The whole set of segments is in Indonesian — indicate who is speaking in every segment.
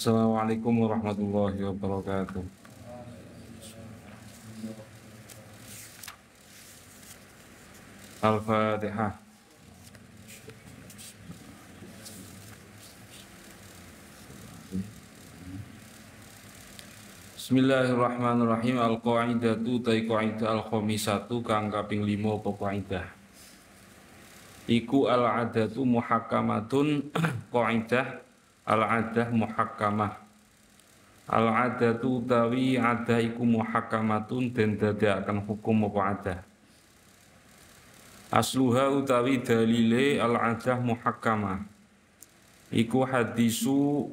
Speaker 1: Assalamualaikum warahmatullahi wabarakatuh. Al-Fatihah. Bismillahirrahmanirrahim. Al-qaidatu ta qaidah al-khamisatu kang kaping 5 apa qaidah. Iku al-adatu muhakkamatun qaidah al-adah muhakkamah. Al-adatu utawi adah iku muhakkamatun den dadekaken hukum apa adah. Asluha utawi dalile al-adah muhakkamah. Iku hadisu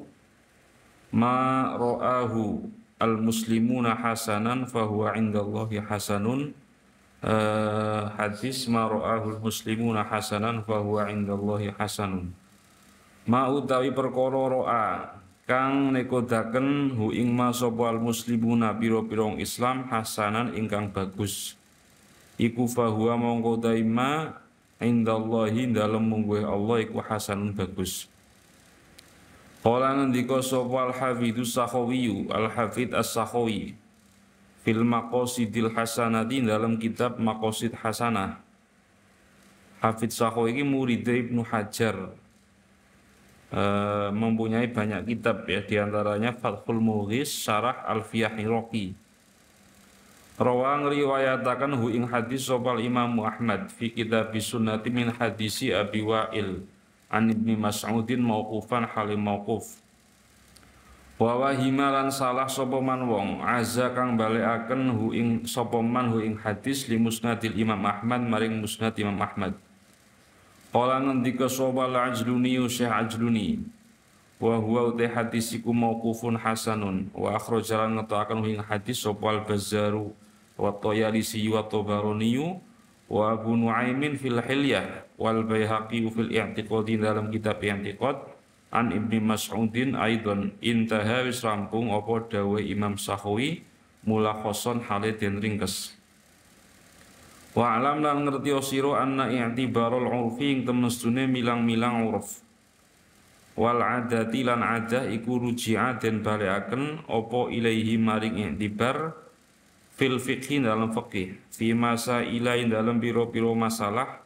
Speaker 1: ma ra'ahu al-muslimuna hasanan fahuwa indallahi hasanun. Hadis ma ra'ahu al-muslimuna hasanan fahuwa indallahi hasanun. Ma utawi perkara ro'a kang nekodaken hu ing ma sapa al-muslimuna pira-pira Islam hasanan ingkang bagus. Iku fahuwa mongko daima indallahi dalem mungguh Allah iku hasanun bagus. Qala ngendika sapa al-Hafidzus Sakhawi, al-Hafidz As-Sakhawi fil maqasidil hasanati dalam kitab Maqasid Hasanah. Hafidz Sakhawi ini murid Ibnu Hajar, mempunyai banyak kitab ya, diantaranya Fathul Mughis Syarah Alfiyah Iraqi. Rawang riwayatakan hu ing hadis sapa Imam Ahmad fi kitab sunnati min hadisi Abi Wa'il an Ibnu Mas'udin mauqufan halim mauquf. Wa wahimalan salah sapa man wong azza kang balekaken hu ing sapa man hu ing hadis li musnadil Imam Ahmad maring musnad Imam Ahmad. Qala ngendika sapa al-Ajluni Syekh Ajluni wa huwa uti hadis iku mauqufun hasanun wa akhrajalan ngetoaken hu ing hadis sapa al-Bazzaru wa Tayalisi wa Tabarani wa Abu Nuaimin fil Hilyah wal Baihaqi fil I'tiqad dalam kitab I'tiqad an Ibnu Mas'udin aidan intaha wis rampung apa dawuh Imam Sakhawi mulakhason hale den ringkes. Wa alam lan ngerti sira anna i'tibarul urfi ing temestune milang-milang uruf wal adati lan adah iku ruji'a den balekaken apa ilaihi maring i'tibar fil fiqhi dalam fikih fi masa ilain dalam biro-biro masalah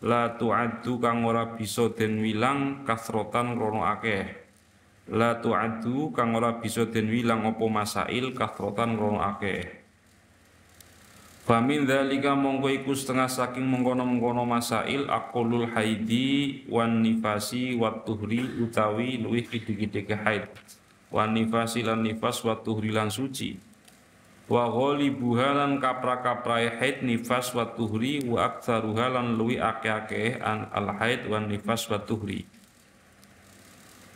Speaker 1: la tu'addu kang ora bisa den wilang kasrotan krono akeh. La tu'addu kang ora bisa den wilang apa masail kasrotan krono akeh. Fa min dzalika mongko iku setengah saking mengkono-mengkono masail aqlul haidi wan nifasi wat tuhri utawi luwih kidhi-kidhi haid. Wan nifasi lan nifas wat tuhri lan suci. Wa ghalibuha lan kapra-kaprae haid nifas wa tuhri wa aktsaruha lan luwi akeh-akeh an al haid wan nifas wa tuhri.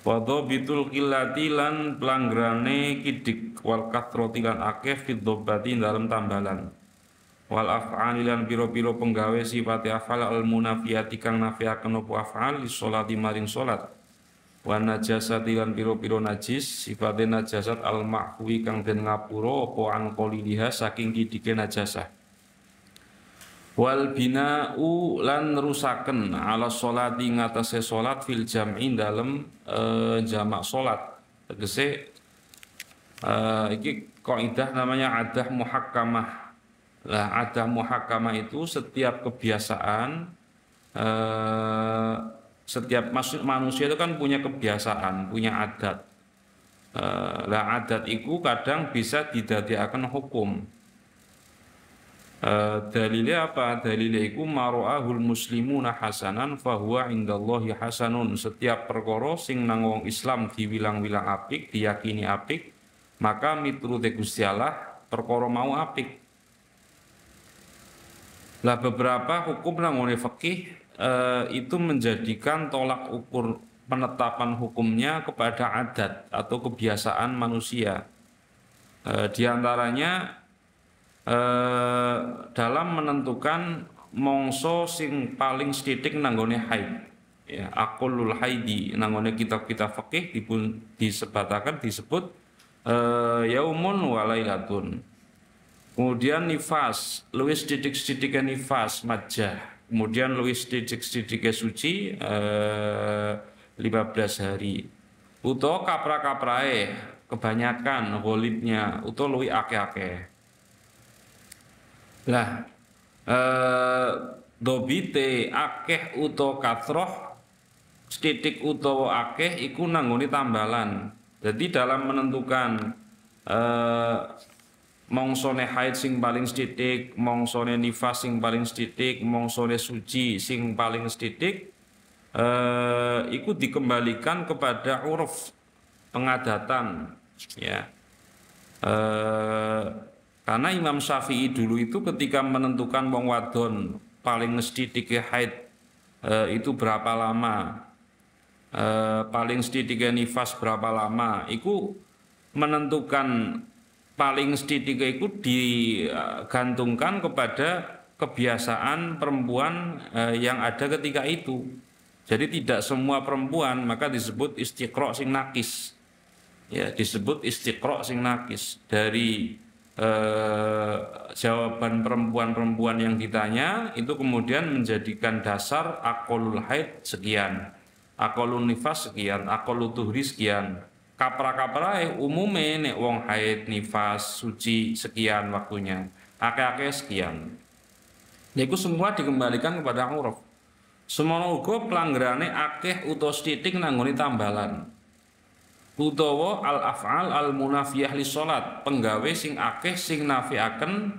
Speaker 1: Wa dhabitul qillati lan pelanggarane kidik wal kathrati lan akeh fi dhabbati dalam tambalan. Wal af'ali lan pira-pira penggawe sifate af'al al munafiyati kang nafiaken apa af'al li sholati maring salat. Wa najasati lan pira-pira najis sifate najasat al mahwi kang den ngapura apa an qaliha saking kidike najasah. Wal bina'u lan rusaken ala sholati ngatasé salat fil jam'i dalem jamak salat. Tegese iki kaidah namanya adah muhakkamah. Lah adah muhakkamah itu setiap kebiasaan setiap manusia itu kan punya kebiasaan, punya adat. Lah adat itu kadang bisa didadekaken hukum. Dalilnya apa? Dalilnya itu maro'ahul muslimuna hasanan fahuwa indallahi hasanun. Setiap perkara sing nang wong Islam diwilang-wilang apik, diyakini apik, maka miturute Gusti Allah perkara mau apik. Lah beberapa hukum nang fikih itu menjadikan tolak ukur penetapan hukumnya kepada adat atau kebiasaan manusia. Di antaranya dalam menentukan mongso sing paling sithik nanggone haid. Ya, aqallul haidi nanggone kitab-kitab fikih disebut yaumun wa lailatun. Kemudian nifas, luwih sithik-sithike nifas majah. Kemudian luwih sithik-sithike suci 15 hari. utawa kapra-kaprae kebanyakan golibnya utawa luwih akeh-akeh. Lah dobite akeh utawa kathroh sithik utawa akeh iku nanggone tambalan. Jadi dalam menentukan mongsone haid sing paling sithik, mongsone nifas sing paling sithik, mongsone suci sing paling sithik, iku dikembalikan kepada uruf pengadatan, ya. Karena Imam Syafi'i dulu itu ketika menentukan wong wadon paling sithik haid itu berapa lama, paling sithik nifas berapa lama, iku menentukan paling sithik itu digantungkan kepada kebiasaan perempuan yang ada ketika itu. Jadi tidak semua perempuan maka disebut istiqra' sing nakis. Ya, disebut istiqra' sing nakis. Dari jawaban perempuan-perempuan yang ditanya itu kemudian menjadikan dasar aqallul haid sekian, aqallun nifas sekian, aqallut tuhri sekian. Kapra-kaprae umume nek wong haid nifas suci sekian waktunya, akeh-akeh sekian. Niku semua dikembalikan kepada uruf. Semono uga pelanggarane akeh utawa sithik nanggone tambalan. Utawa al-af'al al-munafiyah li sholat, penggawe sing akeh sing nafiaken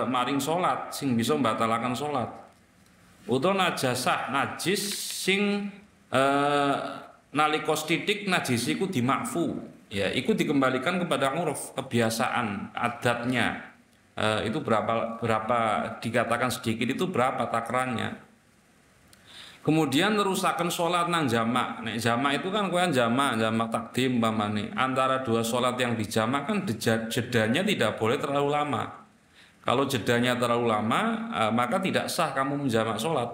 Speaker 1: maring sholat, sing bisa mbatalaken sholat. Utawa najasah najis sing nalika sithik najis iku dimakfu, ya iku dikembalikan kepada uruf, kebiasaan, adatnya. Itu berapa dikatakan sedikit itu berapa takarannya. Kemudian nerusaken sholat nang jamak. Nek jamak itu kan koyan jamak takdim umpamane. Antara dua sholat yang dijamak kan jedanya tidak boleh terlalu lama. Kalau jedanya terlalu lama maka tidak sah kamu menjamak sholat.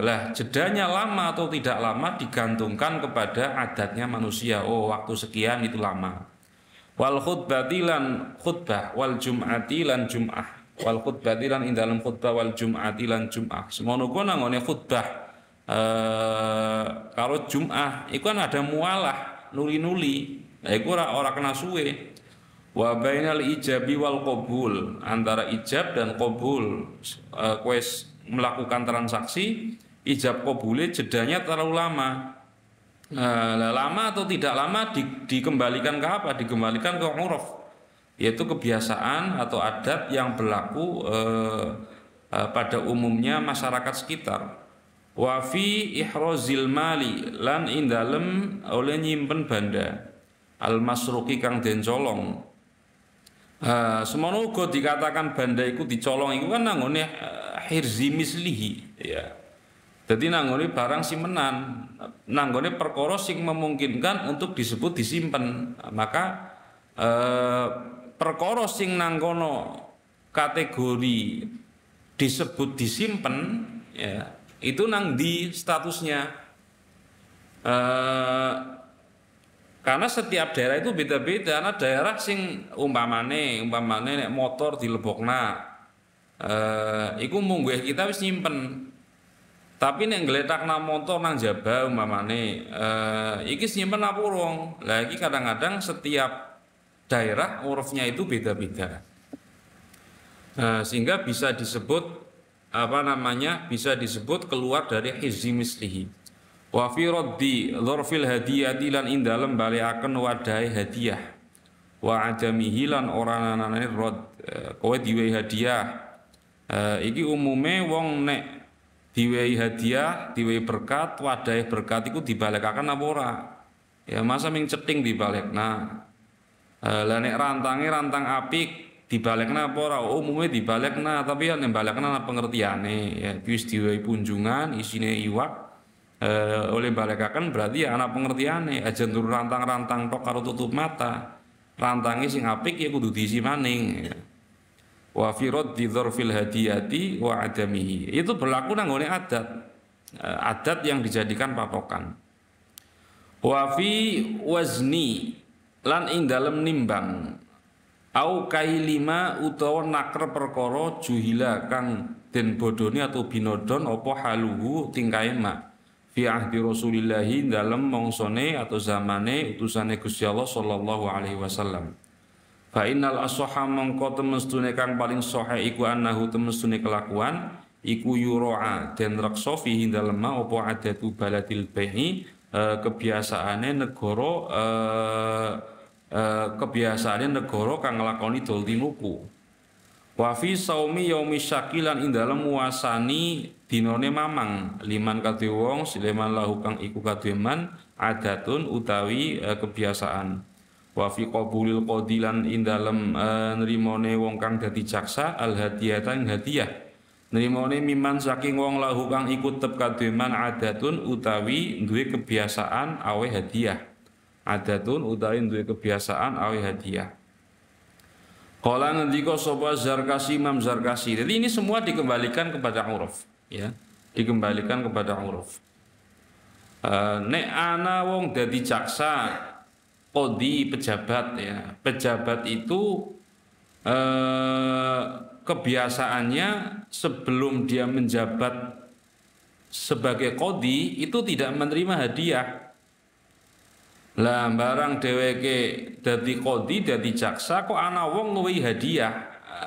Speaker 1: Lah jedanya lama atau tidak lama digantungkan kepada adatnya manusia. Oh, waktu sekian itu lama. Wal khutbati lan khutbah wal jum'ati lan jum'ah. Wal khutbati lan ing dalem khutbah wal jum'ati lan jum'ah. Semono ku nangone khutbah karo jum'ah iku kan ada mualah, nuli-nuli. Lah iku ora kena suwe. Wa bainal ijabi wal qabul, antara ijab dan qabul. Kowe melakukan transaksi ijab qabule jedanya terlalu lama. Lama atau tidak lama dikembalikan ke apa? Dikembalikan ke uruf, yaitu kebiasaan atau adat yang berlaku pada umumnya masyarakat sekitar. Wa fi ihrozil mali lan indalem oleh nyimpen banda al masruqi kang den colong. Semono uga dikatakan banda iku dicolong iku kan nanggone hirzi mislihi, ya. Jadi nanggone barang simenan, nanggone perkara sing memungkinkan untuk disebut disimpen. Maka perkara sing nangkono kategori disebut disimpen, ya, itu nang di statusnya. Karena setiap daerah itu beda-beda. Karena daerah sing umpamane nek motor dilebokna, iku mungguh kita wis nyimpen. Tapi nek ngletakna motor nang jaba umpamane, iki nyimpen apa urung? Lah iki kadang-kadang setiap daerah urufnya itu beda-beda. Sehingga bisa disebut bisa disebut keluar dari hizzi mislihi. Wa fi raddi dzarfil hadiyati lan indalem balekaken wadahe hadiah. Wa adamihi lan ora anane rad, kowe diwehi hadiah. Iki umume wong nek diwehi hadiah, diwehi berkat, wadahe berkat iku dibalekaken apa ora? Ya masa ming ceting dibalekna. Lah nek rantange rantang apik dibalekna apa ora? Umume dibalekna, tapi nek balekna pengertiane, ya wis diwehi punjungan isine iwak. Oleh balekaken berarti ya ana pengertiane, aja tur rantang-rantang tok karo tutup mata. Rantange sing apik ya kudu diisi maning. Ya. Wa fi raddi dzarfil hadiyati wa adamihi. Itu berlaku nanggone adat. Adat yang dijadikan patokan. Wa fi wazni lan ing dalem nimbang. Au kailima utawa nakr perkara juhila kang den bodoni atau binodon apa haluhu tingkae mak. fi ahdi Rasulillahi dalam mongsone atau zamane utusane Gusti Allah sallallahu alaihi wasallam. Fa innal as-sahha mongko temestune kang paling sahih iku annahu temestune kelakuan iku yuro'a den reksa fihi dalem apa adatu baladil bai'i kebiasaane negara kang nglakoni dol tinuku. Wa fi saumi yaumi syakilan ing dalem muasani dinane mamang liman kadhe wong sileman lahu kang iku kadhe man adatun utawi kebiasaan. Wa fi qabulil qadilan ing dalem nrimone wong kang dadi jaksa al hadiyatan hadiah nrimone miman saking wong lahu kang iku tep kademan adatun utawi duwe kebiasaan awe hadiah adatun utawi duwe kebiasaan awe hadiah. Qala ngendika sapa Zarkasi Imam Zarkasi. Jadi ini semua dikembalikan kepada uruf ya, dikembalikan kepada uruf. Nek ana wong dadi jaksa qadi pejabat ya. Pejabat itu kebiasaannya sebelum dia menjabat sebagai qadi itu tidak menerima hadiah. Lah barang dheweke dadi qadi dadi jaksa kok ana wong ngewi hadiah.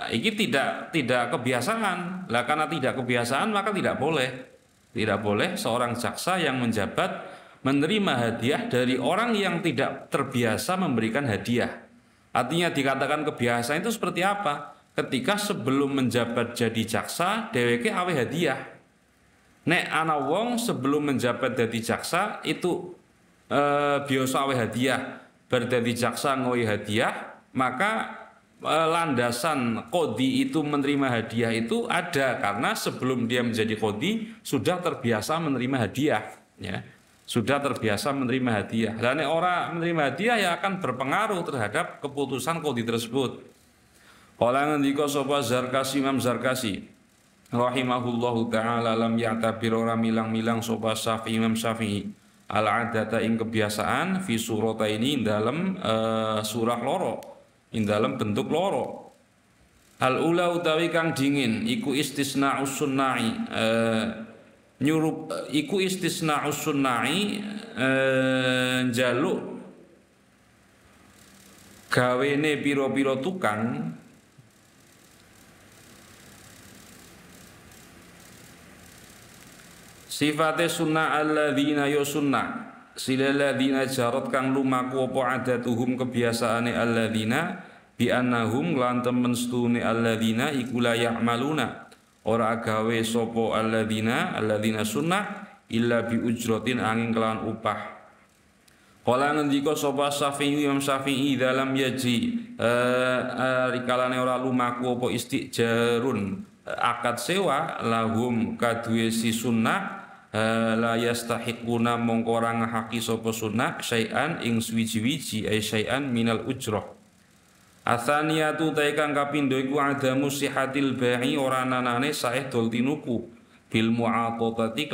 Speaker 1: Iki tidak kebiasaan. Lah karena tidak kebiasaan maka tidak boleh. Tidak boleh seorang jaksa yang menjabat menerima hadiah dari orang yang tidak terbiasa memberikan hadiah. Artinya dikatakan kebiasaan itu seperti apa? Ketika sebelum menjabat jadi jaksa, dheweke awe hadiah. Nek ana wong sebelum menjabat jadi jaksa itu biasa awe hadiah, berdadi jaksa ngowi hadiah, maka landasan qadi itu menerima hadiah itu ada karena sebelum dia menjadi qadi sudah terbiasa menerima hadiah, ya. Sudah terbiasa menerima hadiah. Dan orang menerima hadiah ya akan berpengaruh terhadap keputusan qadi tersebut. Qala ngendika sapa Zarkasi Imam Zarkasi rahimahullahu taala lam ya'tabir ora milang-milang sapa Syafi'i Imam Syafi'i al-adata ing kebiasaan fi surata ini dalam surah loro, ing dalam bentuk loro. Al-ula utawi kang dingin iku istisna'us sunnai nyurup iku istisna'us sunnai njaluk gawene pira-pira tukang sifate sunnah alladzina ya sunnah silalladzina jarat kang lumaku apa adatuhum kebiasaane alladzina bi annahum lan temen stune alladzina iku la ya'maluna ora gawe sapa alladzina sunnah illa bi ujratin angin kelawan upah. Qala ngendika sapa Syafi'i Imam Syafi'i dalam yaji rikalane ora lumaku apa istijarun akad sewa lahum kaduwe si sunnah la yastahiquna mongko ora ngahaki sapa sunnah syai'an ing suwiji-wiji ay syai'an minal ujrah. Atsaniyatu taikang kapindo iku adamu sihatil bai'i ora nanane saeh dol tinuku bil mu'atati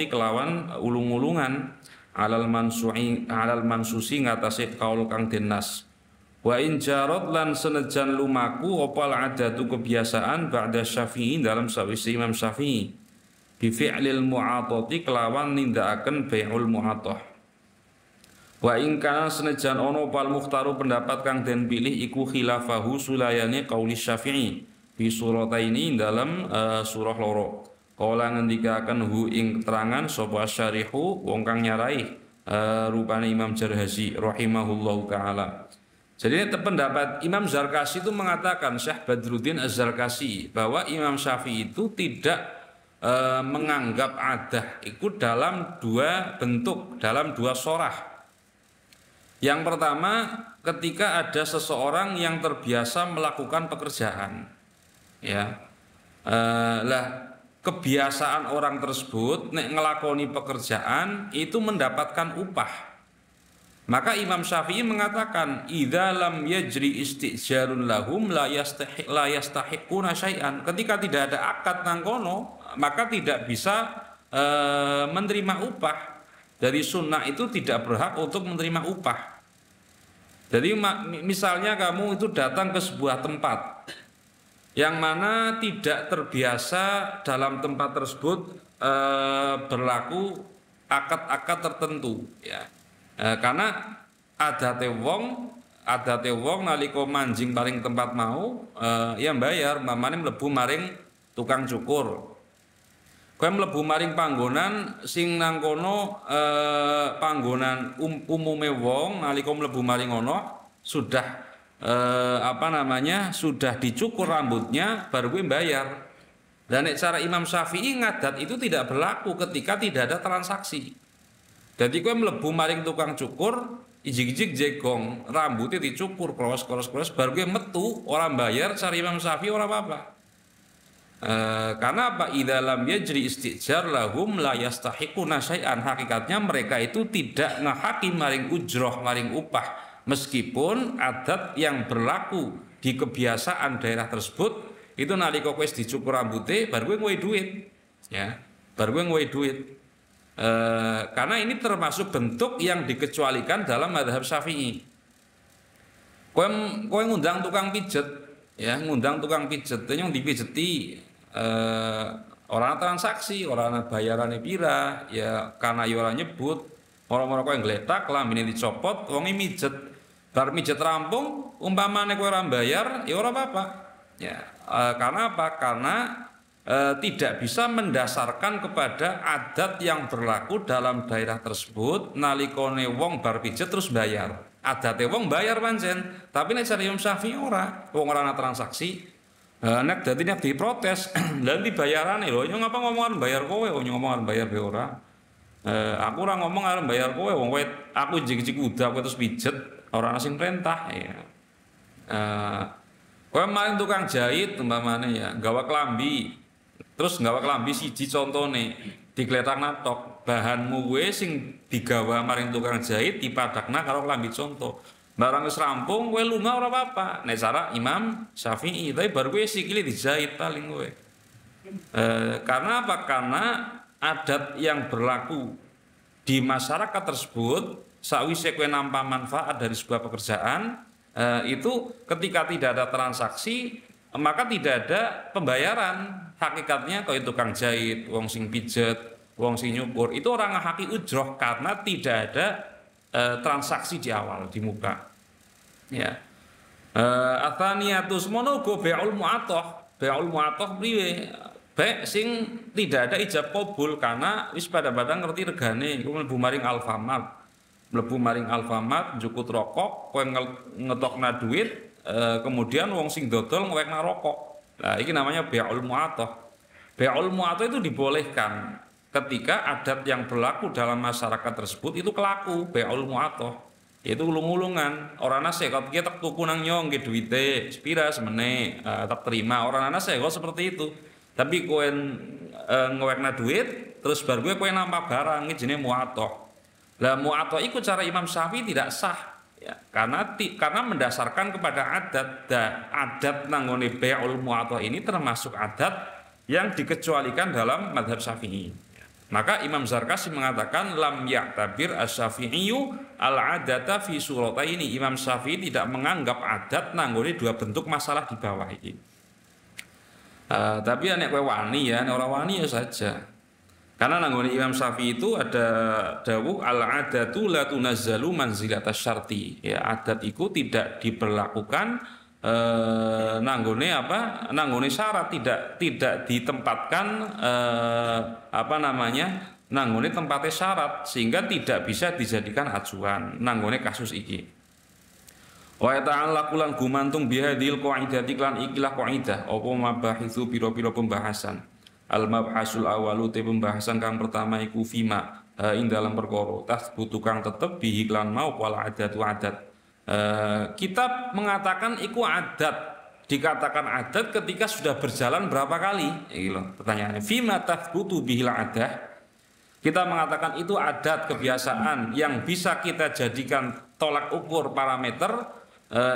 Speaker 1: kelawan ulung-ulungan alal mansusi ngatasé kaul kang denas. Wa in jarot lan senejan lumaku opal adatu kebiasaan ba'da Syafi'i dalam sawise Imam Syafi'i bi fi'lil mu'atati kelawan nindakaken bai'ul mu'atah. Wa in kana senejan ono pal mukhtaru pendapat kang den pilih iku khilafahu sulayane qauli Syafi'i bi surataini dalam surah loro. Kala ngendikaken hu ing keterangan sapa syarihu wong kang nyarai rupane Imam Jarhazi rahimahullahu taala. Jadi pendapat Imam Zarkasi itu mengatakan Syekh Badruddin Az-Zarkasi bahwa Imam Syafi'i itu tidak menganggap adah itu dalam dua bentuk, dalam dua sorah. Yang pertama, ketika ada seseorang yang terbiasa melakukan pekerjaan, ya, kebiasaan orang tersebut nek ngelakoni pekerjaan itu mendapatkan upah. Maka Imam Syafi'i mengatakan idza lam yajri istijarun lahum la yastahiquna syai'an. Ketika tidak ada akad nang kono, maka tidak bisa menerima upah. Dari sunnah itu tidak berhak untuk menerima upah. Jadi misalnya kamu itu datang ke sebuah tempat, yang mana tidak terbiasa dalam tempat tersebut berlaku akad-akad tertentu, ya. Karena adate wong nalika manjing paring tempat mau ya bayar, mamane mlebu maring tukang cukur. Kowe mlebu maring panggonan sing nang kono panggonan umume wong nalika mlebu maring ngono sudah sudah dicukur rambutnya baru kowe bayar. Dan cara Imam Syafi'i ngadat itu tidak berlaku ketika tidak ada transaksi. Jadi kowe mlebu maring tukang cukur ijik-ijik jegong rambutnya dicukur kroos baru kowe metu orang bayar, cara Imam Syafi'i ora apa-apa. Karena apa? Idza lam yajri istijar lahum la yastahiquna syai'an. Hakikatnya mereka itu tidak ngahaki maring ujroh maring upah, meskipun adat yang berlaku di kebiasaan daerah tersebut itu nalika kowe dicukur rambutnya baru kowe ngowe duit, ya, baru kowe ngowe duit. Karena ini termasuk bentuk yang dikecualikan dalam mazhab Syafi'i. Kowe ngundang tukang pijet, ya, ngundang tukang pijet yang dipijeti orang transaksi, orang bayarannya pira, ya karena orang nyebut orang-orang kowe ngletak lambene dicopot wonge mijet. Bar mijet rampung umpamane kowe ora bayar ya ora apa-apa. Ya, karena apa? Karena tidak bisa mendasarkan kepada adat yang berlaku dalam daerah tersebut nalikone wong bar pijet terus bayar. Adate wong bayar pancen, tapi nek cari Imam Syafi'i ora, wong ora ana transaksi. Nek dadi nek diprotes, lha dibayarane lho, yo ngapa ngomongan bayar kowe, ngomongan bayar be ora. Aku ora ngomong arep bayar kowe, wong kowe aku jik-jik udah kowe terus pijet, ora ana sing perintah ya. Kowe maring tukang jahit umpamane ya, gawa klambi. Terus gawa klambi siji contone digletakna tok, bahanmu kowe sing digawa maring tukang jahit dipadakna karo klambi conto. Barang wis rampung kowe lunga ora apa-apa. Nek cara Imam Syafi'i, tapi baru kowe sikile dijahit paling kowe. Karena apa? Karena adat yang berlaku di masyarakat tersebut sakwise kowe nampa manfaat dari sebuah pekerjaan itu ketika tidak ada transaksi maka tidak ada pembayaran. Hakikatnya kalau tukang jahit, wong sing pijet, wong sing nyukur itu orang ngahaki ujroh karena tidak ada transaksi di awal di muka. Ya. Athaniyatus mono go bai'ul mu'athah. Bai'ul mu'athah priwe? Baik sing tidak ada ijab qabul karena wis pada-pada ngerti regane iku mlebu maring Alfamart. Mlebu maring Alfamart njukut rokok, kowe ngetokna duit, kemudian wong sing dodol ngewekna rokok. Nah, ini namanya bai'ul mu'athah. Bai'ul mu'athah itu dibolehkan ketika adat yang berlaku dalam masyarakat tersebut itu kelaku. Bai'ul mu'athah itu ulung-ulungan, orang nase kalau kita tak tuku nang nyong gitu duite sepira semene tak terima, orang nase kalau seperti itu. Tapi kowe ngewekna duit terus baru kowe nampak barang ini jenenge mu'athah. Lah mu'athah iku cara Imam Syafi'i tidak sah. Ya, karena mendasarkan kepada adat nanggone bai'ul mu'athah ini termasuk adat yang dikecualikan dalam mazhab Syafi'i. Maka Imam Zarkashi mengatakan lam ya'tabir asy-Syafi'iyyu al-'adata fi surataini. Imam Syafi'i tidak menganggap adat nanggone dua bentuk masalah di bawah ini. Tapi nek kowe wani ya, nek ora wani ya saja. Karena nanggone Imam Syafi'i itu ada dawuh al-'adatu la tunazzalu manzilatas syarti. Ya, adat itu tidak diberlakukan nanggone apa? Nanggone syarat, tidak ditempatkan nanggone tempatnya syarat sehingga tidak bisa dijadikan acuan nanggone kasus iki. Wa ta'ala kulan gumantung bihadil qaidati lan ikilah qaidah apa mabahitsu pira-pira pembahasan. Al-mabhasul awalu te pembahasan kang pertama iku fima ing dalam perkara tasbutu kang tetep bihi lan mau wala adatu adat. Kitab mengatakan iku adat, dikatakan adat ketika sudah berjalan berapa kali? Iki lho pertanyaannya. Fima tasbutu bihi adah. Kita mengatakan itu adat kebiasaan yang bisa kita jadikan tolak ukur parameter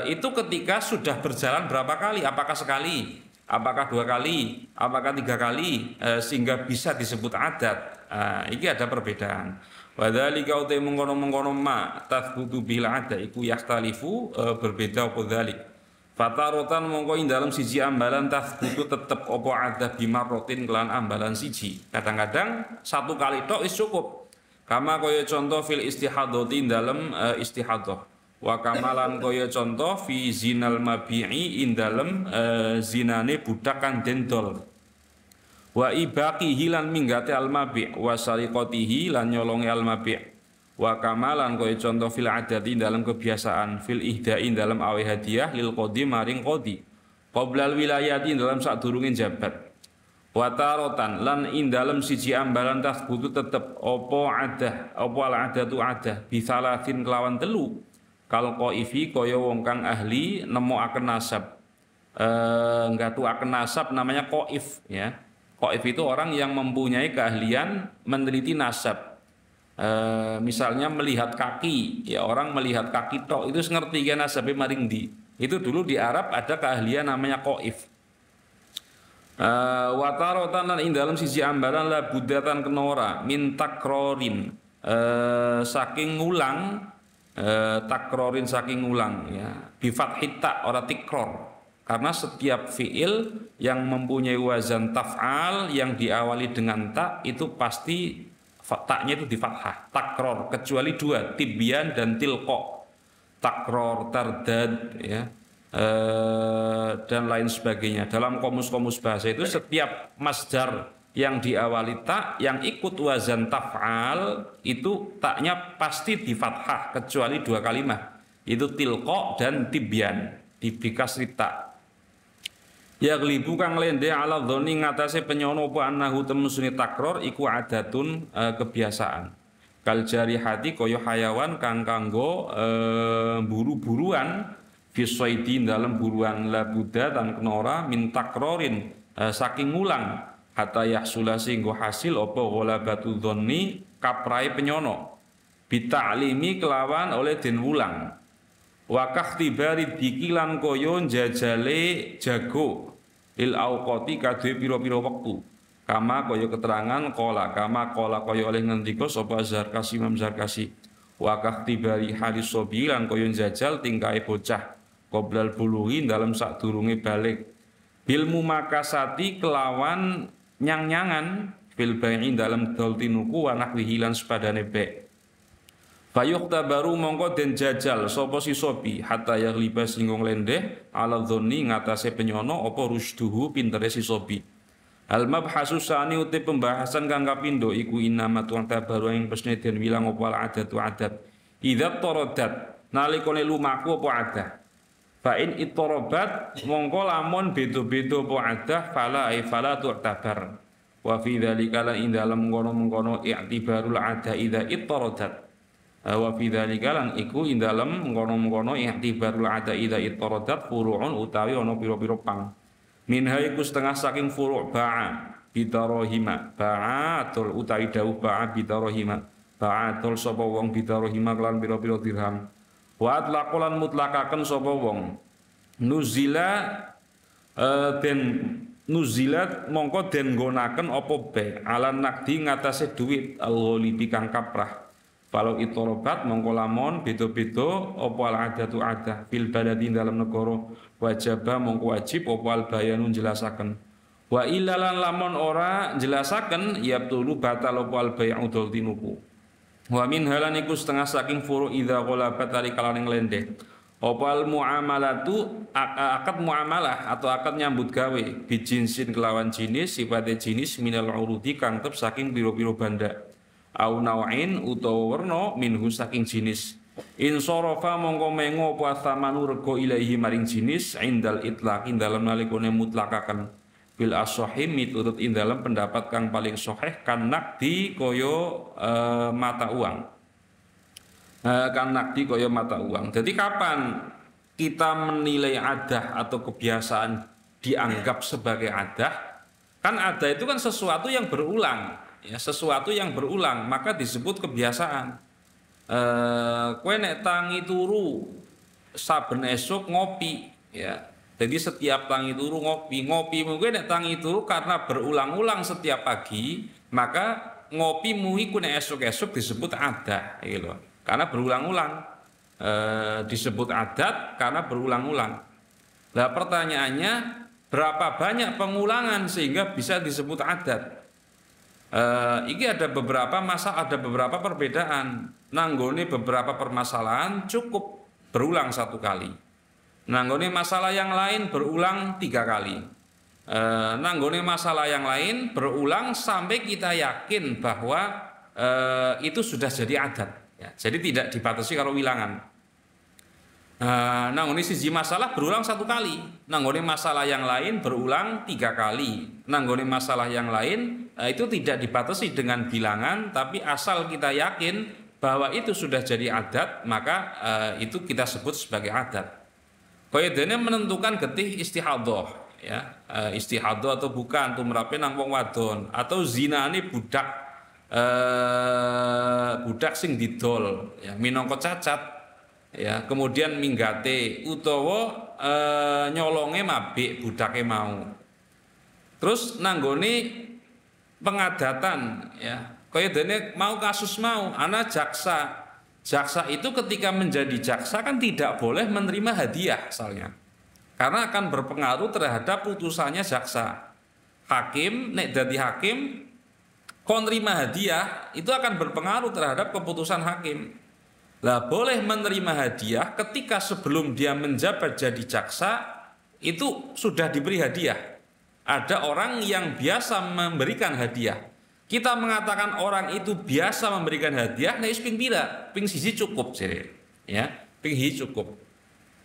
Speaker 1: itu ketika sudah berjalan berapa kali? Apakah sekali? Apakah dua kali, apakah tiga kali, sehingga bisa disebut adat. Ini ada perbedaan. Wadzalika utai mengkono-mengkono ma tathbutu bil adat iku yakhtalifu berbeda apa dzalik. Fatarotan mongko ing dalem siji ambalan tathbutu tetep apa adah bimarrotin kelan ambalan siji. Kadang-kadang satu kali tok wis cukup. Kama kaya contoh fil istihadati dalem istihadah. Wa kamalan kaya contoh fi zinal mabi'i ing dalem zinane budak kang dendol. Wa ibaqihi lan minggate al mabi' wa sariqatihi lan nyolonge al mabi'. Wa kamalan kaya contoh fil adati dalam kebiasaan fil ihdain dalam awe hadiah lil qadi maring qadi qoblal wilayati dalam sadurunge jabat wa tarotan lan ing dalam siji ambalan tasbutu tetep opo adah opo al adatu adah bisalatin kelawan telu kal qaifi kaya wong kang ahli nemokaken nasab ngatukaken nasab namanya qaif ya. Qaif itu orang yang mempunyai keahlian meneliti nasab. Misalnya melihat kaki, ya orang melihat kaki tok itu ngerti kan nasabnya maring di. Itu dulu di Arab ada keahlian namanya qaif. Watarotan lan ing dalam sisi ambalan la budatan kenora min takrorin saking ngulang takrorin saking ngulang ya bifat hita ora tikror karena setiap fiil yang mempunyai wazan taf'al yang diawali dengan tak itu pasti taknya itu di fathah, takror, kecuali dua, tibyan dan tilqa. Takror, tardad, ya, dan lain sebagainya. Dalam komus-komus bahasa itu setiap masdar yang diawali tak, yang ikut wazan taf'al, itu taknya pasti di fathah, kecuali dua kalimat. Itu tilqa dan tibyan, dibikasri tak. Ya glibu kang lende ala dhoni ngatasé penyono apa annahu temusune takror iku adatun kebiasaan. Kal jarihati kaya hayawan kang kanggo buru-buruan fisoidi dalam buruan labuda dan kenora min takrorin saking ngulang hatta yahsula singgo hasil apa ghalabatu dhonni kaprai penyono bita'limi kelawan oleh den wulang wakah tibari dikilan koyo jajale jago il auqati kadhe pira-pira wektu kama kaya keterangan kama kaya oleh ngendika sapa Zarkasi Imam Zarkasi wakah tibari hadis sobi lan kaya jajal tingkae bocah qoblal bulughi dalam sadurunge balik bil mumakasati kelawan nyang-nyangan bil bai'i dalam dol tinuku wa nahwihi lan sepadane bae Fayuqta baru mongko den jajal sapa si sobi hatta yaghliba singgung lendeh ala dhonni ngatasé penyono apa rusduhu pintere si sobi. Al mabhasu sani uti pembahasan kang kapindo iku inama tuang tabaru ing pesne den wilang apa al adatu adat. Idza taradat nalikane lumaku apa adah. Fa in ittarabat mongko lamun beda-beda apa adah fala tu'tabar. Wa fi dzalika la in dalam ngono-ngono i'tibarul adah idza ittaradat. Wa fi dzalika lan iku ing dalem ngono-ngono ihtibarul ada idza ittaradat furu'un utawi ana pira-pira pang minha iku setengah saking furu' ba'a bidarahima ba'atul utawi dawuh ba'a bidarahima ba'atul sapa wong bidarahima kelan pira-pira dirham wa atlaqalan mutlakaken sapa wong nuzila den nuzilat mongko den nggonaken apa bae alan nakdi ngatasé duit al-ghalibi kang kaprah. Kalau itorobat mongko lamun beda-beda apa al adatu adah fil baladi dalam negara wajaba mongko wajib apa al bayanu jelasaken wa ilalan lamun ora jelasaken yabtulu batal apa al bay'u dol tinuku wa min halan iku setengah saking furu idza ghalabat ari kalaning lendeh apa al muamalatu akad muamalah atau akad nyambut gawe bijinsin kelawan jenis sifate jenis minal urudi kang tep saking pira-pira banda au nawain utawa werna minhu saking jenis insarafa mongko mengo apa thamanu rego ilahi maring jenis indal itlaqin dalam nalikane mutlakaken bil as-sahih miturut ing dalam pendapat kang paling sahih kan nakdi kaya mata uang kan nakdi kaya mata uang. Jadi kapan kita menilai adah atau kebiasaan dianggap sebagai adah? Kan adah itu kan sesuatu yang berulang. Ya, sesuatu yang berulang maka disebut kebiasaan. Kowe nek tangi turu saben esuk ngopi ya. Jadi setiap tangi turu ngopi mungkin nek tangi turu karena berulang-ulang setiap pagi, maka ngopi iku nek esuk-esuk disebut adah gitu. Karena berulang-ulang disebut adat karena berulang-ulang. Nah, pertanyaannya berapa banyak pengulangan sehingga bisa disebut adat? Ini ada beberapa perbedaan. Nanggone beberapa permasalahan cukup berulang satu kali. Nanggone masalah yang lain berulang 3 kali. Nanggone masalah yang lain berulang sampai kita yakin bahwa itu sudah jadi adat. Ya, jadi tidak dibatasi kalau wilangan. Nanggone siji masalah berulang 1 kali. Nanggone masalah yang lain berulang 3 kali. Nanggone masalah yang lain itu tidak dibatasi dengan bilangan, tapi asal kita yakin bahwa itu sudah jadi adat, maka itu kita sebut sebagai adat. Qaidahnya menentukan getih istihadhah, ya. Istihadhah atau bukan, tumrape nang wong wadon, atau zinane budak sing didol, ya, minangka cacat, ya, kemudian minggate utawa nyolonge mabik budake mau. Terus nanggone pengadatan, ya, kaya dene mau kasus mau ana jaksa itu ketika menjadi jaksa kan tidak boleh menerima hadiah misalnya, karena akan berpengaruh terhadap putusannya jaksa. Hakim nek dadi hakim kon nerima hadiah itu akan berpengaruh terhadap keputusan hakim. Lah boleh menerima hadiah ketika sebelum dia menjabat jadi jaksa itu sudah diberi hadiah. Ada orang yang biasa memberikan hadiah. Kita mengatakan orang itu biasa memberikan hadiah, nah ping pira? Ping siji cukup sih, ya. Ping siji cukup.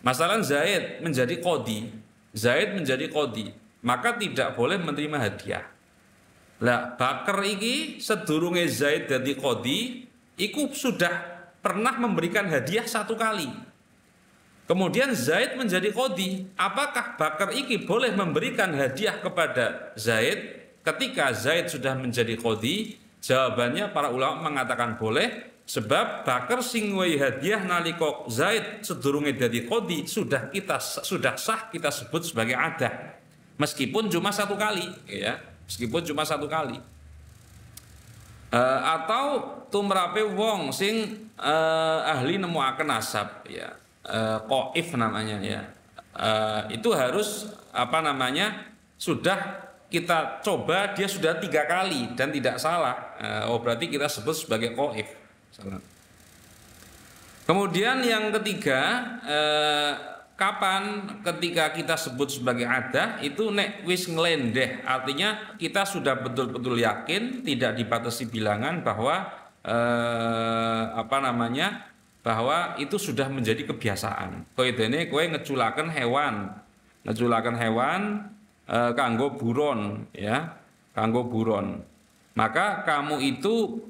Speaker 1: Masalah Zaid menjadi qadhi. Maka tidak boleh menerima hadiah. Lah Bakar iki sedurunge Zaid dadi qadhi, iku sudah pernah memberikan hadiah 1 kali. Kemudian Zaid menjadi qadhi. Apakah Bakar iki boleh memberikan hadiah kepada Zaid ketika Zaid sudah menjadi qadhi? Jawabannya para ulama mengatakan boleh, sebab Bakar sing wehi hadiah nalika Zaid sedurunge dadi qadhi sudah sah kita sebut sebagai adah. Meskipun cuma 1 kali, ya. Meskipun cuma 1 kali. Atau tumrape wong sing ahli nemuaken nasab, ya. Qaif namanya, ya. Itu harus sudah kita coba, dia sudah 3 kali dan tidak salah. Berarti kita sebut sebagai qaif. Kemudian yang ketiga, kapan ketika kita sebut sebagai adah itu nek wis ngelendeh, artinya kita sudah betul-betul yakin tidak dibatasi bilangan bahwa bahwa itu sudah menjadi kebiasaan. Qaidane kowe ngeculaken hewan kanggo buron, ya, kanggo buron. Maka kamu itu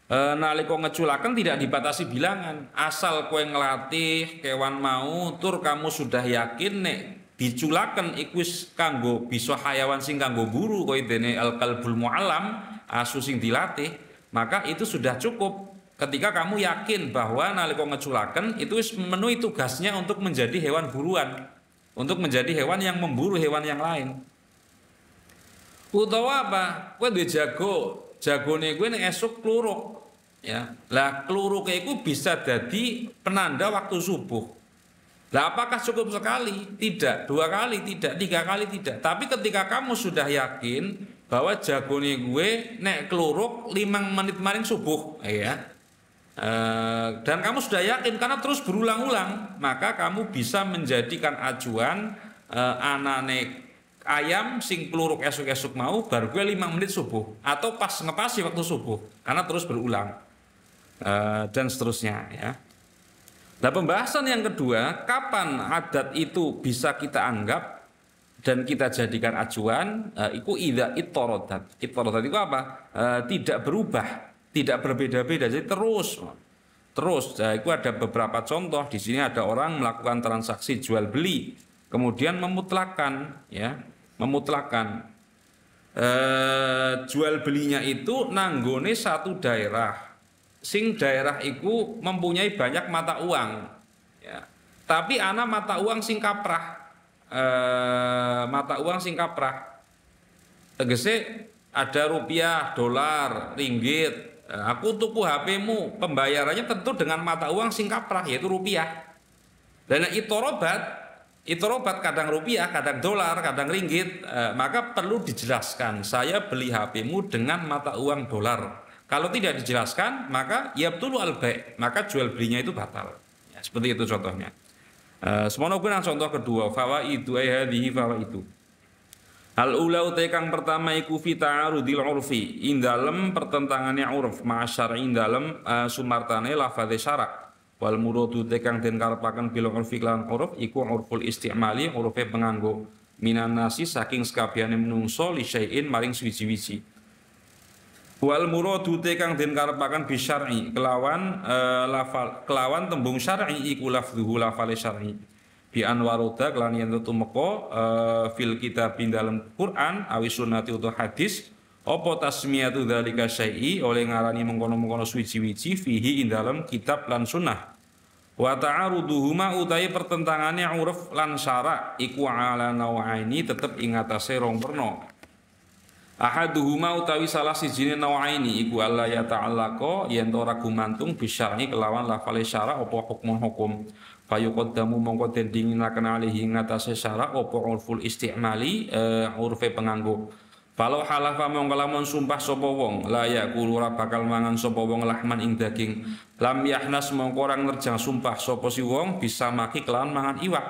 Speaker 1: nalika ngeculaken tidak dibatasi bilangan. Asal kowe nglatih kewan mau tur kamu sudah yakin nek diculaken iku wis kanggo bisa hayawan sing kanggo buru, qaidane al-qalbul mu'allam, asu sing dilatih, maka itu sudah cukup. Ketika kamu yakin bahwa nalika ngeculaken itu memenuhi tugasnya untuk menjadi hewan buruan, untuk menjadi hewan yang memburu hewan yang lain. Utawa apa? Kowe duwe jagone kowe nek esuk kluruk, ya. Lah kluruke iku bisa jadi penanda waktu subuh. Lah apakah cukup sekali? Tidak. 2 kali tidak, 3 kali tidak. Tapi ketika kamu sudah yakin bahwa jagone gue nek kluruk 5 menit maring subuh, ya. Dan kamu sudah yakin karena terus berulang-ulang, maka kamu bisa menjadikan acuan anane ayam sing kluruk esuk-esuk mau baru gue 5 menit subuh atau pas ngepasi waktu subuh karena terus berulang, dan seterusnya, ya. Nah, pembahasan yang kedua, kapan adat itu bisa kita anggap dan kita jadikan acuan, itu idza ittaradat. Ittaradat itu apa? Tidak berubah, tidak berbeda-beda, jadi terus. Nah, itu ada beberapa contoh. Di sini ada orang melakukan transaksi jual beli, kemudian memutlakan, ya, jual belinya itu nanggone satu daerah, sing daerah itu mempunyai banyak mata uang, ya. Tapi ana mata uang sing kaprah, tegese ada rupiah, dolar, ringgit. Aku tuku HP-mu, pembayarannya tentu dengan mata uang sing kaprah, yaitu rupiah. Dan itorobat, itu robat kadang rupiah, kadang dolar, kadang ringgit, maka perlu dijelaskan saya beli HP-mu dengan mata uang dolar. Kalau tidak dijelaskan, maka ya betul al-bai', maka jual belinya itu batal. Ya, seperti itu contohnya. Semono kunang contoh kedua, fawaidu ay hadhihi fawaidu. Al ula utai kang pertama iku fi ta'arudil urfi, ing dalem pertentangannya uruf ma syar'i ing dalem sumartane lafadze syarak. Wal muradu utai kang den karepaken bil urfi lan uruf iku urful istimali, urufe penganggo minan nasi saking sekabehane menungso li syai'in maring suwiji-wiji. Wal muradu utai kang den karepaken bi syar'i kelawan tembung syar'i iku lafdzuhu lafale syar'i. Bi anwaroda kelan yen tumeka fil kitab dalam Quran awi sunnati utawa hadis apa tasmiyatu dzalika syai'i oleh ngarani mengkono-mengkono suwiji-wiji fihi ing dalam kitab lan sunnah wa ta'aruduhuma utawi pertentangannya uruf lan syara' iku ala nawaini tetep ing atase rong werna ahaduhuma utawi salah sijine nawaini iku alla ya ta'allaqa yen ora gumantung bisyar'i kelawan lafale syara' apa hukum fayuqaddamu mongko den dinginaken alihi ngatasé syarak apa urful istimali urfe penganggo falau halafa mongko lamun sumpah sapa wong la yakulu ora bakal mangan sapa wong lahman ing daging lam yahnas mongko ora nerjang sumpah sapa si wong bisa maki kelawan mangan iwak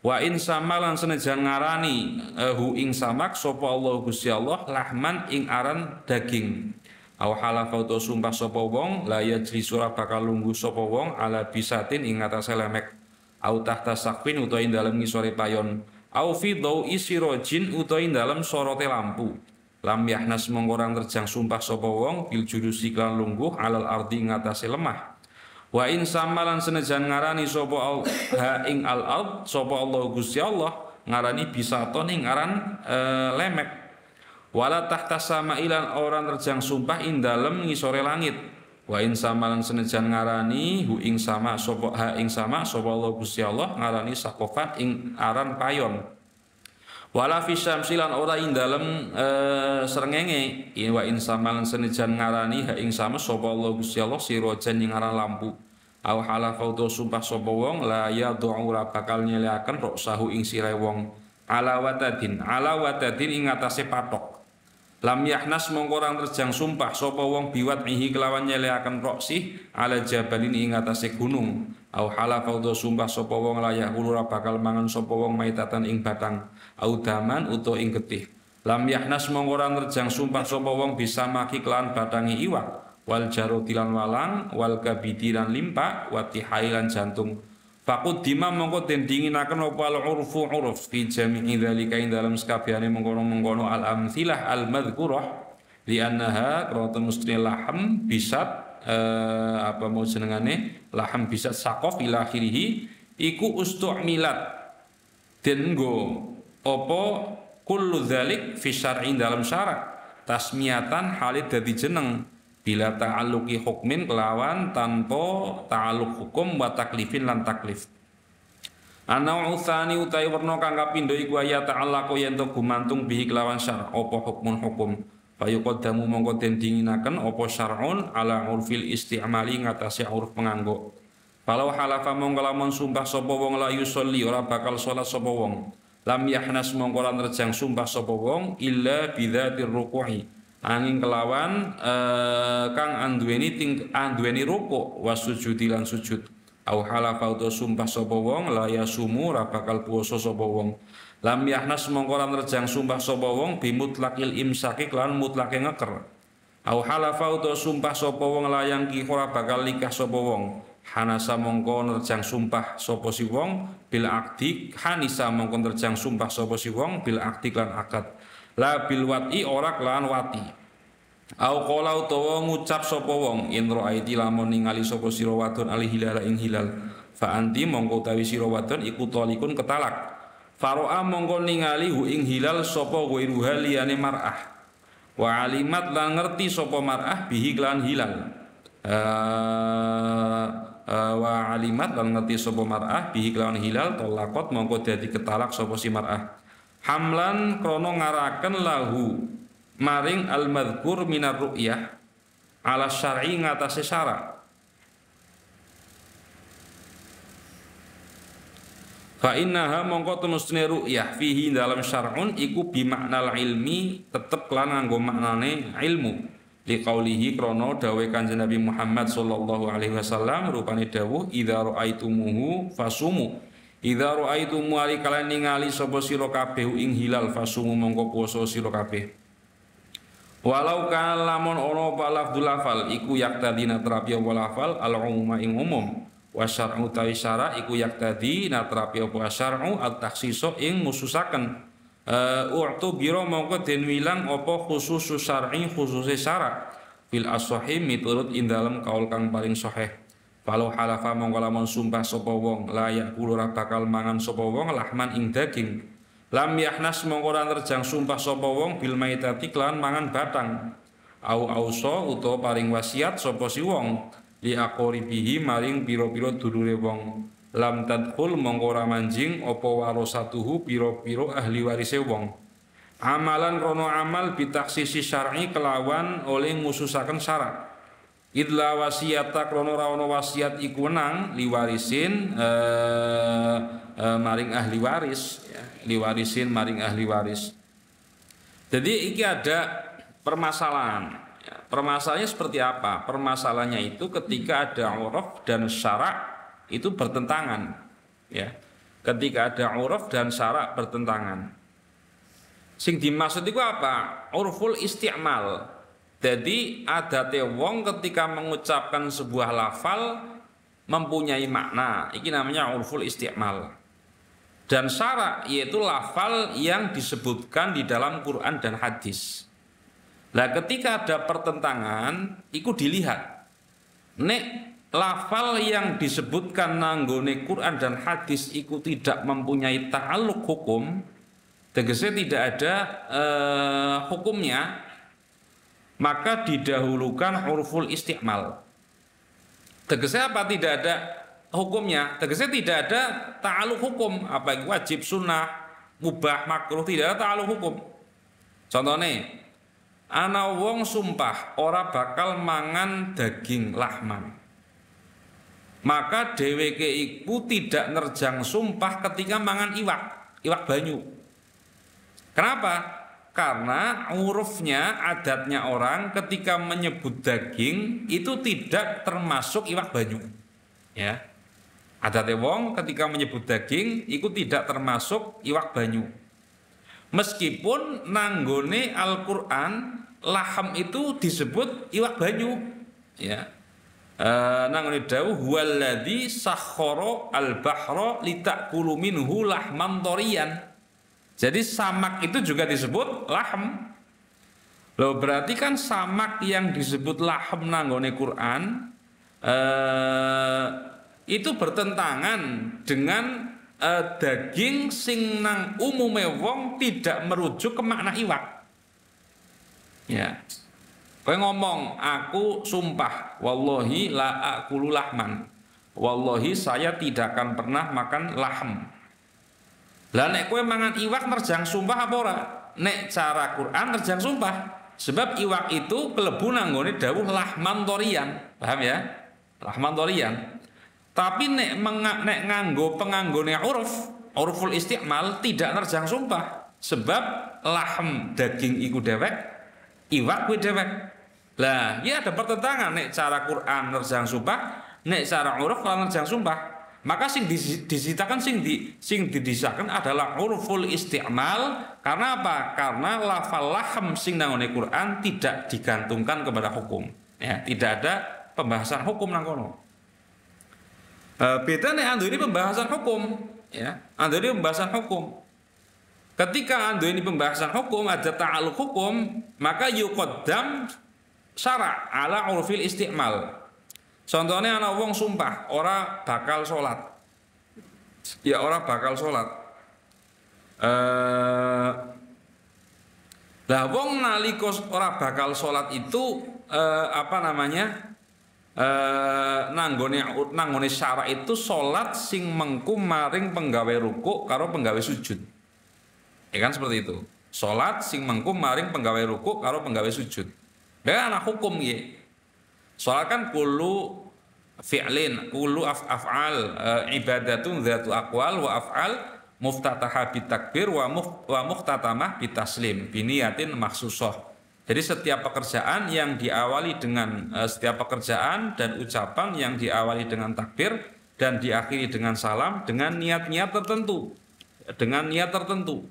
Speaker 1: wa in samalan senajan ngarani hu ing samak sapa Allah Gusti Allah lahman ing aran daging aw halafa utawa sumpah sapa wong la yajri sura bakal lungguh sapa wong ala bisatin ing atase lemek aw tahta saqfin utawa ing dalem ngisore payon aw fi dawi sirajin utawa ing dalem sorote lampu lam yahnas mongko ora nerjang sumpah sapa wong bil jurusi lan lungguh alal ardi ing atase lemah wa in samalan senajan ngarani sapa ha ing al ard sapa Allah Gusti Allah ngarani bisaton ing aran lemek wala tahta sama ilan orang terjang sumpah ing dalem ngisore langit wa in samalan senajan ngarani hu ing sama sapa ha ing sama sapa Allah Gusti Allah ngarani sakofat ing aran payon wala fi syamsilan ora ing dalem srengenge wa in samalan senajan ngarani ha ing sama sapa Allah Gusti Allah sirojan ing aran lampu aw halafa utawa sumpah sapa wong la yad'u ora bakal nyeleaken roksahu ing sire wong ala watadin ing atase patok lam yahnas mongko ora terjang sumpah sapa wong biwat'ihi kelawan nyeleaken roksih ala jabalin ing atase gunung au halafa utawa sumpah sapa wong layak ora bakal mangan sapa wong maitatan ing batang au daman utawa ing getih lam yahnas mongko ora terjang sumpah sapa wong bisa maki kelawan batangi iwak wal jarodilan walang wal kabidilan limpa wa tihailan jantung Fakut dima mongko den dinginaken apa al urfu uruf fi jami'i dzalika ing dalam sakabehane mengkono-mengkono al amtsilah al madzkurah li annaha qrawatun mustri laham bisat apa mau jenengane laham bisat saqaf ila akhirih iku ustu'milat den nggo apa kullu dzalik fi syar'i dalam syarak tasmiyatan halid dadi jeneng bila ta'alluqi hukmin kelawan tanpa ta'alluq hukum wa taklifin lan taklif. Ana utsani utai werna kang kapindho iku ya ta'allaqu yen to gumantung bihi kelawan syar apa hukmun hukum. Fayuqaddamu mongko den dinginaken apa syar'un ala urfil istimali ngatasi uruf penganggo. Falau halafa mongko lamun sumpah sapa wong la yusolli ora bakal salat sapa wong. Lam yahnas mongko lan rejang sumpah sapa wong illa bidzatir ruku'i. Angin kelawan kang anduweni rukuk wasujudi lan sujud au halafa utawa sumpah sapa wong la yasumu ora bakal puasa sapa wong lam yahnas mongko ora nerjang sumpah sapa wong bimutlaqil imsaki lan mutlake ngeker au halafa utawa sumpah sapa wong la yang ki ora bakal nikah sapa wong hanasa mongko nerjang sumpah sapa si wong bil akdi hanisa mongko nerjang sumpah sapa si wong bil akdi lan akad la bil wati ora kelan wati au qala utawa ngucap sapa wong in ra'aiti lamun ningali sapa sira wadon al hilal ing hilal fa anti mongko utawi sira wadon iku talikun ketalak faro'a mongko ningali hu ing hilal sapa ghairuha liyane mar'ah wa alimat lan ngerti sapa mar'ah bihi lan hilal wa alimat lan ngerti sapa mar'ah bihi lan hilal talaqat mongko dadi ketalak sapa si mar'ah hamlan krono ngaraken lahu maring al-madhkur minar ru'yah ala syar'i ngatasi syara Fa innaha mongko temustune ru'yah fihi dalam syar'un iku bi maknal ilmi tetep lan nganggo maknane ilmu. Li qaulihi krana dawuh Kanjeng Nabi Muhammad sallallahu alaihi wasallam rupane dawuh idza ra'aitumuhu fasumu. Idza ra'aitumu ali kalian ningali sapa sira kabeh ing hilal fasumu mongko poso sira kabeh. Walau kana lamun ana apa lafdzul lafal iku yaktadina terapi apa lafal al-umuma ing umum. Wa syar'u tawi syara' iku yaktadi natrapi apa syar'u at-takhsisu ing ngususaken u'tu biro mongko den wilang apa khusus syar'i khususe syara' fil as-sahih miturut ing dalem kaul kang paling sahih. Falau halafa mongko lamun sumpah sapa wong la yakulu ora bakal mangan sapa wong lahman ing daging lam yahnas mongko ora nerjang sumpah sapa wong bil maitati klan mangan batang au auso utawa paring wasiat sapa si wong li aqribihi maring pira-pira dulure wong lam tadkhul mongko ora manjing apa warasatuhu pira-pira ahli warise wong amalan rono amal bitaksisi syar'i kelawan oleh ngususaken syarat idla wasiyata krono ra ono wasiat iku nang liwarisin maring ahli waris ya, liwarisin maring ahli waris. Jadi iki ada permasalahan. Permasalahannya seperti apa? Permasalahannya itu ketika ada uruf dan syarak itu bertentangan, ya. Ketika ada uruf dan syarak bertentangan. Sing dimaksud itu apa? Urful isti'mal. Jadi adate wong ketika mengucapkan sebuah lafal mempunyai makna. Iki namanya urful isti'mal. Dan syarak yaitu lafal yang disebutkan di dalam Quran dan hadis. Nah ketika ada pertentangan, itu dilihat. Nek lafal yang disebutkan nanggone Quran dan hadis itu tidak mempunyai ta'aluk hukum, tegese tidak ada hukumnya, maka didahulukan urful isti'mal. Tegese apa tidak ada hukumnya? Tegese tidak ada ta'aluk hukum, apa itu wajib, sunnah, mubah, makruh, tidak ada ta'aluk hukum. Contohnya ana wong sumpah ora bakal mangan daging lahman. Maka dheweke iku tidak nerjang sumpah ketika mangan iwak banyu. Kenapa? Karena urufnya, adatnya orang ketika menyebut daging itu tidak termasuk iwak banyu. Ya. Adatnya wong ketika menyebut daging itu tidak termasuk iwak banyu. Meskipun nanggone Al-Quran laham itu disebut iwak banyu, ya. Nanggone dawuh huwallazi sakhkhara al-bahra litakulu minhu lahman thoriyan. Jadi samak itu juga disebut laham. Loh berarti kan samak yang disebut laham nanggone Quran itu bertentangan dengan daging sing nang umume wong tidak merujuk ke makna iwak. Ya. Kowe ngomong, aku sumpah, wallahi la akulu lahman. Wallahi saya tidak akan pernah makan laham. Lah nek kowe mangan iwak nerjang sumpah apa ora? Nek cara Quran nerjang sumpah. Sebab iwak itu kelebu nanggone dawuh lahman thoriyan. Paham ya? Lahman thoriyan. Tapi nek nganggo penganggone urful isti'mal tidak nerjang sumpah. Sebab laham daging iku dewek, iwak kuwi dewek. Lah, ya ada pertentangan nek cara Quran nerjang sumpah, nek cara uruf ora nerjang sumpah. Maka sing disitakan sing didisahkan adalah urful isti'mal. Karena apa? Karena lafal laham sing nangone Quran tidak digantungkan kepada hukum. Ya, tidak ada pembahasan hukum nang kono. Beda nih ando ini pembahasan hukum, ya. Ando ini pembahasan hukum. Ketika ando ini pembahasan hukum ada ta'aluk hukum, maka yuqaddam syara' ala urfil isti'mal. Contohnya anak wong sumpah ora bakal sholat, ya ora bakal sholat. Lah wong nalika ora bakal sholat itu apa namanya? Nanggone syarak itu sholat sing mengku maring penggawe ruku karo penggawe sujud, ya kan seperti itu. Sholat sing mengku maring penggawe ruku karo penggawe sujud. Dia anak hukum ya. Soalnya kan kullu fi'lin kullu af'al ibadatun dzatu aqwal wa af'al muftataha bitakbir wa mukhtatamah bitaslim biniyatin maksusoh. Jadi setiap pekerjaan yang diawali dengan setiap pekerjaan dan ucapan yang diawali dengan takbir dan diakhiri dengan salam dengan niat-niat tertentu. Dengan niat tertentu.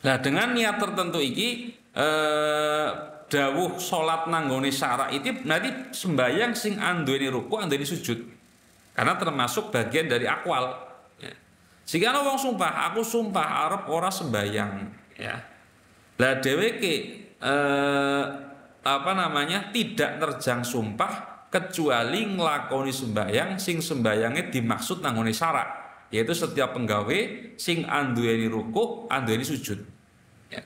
Speaker 1: Nah, dengan niat tertentu iki dawuh salat nanggone syarak itu berarti sembayang sing anduweni ruku, anduweni sujud. Karena termasuk bagian dari akwal. Ya. Jika wong sumpah, aku sumpah arep ora sembayang, ya. Lah dheweke tidak terjang sumpah kecuali nglakoni sembayang sing sembayangnya dimaksud nanggone syarak, yaitu setiap penggawe sing anduweni ruku, anduweni sujud. Ya.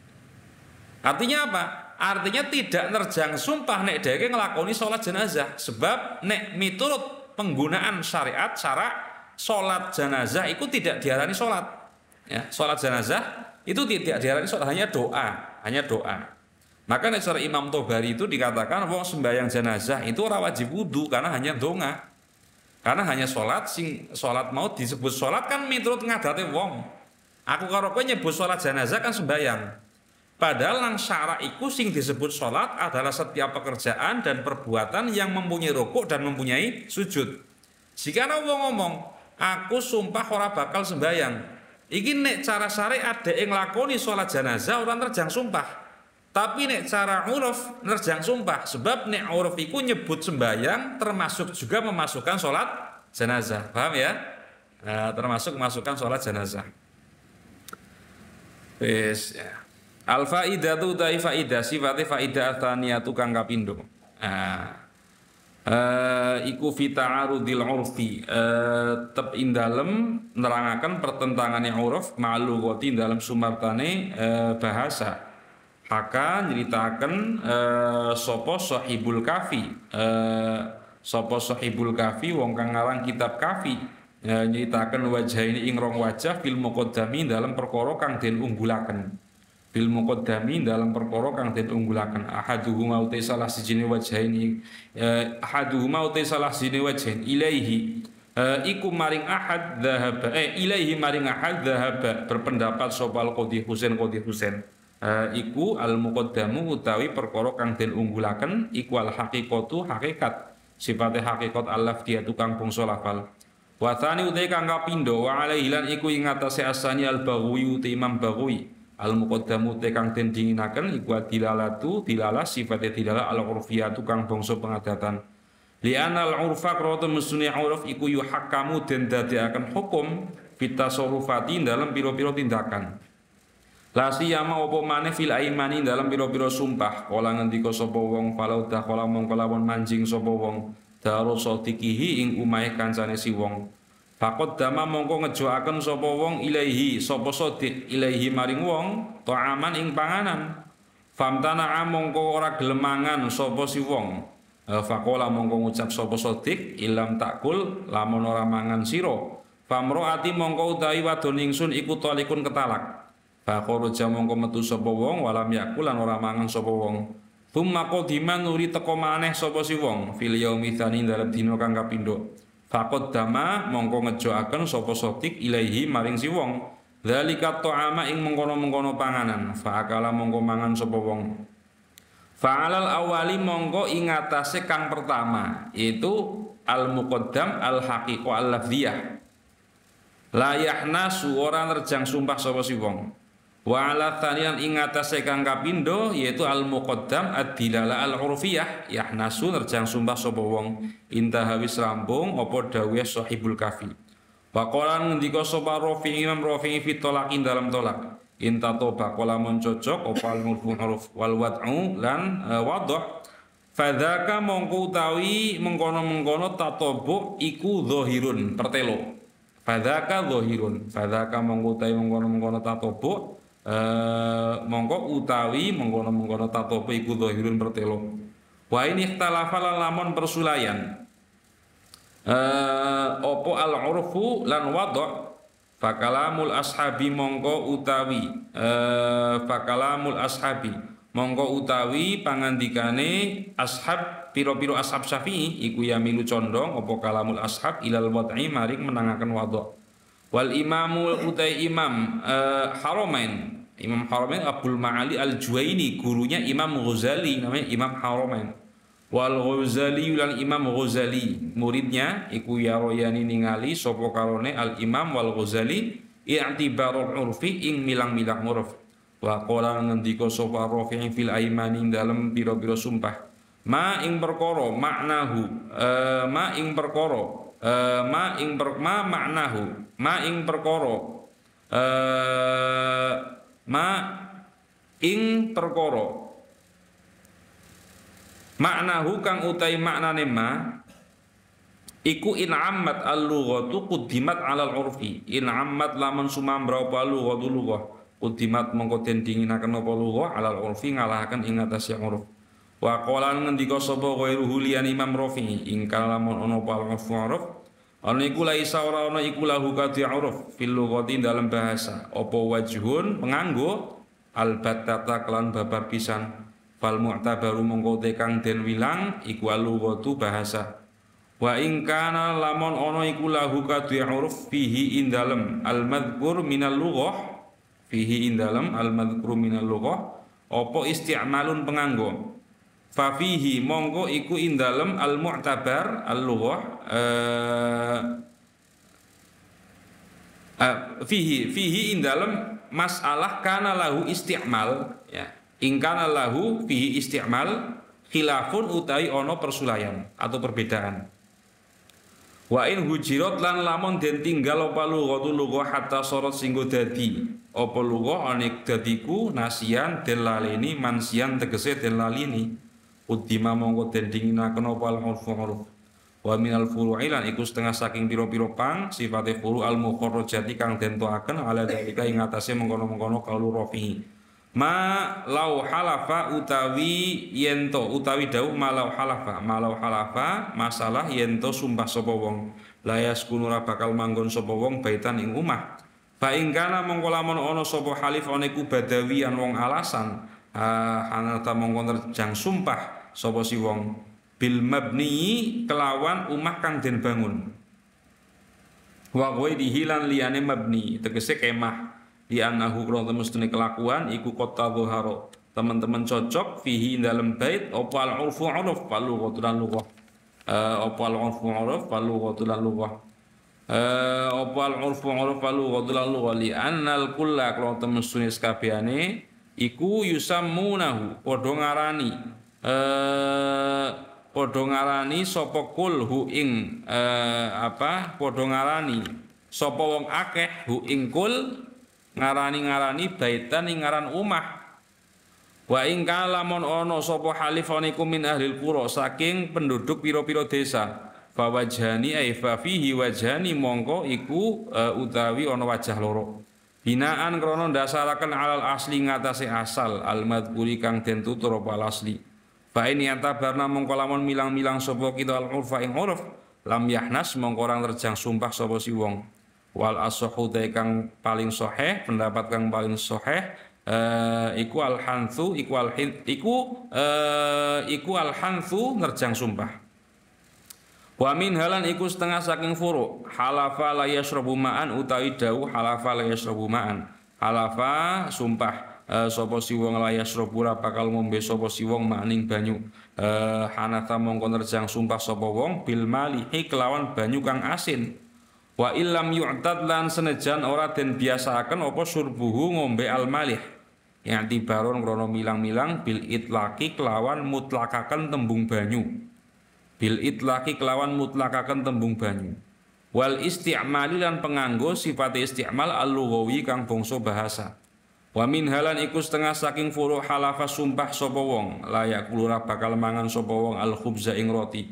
Speaker 1: Artinya apa? Artinya tidak nerjang sumpah nek dheweke nglakoni salat jenazah, sebab nek miturut penggunaan syariat syarak salat jenazah itu tidak diarani salat. Ya, salat jenazah itu tidak diarani salat, hanya doa. Maka nek cara Imam Tobari itu dikatakan wong sembahyang jenazah itu ora wajib wudu karena hanya donga. Karena hanya salat, sing salat mau disebut salat kan miturut ngadate wong. Aku karo kowe nyebut salat jenazah kan sembahyang. Padahal nang syarak iku sing disebut salat adalah setiap pekerjaan dan perbuatan yang mempunyai rukuk dan mempunyai sujud. Jika ana wong ngomong, aku sumpah ora bakal sembahyang. Iki nek cara syariat dhek nglakoni salat jenazah ora nerjang sumpah. Tapi nek cara uruf nerjang sumpah, sebab nek uruf iku nyebut sembahyang termasuk juga memasukkan sholat jenazah, paham ya? Nah, termasuk memasukkan sholat jenazah. Wis ya. Al faidatu ta faidah sifate faidah atsaniyatu kang kapindo. Iku fi ta'arudil urfi tep ing dalem nerangaken pertentangane uruf ma'lughati dalam sumartane bahasa. Haka nyeritaken sapa sahibul kafi wong kang ngarang kitab kafi nyeritaken wajah ini ing rong wajah fil muqaddami dalam perkara kang den unggulaken ahaduhuma uta salah sijine wajah ini ilaihi iku maring ahad dhahaba ilaihi maring ahad dhahaba berpendapat sopal Qadhi Husain iku al muqaddamu utawi perkara kang den unggulaken iku al haqiqatu hakikat sifate hakikat alaf dia tukang bangsa lafal wa tsani utai kang kapindho wa alaihi lan iku ing atase asani al baghawi uti Imam Baghawi al muqaddamu utai kang den dinginaken iku dilalah sifate dilalah al urfiyatu kang bangsa pengadatan li anal urfa krata mesune uruf iku yuhakkamu den dadekaken hukum fitasarrufati dalam pira-pira tindakan. La siyama apa maneh fil aimani dalam pira-pira sumpah kala ngendika sapa wong falau dakhala mongko lawan manjing sapa wong daru sadiqihi ing umahe kancane si wong faqad dama mongko ngejoaken sapa wong ilaihi sapa sadiq ilaihi maring wong ta'aman ing panganan famtana mongko ora gelem mangan sapa si wong faqala mongko ngucap sapa sadiq ilam takul lamun ora mangan sira famroati mongko utawi wadon ingsun iku talikun ketalak. Fakharaja mongko metu sapa wong walam yakul lan ora mangan sapa wong. Tsumma qadiman nuri teka maneh sapa si wong fil yaumi tsani dalem dina kang kapindho. Faqaddama mongko ngejoaken sapa sotik ilaihi maring si wong. Dzalika ta'ama ing mengkono-mengkono panganan. Fa'akala mongko mangan sapa wong. Fa'alal awali mongko ing atase kang pertama yaitu al muqaddam al haqiqah al lafziyah. La yahnasu ora nerjang sumpah sapa si wong. Wa ala tsaniyan ing atase kang kapindho yaitu al muqaddam ad-dilalah al urfiyah yahnasu nerjang sumpah sapa wong intaha wis rampung apa dawuh sahibul kafi wa qala ngendika sapa Rafi Imam Rafi fi talaqin dalam tolak inta toba qala mun cocok apa al huruf wal wad'u lan wadh fadzaka mongko utawi mengkono-mengkono tatobu iku zahirun pertelo fadzaka zahirun fadzaka mongko utawi mengkono-mengkono tatobu mongko utawi mengkono-mengkono tatopo iku zahirun pertelo wa ini ikhtalafa lamun persulayan opo al urfu lan wadh fakalamul ashabi mongko utawi fakalamul ashabi mongko utawi pangandikane ashab piro-piro ashab Syafi'i iku ya milu condong apa kalamul ashab ilal wad'i maring menangaken wadha. Wal imamul utai imam Haramain, Imam Haramain Abdul Ma'ali Al-Juwaini, gurunya Imam Ghazali namanya Imam Haramain. Wal Ghazali lan Imam Ghazali, muridnya iku ya royani ningali sapa karone Al Imam Wal Ghazali i'tibarul urfi ing milang-milang uruf. Wa qala ngendika sapa Rafi'i fil aimani dalem pira-pira sumpah. Ma ing perkara maknahu ma ing perkara ma maknahu ma ing perkara ma ing perkara maknahu kang utai maknane ma iku in ammat al-lughatu quddimat 'alal 'urfi. In ammat lamun sumambra apa lughatu lughah quddimat mongko den dinginaken apa lughah 'alal 'urfi ngalahaken ing atase uruf. Wa qala ngendika sapa ghairuhu liyan Imam Rafi'i ing kalamun ana apa uruf ana iku laisa ora ana iku lahu kadhi uruf fil lughati dalam bahasa apa wajhun penganggo albattata kelan babar pisan fal mu'tabaru mongko kang den wilang iku lughatu bahasa. Wa ing kana lamun ana iku lahu kadhi uruf fihi indalem al madhkur minal lughah fihi indalem al madhkur minal lughah apa isti'malun penganggo fa fihi mongko iku indalem al mu'tabar al lughah fihi indalem masalah kana lahu isti'mal ya ing kana lahu fihi isti'mal khilafun utai ono persulayan atau perbedaan. Wa in hujirat lan lamun den tinggal apa lughatu lughah hatta sorot singgo dadi apa lughah anek dadiku nasian den lalini mansian tegese den lalini udima mongko den dinginaken apa al-urfu uruf. Wa minal furu'i lan iku setengah saking pira-pira pang sifate furu al mukharrajati kang den toaken ala dalika ing atase mengkono-mengkono kaulu Rafi'i. Ma lau halafa utawi yento utawi dawuh malau halafa masalah yento sumpah sapa wong la yaskunu bakal manggon sapa wong baitan ing omah fa ing kana mongko lamun ana sapa halif ana iku badawian wong alasan hanata mongko terjang sumpah sapa si wong bil mabni kelawan omah kang den bangun wa ghairihi lan liyane mabni tegese kemah di anahu krono mestune kelakuan iku kota dhuharo teman-teman cocok fihi dalam bait apa al-urfu uruf palu qatulan lughah apa al-urfu uruf palu qatulan lughah apa al-urfu uruf palu qatulan lughah li annal kulla krono mestune sakabehane iku yusammunahu padha ngarani sapa kul hu ing padha ngarani sapa wong akeh hu ing kul ngarani baitan ing ngaran umah. Wa ing kalamun ana sapa halifan iku min ahlil qura saking penduduk pira-pira desa fa wajhani ay fa fihi wajhani mongko iku utawi ana wajah loro binaan krana ndasaraken alal asli ngatasé asal al madhkuri kang den tutur apa asli fa in yatabarna mongko lamun milang-milang sapa kita al urfa ing uruf lam yahnas mongko ora terjang sumpah sapa si wong. Wal as-sahhu kang paling sahih pendapat kang paling sahih iku al-hanthu iku al-hanthu nerjang sumpah. Wa min halan iku setengah saking furu halafa la yashrabu ma'an utawi dawuh halafa la yashrabu ma'an halafa sumpah sapa si wong la yashrabu ora bakal ngombe sapa si wong maning banyu hanatha mongko nerjang sumpah sapa wong bil malihi kelawan banyu kang asin. Wa illam yu'tad lan senejan ora den biasaaken apa surbuhu ngombe al-malih yang tibaron krono milang-milang bil itlaqi kelawan mutlakaken tembung banyu bil itlaqi kelawan mutlakaken tembung banyu wal isti'mali lan penganggo sifat isti'mal al-lughawi kang bangsa bahasa wa min halan iku setengah saking furu halafa sumpah sapa wong layak kulura bakal mangan sapa wong al-khubza ing roti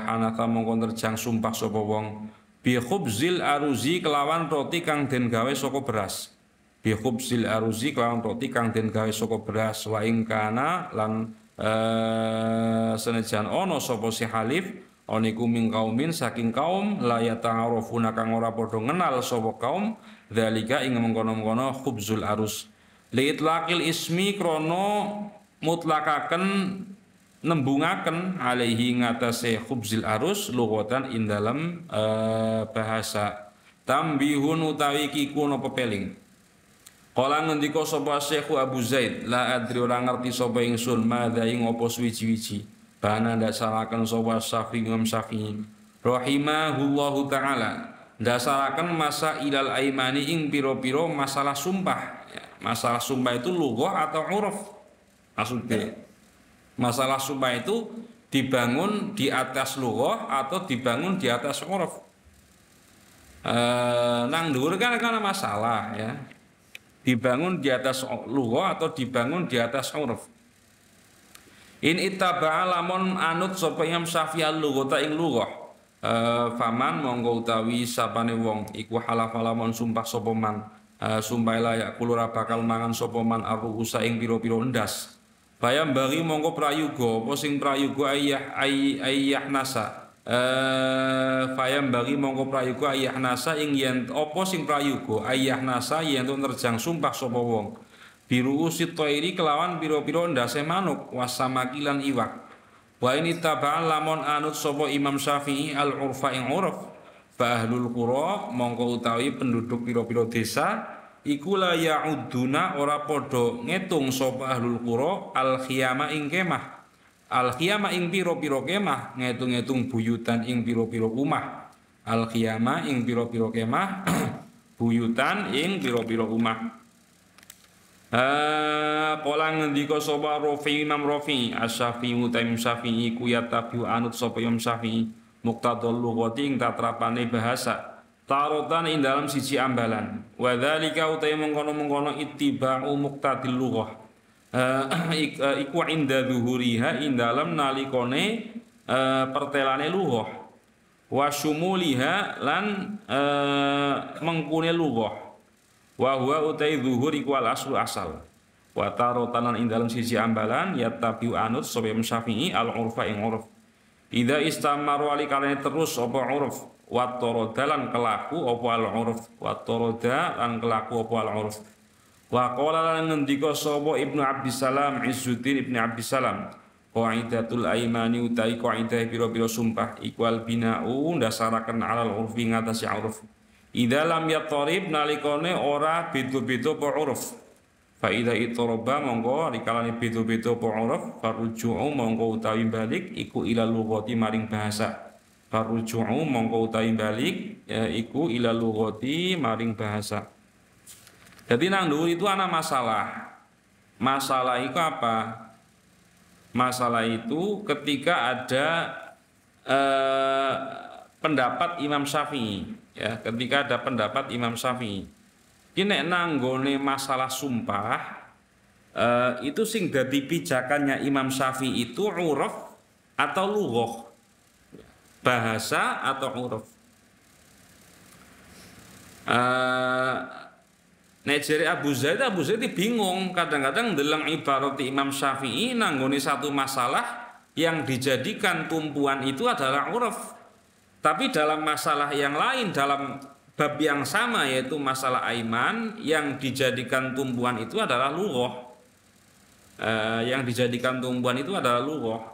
Speaker 1: hanatha mongko terjang sumpah sapa wong bi khubzil aruzi kelawan roti kang den gawe saka beras bi khubzil aruzi kelawan roti kang den gawe saka beras wa ing kana lan senajan ana sapa si halif oniku ming kaumin saking kaum la yata'arufuna kang ora padha ngenal sapa kaum dzalika ing mengkono-mengkono khubzul arus li itlaqil ismi krana mutlakaken nembungaken alaihi ngatasé khubzil arus lughatan ing dalam bahasa. Tambihun utawi kiku napa peling. Kala ngendika sapa Syekh Abu Zaid, la adri ora ngerti sapa ingsun madza ing apa suwi-wiji. Bana ndasaraken sapa Syafi'i Imam Syafi'i rahimahullahu taala. Ndasaraken masa ilal aimani ing pira-pira masalah sumpah. Ya, masalah sumpah itu lughah atau uruf. Maksudnya masalah sumpah itu dibangun di atas lughah atau dibangun di atas uruf. Nang dhuwur kan karena masalah ya. Dibangun di atas lughah atau dibangun di atas uruf. In ittaba'a lamun anut sapa Imam Syafi'i al-lughata ing lughah. Faman monggo utawi sapane wong iku halafa lamun sumpah sapa man. Sumpah la ya kulura bakal mangan sapa man arusa ing pira-pira endas. Bayam bagi monggo prayoga apa sing prayoga ayah nasa. Fayam bagi mongko prayoga ayah nasa ing yen apa sing prayoga ayah nasa yen to nerjang sumpah sapa wong biru usit toiri kelawan pira-pira ndase manuk wasamakilan iwak wa ini tabaan lamun anut sapa Imam Syafi'i al urfa ing uruf fa ahlul qura mongko utawi penduduk pira-pira desa iku la ya'uduna ora padha ngitung sapa ahlul qura al khiyama ing kemah al khiyama ing pira-pira kemah ngitung-ngitung buyutan ing pira-pira umah al khiyama ing pira-pira kemah buyutan ing pira-pira umah. Kala ngendika sapa Rafi Imam Rafi Asy-Syafi'i utaim Syafi'i ku yatabiu anut sapa Imam Syafi'i muqtadal lughati ing tatrapane bahasa tarotan ing dalam siji ambalan wa dzalika utaim mengkono-mengkono ittiba'u muqtadil lughah iku inda zuhuriha ing dalam nalikone pertelane lughah wa syumuliha lan mengkune lughah wa huwa utai zuhur iku al aslu asal wa tarotan ing dalam sisi ambalan yattabi'u anut sapa Syafi'i al urfa ing uruf idza istamaru alikalane terus apa uruf wa taradalan kelaku apa al uruf wa tarada lan kelaku apa al uruf. Wa qala lan ngendika sapa Ibnu Abdissalam Izzuddin Ibnu Abdissalam qaidatul aimani utai qaidah pira-pira sumpah ikwal bina'u ndasaraken alal urfi ngatasi uruf idza lam yatarib nalikane ora beda-beda apa uruf fa idza itaraba monggo rikalane beda-beda apa uruf farju'u monggo utawi balik iku ila lughati maring bahasa farju'u monggo utawi balik iku ila lughati maring bahasa. Jadi nang dhuwur itu ana masalah. Masalah itu apa? Masalah itu ketika ada pendapat Imam Syafi'i, ya, ketika ada pendapat Imam Syafi'i. Ki nek nanggone masalah sumpah itu sing dadi pijakannya Imam Syafi'i itu uruf atau lughah. Bahasa atau uruf. Nek jere Abu Zaid bingung kadang-kadang ndeleng ibarat Imam Syafi'i nanggone satu masalah yang dijadikan tumpuan itu adalah uruf. Tapi dalam masalah yang lain dalam bab yang sama yaitu masalah aiman yang dijadikan tumpuan itu adalah lughah. Yang dijadikan tumpuan itu adalah lughah.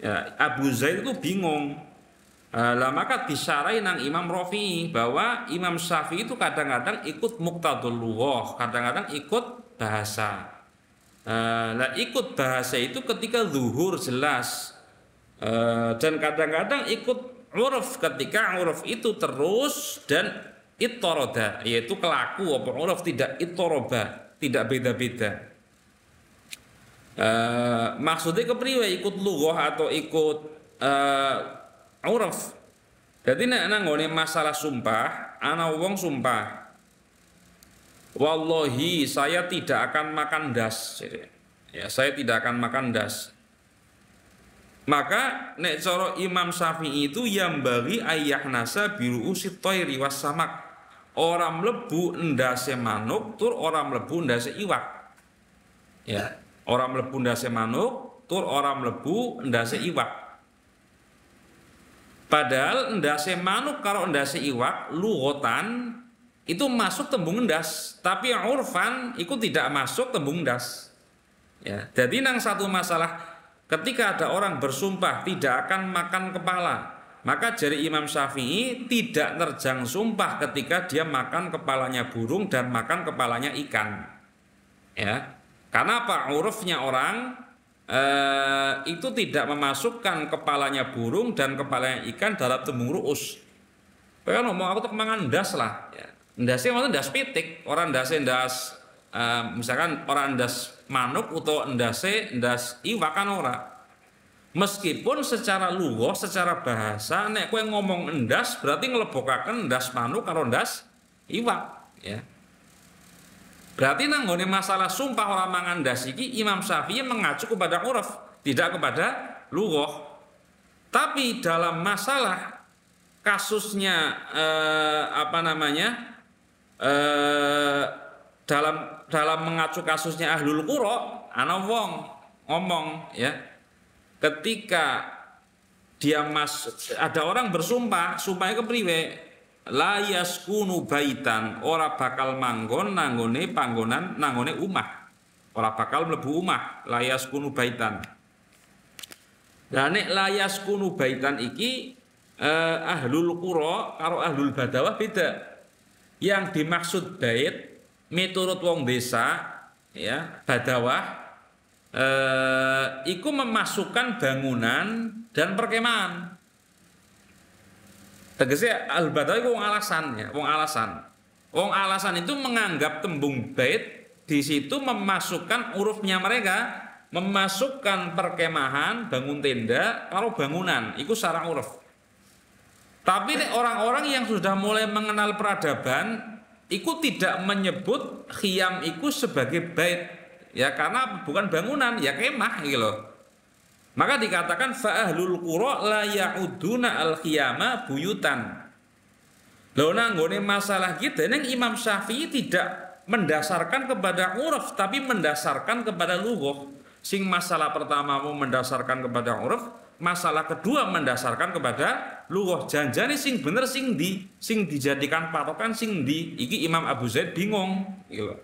Speaker 1: Ya, Abu Zaid itu bingung. Lah maka disarai nang Imam Rafi'i bahwa Imam Syafi'i itu kadang-kadang ikut muqtadul lughah, kadang-kadang ikut bahasa. Lah ikut bahasa itu ketika zuhur jelas dan kadang-kadang ikut uruf ketika uruf itu terus dan ittoroda yaitu kelaku apa uruf tidak ittoroba tidak beda-beda. Maksudnya kepriwe ikut lughah atau ikut uruf. Jadi nek nanggone masalah sumpah, ana wong sumpah. Wallahi saya tidak akan makan das. Ya, saya tidak akan makan das. Maka nek cara Imam Syafi'i itu yang bagi ayah nasa biru usit toiri was samak. Orang mlebu endase manuk tur orang mlebu endase iwak. Ya, orang mlebu endase manuk tur orang mlebu endase iwak. Padahal endase manuk karo endase iwak lughatan itu masuk tembung endas, tapi urfan itu tidak masuk tembung endas. Ya, jadi nang satu masalah ketika ada orang bersumpah tidak akan makan kepala, maka jari Imam Syafi'i tidak terjang sumpah ketika dia makan kepalanya burung dan makan kepalanya ikan. Ya, karena apa? Urufnya orang itu tidak memasukkan kepalanya burung dan kepalanya ikan dalam tembung ru'us. Kan ngomong aku tuh mangan ndas lah. Ya. Ndasnya maksudnya ndas pitik, orang ndasnya ndas misalkan orang ndas manuk atau ndasnya ndas iwak kan ora. Meskipun secara lughah, secara bahasa nek kowe ngomong endas berarti nglebokaken ndas manuk karo ndas iwak, ya. Berarti nanggone masalah sumpah orang mangan ndas iki Imam Syafi'i mengacu kepada uruf, tidak kepada lughah. Tapi dalam masalah kasusnya dalam mengacu kasusnya Ahlul Qura, ana wong ngomong ya, ketika ada orang bersumpah, sumpahnya kepriwe? La yaskunu baitan, ora bakal manggon nanggone panggonan nanggone umah. Ora bakal mlebu umah, la yaskunu baitan. Lah nek la yaskunu baitan iki Ahlul Qura karo Ahlul Badawah beda. Yang dimaksud bait miturut wong desa ya, Badawah iku memasukkan bangunan dan perkemahan. Tegasnya Al-Badawi itu wong alasan ya, wong alasan. Wong alasan itu menganggap tembung bait di situ memasukkan urufnya mereka, memasukkan perkemahan, bangun tenda, kalau bangunan, itu secara uruf. Tapi orang-orang yang sudah mulai mengenal peradaban, itu tidak menyebut khiyam itu sebagai bait, ya karena bukan bangunan, ya kemah gitu loh. Maka dikatakan fa ahlul qura la ya'uduna al-khiyama buyutan. Lho nanggone masalah kita neng Imam Syafi'i tidak mendasarkan kepada uruf tapi mendasarkan kepada lughah. Sing masalah pertama mau mendasarkan kepada uruf, masalah kedua mendasarkan kepada lughah. Janjane sing bener sing dijadikan patokan sing di iki Imam Abu Zaid bingung gitu.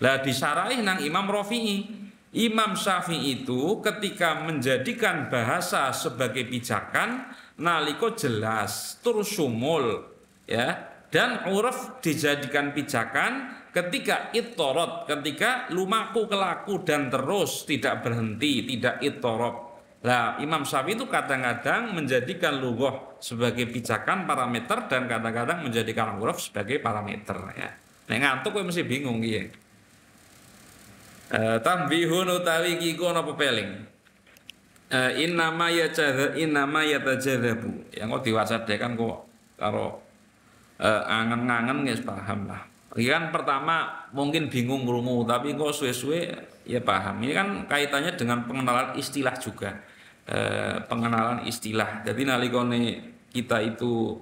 Speaker 1: Lah disarahi nang Imam Rafi'i. Imam Syafi'i itu ketika menjadikan bahasa sebagai pijakan naliko jelas tur sumul ya, dan uruf dijadikan pijakan ketika ittorot, ketika lumaku kelaku dan terus tidak berhenti, tidak ittorot. Nah, Imam Syafi'i itu kadang-kadang menjadikan lughah sebagai pijakan parameter dan kadang-kadang menjadikan uruf sebagai parameter ya. Nek ngantuk kowe mesti bingung iki. Tambihun utawi iki kono pepeling. Innama yatajadzabu. Yang kok diwacadekan kok karo angen-angen wis paham lah. Ini kan pertama mungkin bingung krungu tapi kok suwe-suwe ya paham. Ini kan kaitannya dengan pengenalan istilah juga. Pengenalan istilah. Jadi nalikone kita itu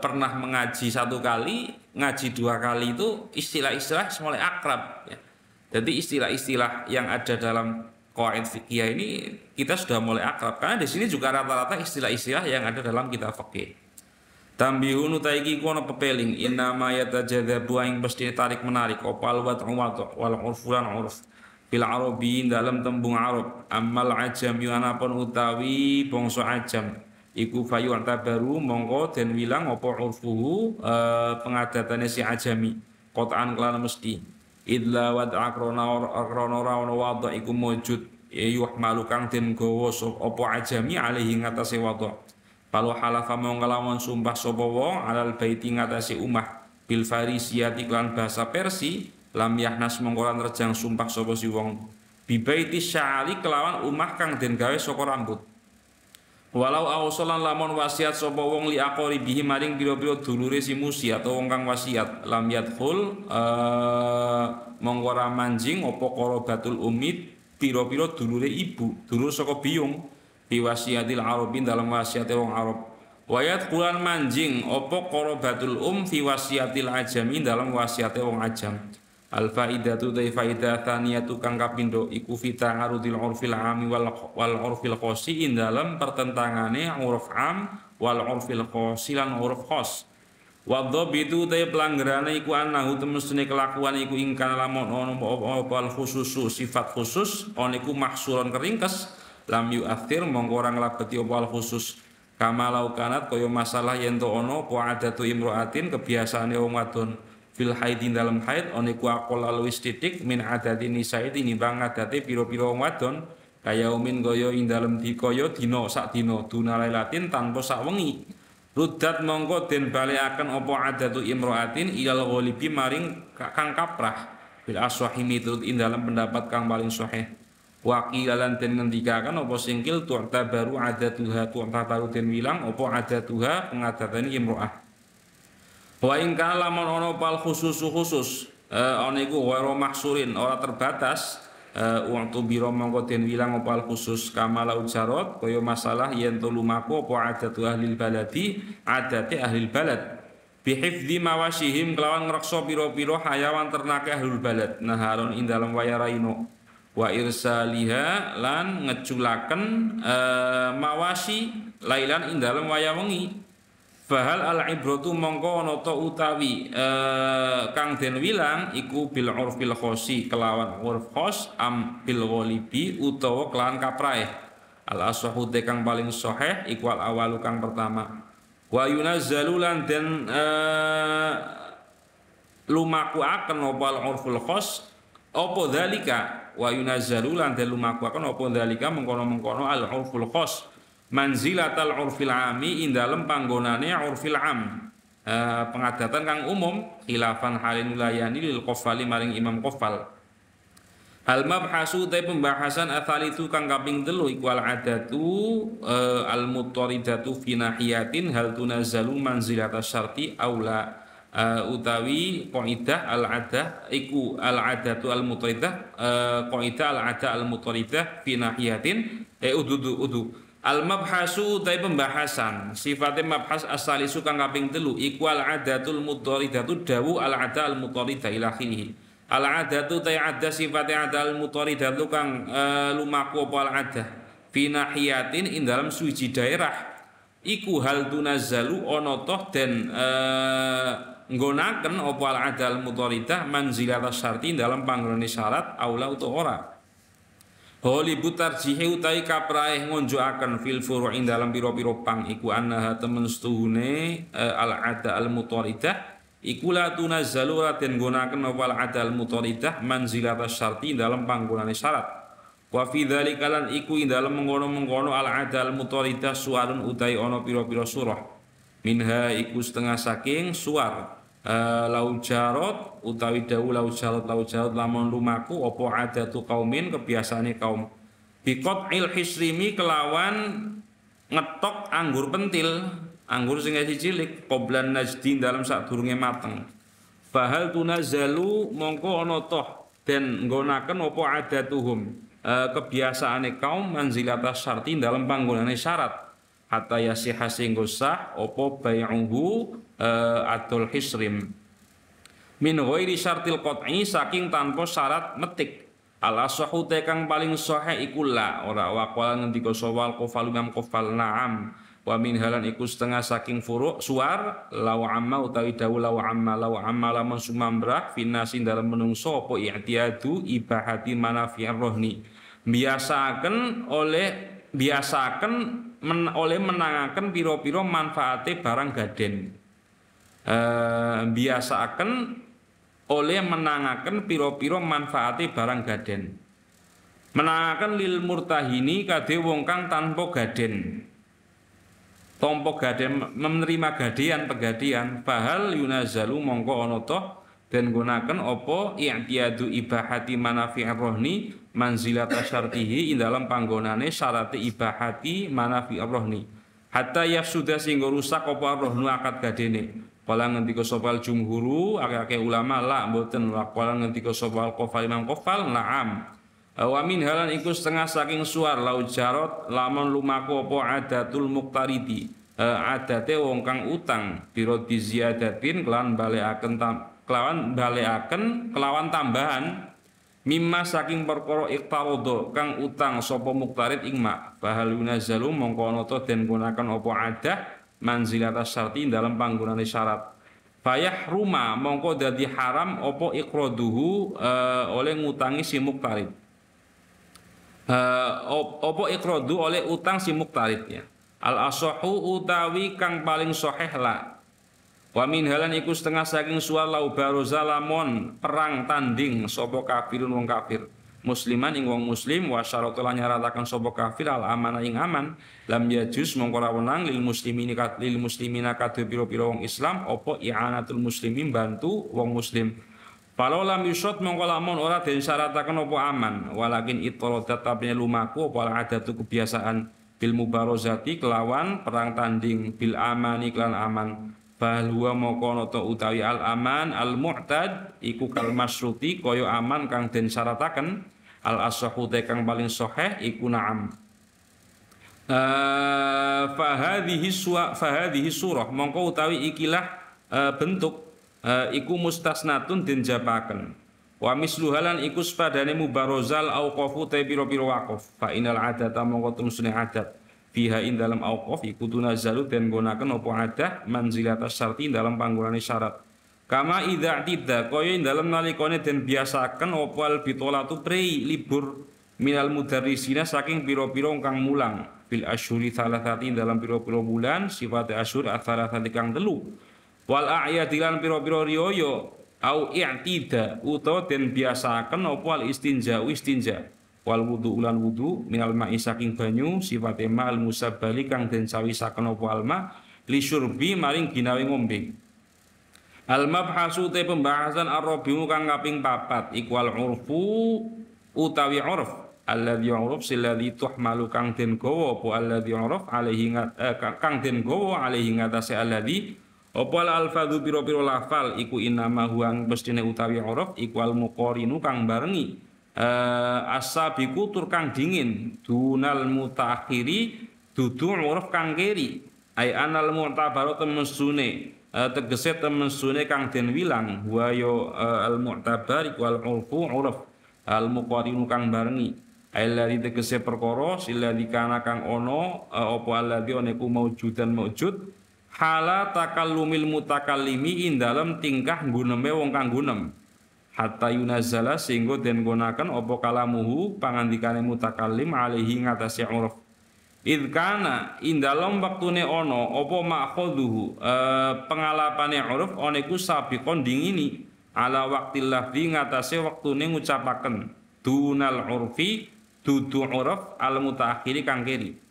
Speaker 1: pernah mengaji satu kali, ngaji dua kali itu istilah-istilah mulai akrab ya. Jadi istilah-istilah yang ada dalam qawaid fikih ini kita sudah mulai akrab karena di sini juga rata-rata istilah-istilah yang ada dalam kitab fikih. Tambihun utaiki kono pepeling innama yatajadzabu ing mesti tarik menarik opal wa wal urfulan urf fil arabi dalam tembung arab amal ajam yanapun utawi bangsa ajam iku fayu tabaru mongko den wilang apa urfuhu pengadatane si ajami kotaan kelan mesti idla wad'a akrona rawana wadha iku mujud yuhmalu kang den gawa apa ajami alaihi ngatasi wadha. Kalau halafa mau ngelawan sumpah sapa wong alal baiti ngatasi umah bil farisiyati lan bahasa Persi lam yahnas mongkolan rejang sumpah sapa si wong bi baiti sya'ali kelawan umah kang den gawe saka rambut. Walau ausolan lamun wasiat sapa wong li aqribihi maring pira-pira dulure si musi atau wong kang wasiat lam yadkhul mongko ra manjing apa qarabatul ummi pira-pira dulure ibu, dulur saka biyung bi wasiatil arabin dalam wasiate wong Arab. Wayat kulan manjing apa qarabatul fi wasiatil ajami dalam wasiate wong ajam. Al faidatu ta faidah tsaniyatu kang kapindo iku fi ta'arudil urfil am wal urfil khasi dalam pertentangane uruf am wal urfil khasi lan uruf khas. Wa dhabitu ta pelanggarane iku anahu temestune kelakuan iku ingkang lamun ono apa khususu sifat khusus on iku mahsuron keringkes lam yu'athir mongko ora nglabeti apa al khusus kama laukanat kaya masalah yen to ana apa adatu imraatin kebiasaane wong wadon fil haidin dalam haid oniku akol lalu titik min adati nisa'i tinimbang adate pira-pira wong wadon kaya umin kaya ing dalem dikaya dina sak dina dunalailatin tanpa sak wengi ruddat mongko den balekaken apa adatu imraatin ilal ghalibi maring kang kaprah bil aswahi miturut ing dalam pendapat kang paling sahih waqilan den ngendikaken apa singkil tu'ta baru adatuha tu'ta baru den wilang apa adatuha pengadatan imroah wa ing kana lamun ana pal khusus ana iku waro mahsurin ora terbatas waktu biro mongko den wilang opal khusus kamala ujarot kaya masalah yen to lumaku apa adatu ahli baladi adate ahli balad bihifdzi mawasihim kelawan ngreksa pira-pira hayawan ternake ahlul balad naharon ing dalem wayaraino wa irsaliha lan ngeculaken mawasi lailan ing dalem waya wengi fahal al ibratu mongko ana ta utawi kang den wilang iku bil urfil khosi kelawan urf khos am bil ghalibi utawa kelawan kaprae al ashahu te kang paling sahih iku al awalu kang pertama wa yunazzalu lan den lumaku akan apa al urful khos apa dzalika wa yunazzalu lan den lumaku akan apa dzalika mengkono-mengkono al urful khos manzilatal urfil ami ing dalem panggonane urfil am pengadatan kang umum khilafan halin layani lil qafali maring imam qafal al mabhasu ta pembahasan atsalitu kang kaping 3 iku al adatu al muttaridatu fi nahiyatin hal tunazzalu manzilatas syarti aula utawi qaidah al adah iku al adatu al muttaridah qaidah al ada al muttaridah fi nahiyatin udu al mabhasu ta pembahasan sifate mabhas asalisu kang kaping 3 iku al adatul muttaridatu dawu al ada al muttaridah ila akhirih al adatu ta ada sifate ada al muttaridatu kang lumaku apa al ada fi nahiyatin ing dalam suci daerah iku hal tunazzalu ana toh den nggonaken apa al ada al muttaridah manzilatas syarti dalam panggonane syarat aula utawa ora Holibu tarjihi utai kapraeh ngonjoaken fil furu'in dalam piro-piro pang iku annaha temen setuhune al-ada al-mutaridah iku la tunazzalu raden gunaken apa al-ada al-mutaridah manzilatas syarti dalam panggonane syarat wa fi dzalika lan iku ing dalem mengkono-mengkono al-ada al-mutaridah suarun utai ana piro-piro surah minha iku setengah saking suar lau jarot utawi dawu lau jarot lamun lumaku opo adatu kaumin kebiasaane kaum bikot il hisrimi kelawan ngetok anggur pentil anggur sing cilik qoblan najdin dalam sadurunge mateng fahal tunazzalu mongko ana toh den nggonaken opo adatuhum kebiasaane kaum manzilatas syarti dalam panggonane syarat hatta yasihha singgo sah opo bai'uhu adul hisrim min ghairi syartil qat'i saking tanpa syarat metik al asahu te kang paling sahih iku la ora waqala ngendika sawal qafal imam qafal na'am wa min halan iku setengah saking furu' suar law amma utawi dawu law amma lamun sumambrah finasin dalam menungso apa i'tiadu ibahati manafi'ir rohni biasaken oleh menangaken piro-piro manfaate barang gaden biasaken oleh menangaken piro-piro manfaate barang gaden menangaken lil murtahini kadhe wong kang tanpa gaden menerima pegadian bahal yunazalu mongko ana toh den gunaken apa i'tiyadu ibahati manafi'ir rohni manzilata syartihi ing dalam panggonane syarate ibahati manafi'ir rohni hatta yafsuda sehingga rusak apa rohnu akad gadene kala ngendika sopal jumhuru akeh ulama la mboten kala ngendika sopal qafal imam qafal na'am wa min halan iku setengah saking suar lau jarot lamun lumaku apa adatul muqtaridi adate wong kang utang biro di ziyadatin kelawan tambahan mimma saking perkara iqtarodo kang utang sapa muqtarid ingma bahal yunazzalu mongko ana ta den gunaken apa adah manzilatas syarti dalam panggonane syarat fayah ruma mongko dadi haram apa iqraduhu oleh ngutangi si muqtarid Opo iqradu oleh utang si muktarid ya. Al asohu utawi kang paling sahih la. Wa min halan iku setengah saking sual lau baroza lamun perang tanding sapa kafirun wong kafir. Musliman ing wong muslim wa syaratulah nyarataken sapa kafir al amanah ing aman lam yajuz mongko ra wenang lil muslimina kadhe pira-pira wong Islam apa i'anatul muslimin bantu wong muslim. Kalau lam yusot mongko lamun ora den syarataken apa aman walakin ittaradat tapi lumaku apa adatu kebiasaan bil mubarozati kelawan perang tanding bil amani kelan aman bahwa moko to utawi al aman al mu'tad iku kal masyruti kaya aman kang den syarataken al ashahu kang paling sahih iku na'am. Fahadhihi surah mongko utawi ikilah bentuk iku mustasnatun den jabaken wa misluhalan iku sepadane mubarozal auqafu te pira-pira waqaf fa inal adata mongko tumsune adat fiha in dalam auqaf iku tunazzalu den gunaken apa adah manzilatas syarti dalam panggonane syarat kama idza tidda kaya ing dalem nalikane den biasaken apa al bitolatu prei libur minal mudarrisina saking pira-pira kang mulang bil asyuri thalathati dalam pira-pira bulan sifat asyur athalathati kang telu wal a'yadilan pira-pira riyaya au i'tida utawa den biasaken apa al istinja wal wudu ulan wudu minal ma'i saking banyu sifate ma'al musabbali kang den cawisaken apa alma li syurbi maring ginawe ngombe. Al mabhasu te pembahasan ar-rabiu kang kaping 4 iku al urfu utawi urf alladzi urf silladzi tuhmalu kang den gawa apa alladzi urf alaihi kang den gawa alaihi ngatasé alladzi apa al-alfadzu pira-pira lafal iku innama huwa mestine utawi urf iku al muqarinu kang barengi as-sabiqu tur kang dingin dunal mutaakhiri dudu urf kang keri ai anal mu'tabaru temesune tegese temesune kang den wilang wa yo al mu'tabar iku al urfu urf al muqarinu kang barengi alladzi tegese perkara silladzi kana kang ono apa alladzi oneku maujudan maujud hala takallumil mutakallimi ing dalem tingkah guneme wong kang gunem hatta yunazzala sehingga den gunakan apa kalamuhu pangandikane mutakallim alaihi ngatasi uruf idkana ing dalem waktune ono apa makhudhu pengalapane uruf oneku sabiqon dingini ala waqtil lafzi ngatasi waktune ngucapaken dunal urfi dudu uruf al mutaakhiri kang keri.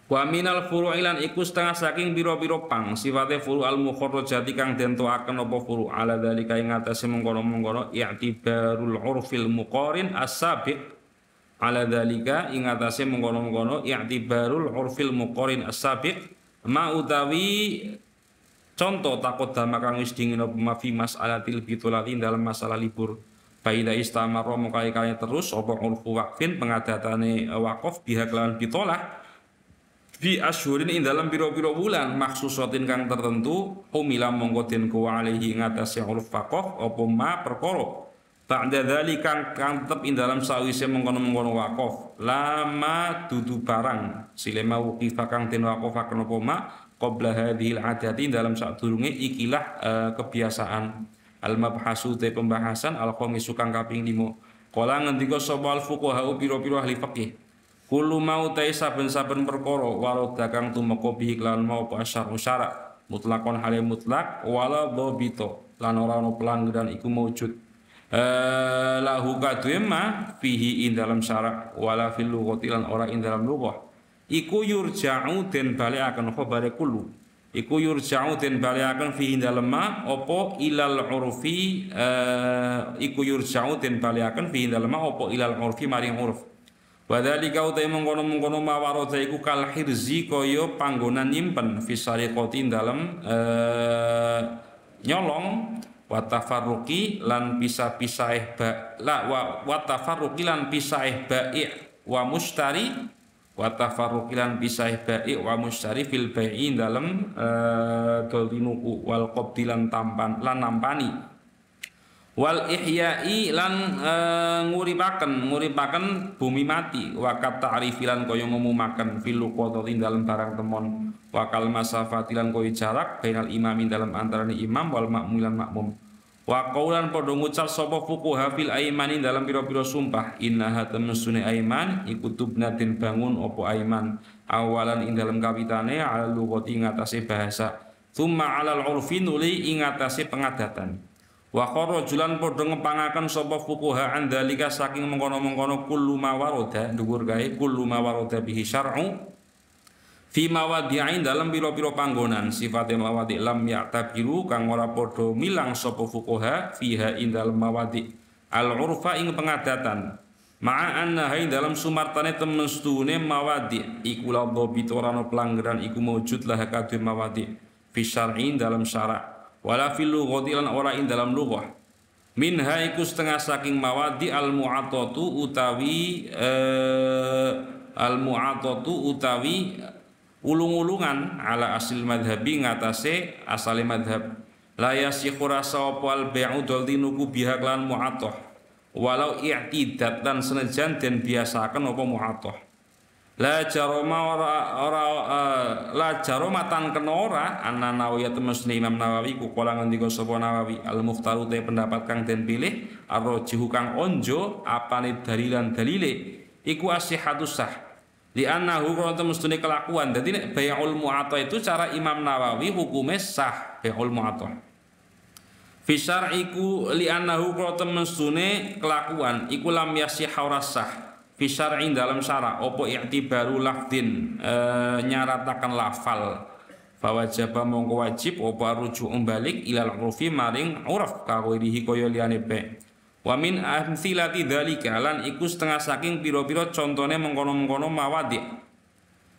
Speaker 1: Wa minal furu'ilan iku setengah saking biro-biro pang sifate furu' al mukharrajati kang den toaken apa furu' ala dzalika ing atase mengkono-mengkono i'tibarul urfil muqarin as-sabiq ala dzalika ing atase mengkono-mengkono i'tibarul urfil muqarin as-sabiq ma utawi contoh takut dama kang wis dingin apa mafi mas'alatil bitulati dalam masalah libur baida istamarra mengkali-kali terus apa urfu waqfin pengadatane waqaf biha kelawan bitolah fi asyhurin ing dalam pira-pira bulan maksusatin kang tertentu humila mongko den kuwa alihi ngatasi uruf waqaf apa ma perkara ba'da dzalika kang tetep ing dalam sawise mengkono-mengkono waqaf lama dudu barang silema wuqifa kang den waqafaken apa ma qabla hadhil adati dalam sadurunge ikilah kebiasaan al mabhasu te pembahasan al khamisu kang kaping 5 kala ngendika sapa al fuqaha pira-pira ahli fikih kulo mau tai saben-saben perkara waroda kang tumeka bihi lan mau apa syara mutlakon hale mutlak wala dhabito lan ora ono pelanggaran iku maujud lahu kadhe ma fihi ing dalam syara wala fil lughati lan ora ing dalam lughah iku yurja'u den balekaken khabare kulo iku yurja'u den balekaken fihi dalam ma apa ilal urfi iku yurja'u den balekaken fihi dalam ma apa ilal urfi maring urf wadhalika utai mengkono-mengkono mawarota iku kal hirzi kaya panggonan nyimpen fisariqati dalam nyolong watafarruqi lan pisah-pisah watafarruqi lan pisah ba'i wa mustari watafarruqi lan pisah ba'i wa mustari fil bai'i dalam dolinuku wal qabdi lan tampan lan nampani wal ihya'i lan nguripaken bumi mati wakat ta'rifilan kaya ngumumaken fil luqati dalam barang temon wakal masafati lan kaya jarak bainal imami dalam antarané imam wal makmum lan makmum Wa qaulan padha ngucap sapa fuqaha fil aimani dalam pira-pira sumpah innaha tamsune aiman iku tubnatin bangun apa aiman awalan ing dalam kawitane ala lughati ngatasé bahasa tsumma alal urfi nuli ing ngatasé pengadatan wa kharajulan padha ngepangaken sapa fuqaha andalika saking mengkono-mengkono kullu ma warada dhuwur kae kullu ma warada bihi syar'u fi mawadi'in dalam pira-pira panggonan sifate mawadi' lam ya'tabiru kang ora padha milang sapa fuqaha fiha ing dalem mawadi' al-urfa ing pengadatan ma'a annaha ing dalam sumartane temen stune mawadi' iku la dhabit ora ana pelanggaran iku maujud lah kadhe mawadi' fi syar'in dalam syara' wala fil lughati lan ora ing dalam lughah minha iku setengah saking mawadi' al-mu'atatu utawi ulung-ulungan ala asil madhabi ngatasé asale madhab la yasihu rasa apa al bai'u daldi nuku biha lan mu'athah walau i'tidat dan senajan den biasaken apa mu'athah la jaroma la jaromatan kena ora anna Nawawi temesne Imam Nawawi ku kala ngendika sapa Nawawi al mukhtaru te pendapat kang den pilih arrojihu kang onjo apane dalilan dalile iku asihatus sah li annahu kalau mestune kelakuan. Jadi nek bai'ul mu'athah itu cara Imam Nawawi hukume sah bai'ul mu'athah. Fi syar'iku li annahu kalau mestune kelakuan iku lam yasih ora sah. Fi syar'in dalam syara opo i'tibaru lafdin nyaratakan lafal. Fawajaba mongko wajib opo rujuk balik ilal urfi maring uraf kawirihi kaya liyane be. Wa min amthilati dzalika lan iku setengah saking pira-pira contone mengkono-mengkono mawadi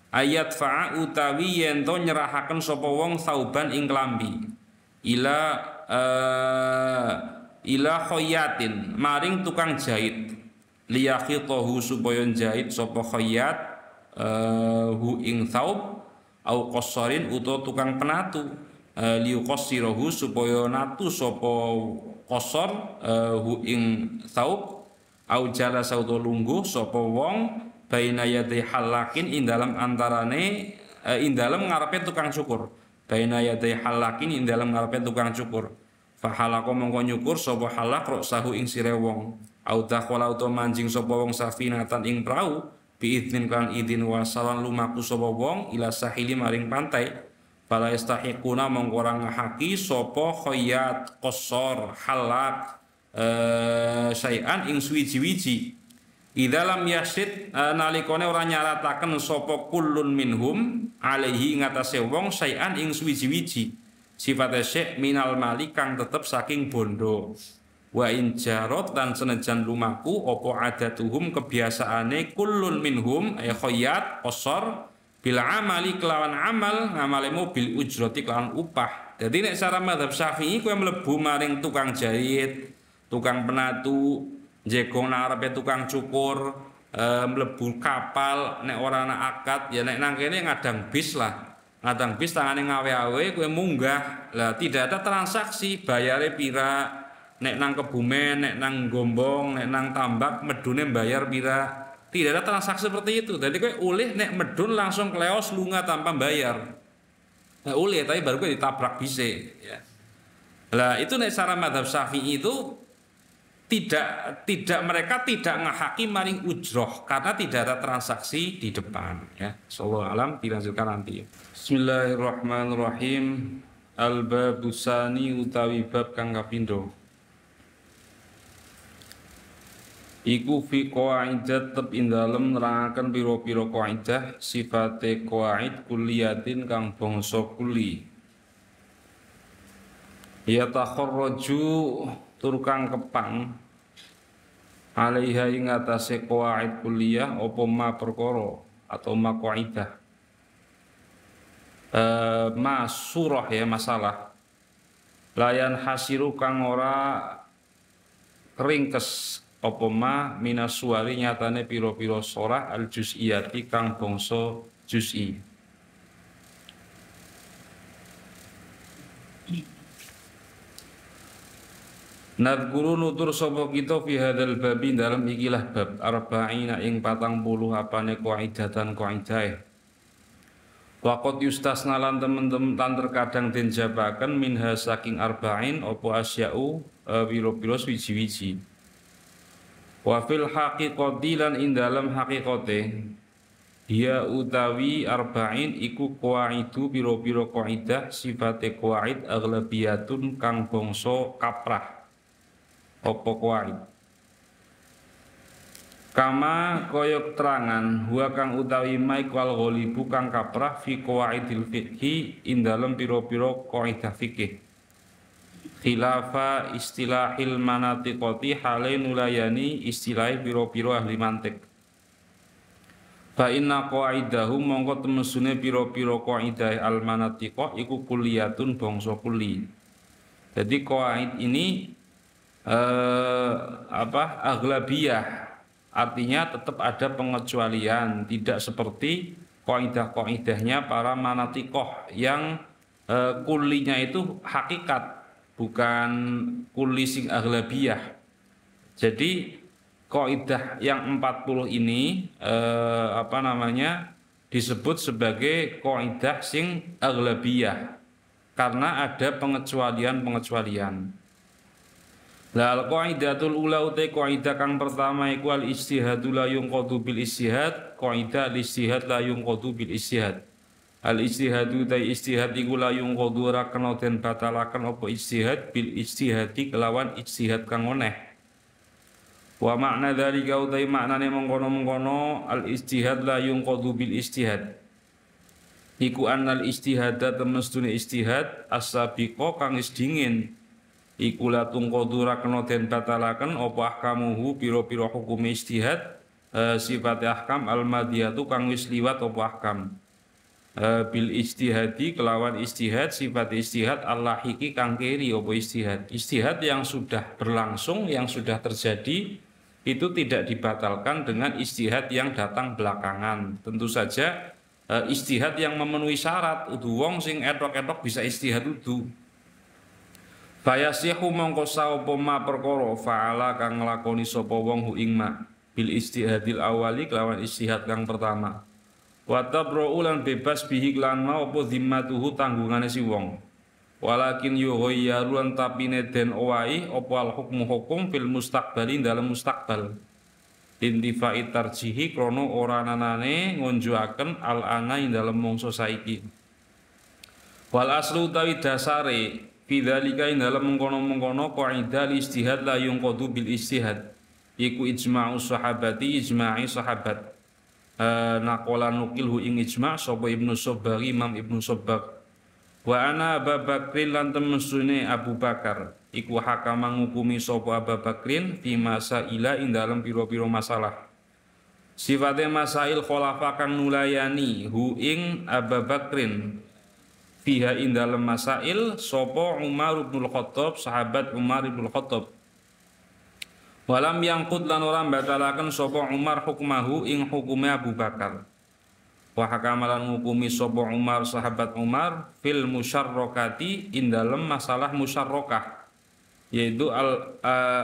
Speaker 1: ayat fa'a utawi yen to nyerahaken sapa wong sauban ing klambi ila khayyatin maring tukang jahit liyakhitahu supaya jahit sapa khayyat hu ing saub au qassarin utawa tukang penatu liuqassirahu supaya natu sapa qasar hu ing saub au jala sauto lungguh sapa wong baina yadai halakin ing dalam antarane ing dalam ngarepe tukang cukur baina yadai halakin ing dalam ngarepe tukang cukur fa halaqo mongko nyukur sapa halak rok sahu ing sire wong au dakhala auto manjing sapa wong safinatan ing prau biidzin kan idin wasalan lumaku sapa wong ila sahili maring pantai fala yastahiquna mongko ora ngahaki sapa khayyat qasar halak syai'an ing suwiji-wiji idza lam yasid nalikane ora nyarataken sapa kullun minhum alaihi ngatasé wong syai'an ing suwiji-wiji sifate syek minal mali kang tetep saking bondo wa in jarot dan senajan lumaku apa adatuhum kebiasaane kullun minhum ay khayyat qasar bil amali kelawan amal ngamalemu bil ujrati kelawan upah. Jadi nek cara mazhab Syafi'i kowe mlebu maring tukang jahit, tukang penatu, jegong narepe tukang cukur, mlebu kapal nek ora ana akad ya nek nang kene ngadang bis lah. Ngadang bis tangane ngawe-awe kowe munggah. Lah tidak ada transaksi bayare pira. Nek nang Kebumen, nek nang Gombong, nek nang Tambak medune bayar pira. Tidak ada transaksi seperti itu. Jadi kowe ulih nek medun langsung kleos lunga tanpa bayar. Nah, ulih tapi baru kowe ditabrak bise ya. Lah itu nek cara mazhab Syafi'i itu mereka tidak ngahaki maring ujroh karena tidak ada transaksi di depan ya. Sallallahu alam dilanjutkan nanti. Bismillahirrahmanirrahim. Al-babusani utawi bab kang kapindho. Iku fi qaidah tetep ing dalem nerangaken pira-pira qaidah sifate qaid kulliyatin kang bangsa kulli ya takharraju tur kang kepang alaiha ing atase qaid kulliyah apa ma perkara atau ma qaidah ma surah ya masalah layan hasiru kang ora ringkes apa ma minas suwari nyatane pira-pira surah al juz'iyati kang bangsa juz'i. Nadguru nutur sapa kita fi hadzal babi dalam ikilah bab arba'ina ing 40 apane qaidatan qaidah. Waqad yustasna lan temen-temen lan terkadang den jabaken minha saking arba'in apa asya'u pira-pira wiji-wiji. Wa fil haqiqati lan ing dalem haqiqate dia utawi arba'in iku qawaidu pira-pira qaidah sifate qawaid aghlabiyatun kang bangsa kaprah. Apa qawaid? Kama koyok terangan huwa kang utawi maik wal ghalibu kang kaprah fi qawaidil fiqhi ing dalem pira-pira kaidah fikih khilafa istilahil manatiqati hale nulayani istilah pira-pira ahli mantik fa inna qaidahum mongko temesune pira-pira kaidah al manatiqah iku kulliyatun bangsa kulli. Jadi qaid ini aghlabiyah, artinya tetap ada pengecualian, tidak seperti kaidah-kaidahnya para manatikoh yang kulinya itu hakikat, bukan kuli sing aghlabiyah. Jadi kaidah yang 40 ini disebut sebagai kaidah sing aghlabiyah karena ada pengecualian-pengecualian. La al-qaidatul ula utai qaidah kang pertama iku al-ijtihadu la yunqadu bil ijtihad, qaidah al-ijtihad la yunqadu bil ijtihad. Al-ijtihadu utai ijtihad iku la yunqadu ora kena den batalaken apa ijtihad bil ijtihadi kelawan ijtihad kang oneh. Wa makna dzalika utai maknane mengkono-mengkono al-ijtihad la yunqadu bil ijtihad. Iku annal ijtihada temestune ijtihad as-sabiqa kang wis dingin. Iku la tungqadu ra kena den batalaken apa ahkamuhu pira-pira hukum ijtihad sifat ahkam al-madiyatu kang wis liwat apa ahkam bil ijtihadi kelawan ijtihad sifat ijtihad al-lahiki kang kiri apa ijtihad yang sudah berlangsung yang sudah terjadi itu tidak dibatalkan dengan ijtihad yang datang belakangan. Tentu saja ijtihad yang memenuhi syarat udu wong sing etok-etok bisa ijtihad udu. Fayasihu mongko sapa ma perkara fa'ala kang nglakoni sapa wong hu ing ma bil ijtihadil awali kelawan ijtihad kang pertama. Wa tabra'u lan bebas bihi lan ma apa zimmatuhu tanggungane si wong. Walakin yughayyaru lan tapine den owahi apa al hukmu hukum fil mustaqbali dalam mustaqbal. Intifai tarjihi krana ora nanane ngunjuaken al ana ing dalem mangsa saiki. Wal aslu tawi dasare fidzalika ing dalem mengkono-mengkono qaidah ijtihad la yunqadu bil ijtihad iku ijma'u sahabati ijma'i sahabat naqala nukilhu ing ijma' sapa Ibnu Sabbagh Imam Ibnu Sabbagh wa ana Abu Bakrin lan temesune Abu Bakar iku hakama ngukumi sapa Abu Bakrin fi masaila ing dalem pira-pira masalah sifate masail khulafa kang nulayani hu ing Abu Bakrin fiha ing dalem masail sapa Umar bin Khattab sahabat Umar bin Khattab walam yangqud lan ora batalaken sapa Umar hukmahu ing hukume Abu Bakar wa hakamalan ngukumi sapa Umar sahabat Umar fil musyarrakati ing dalem masalah musyarrakah yaitu al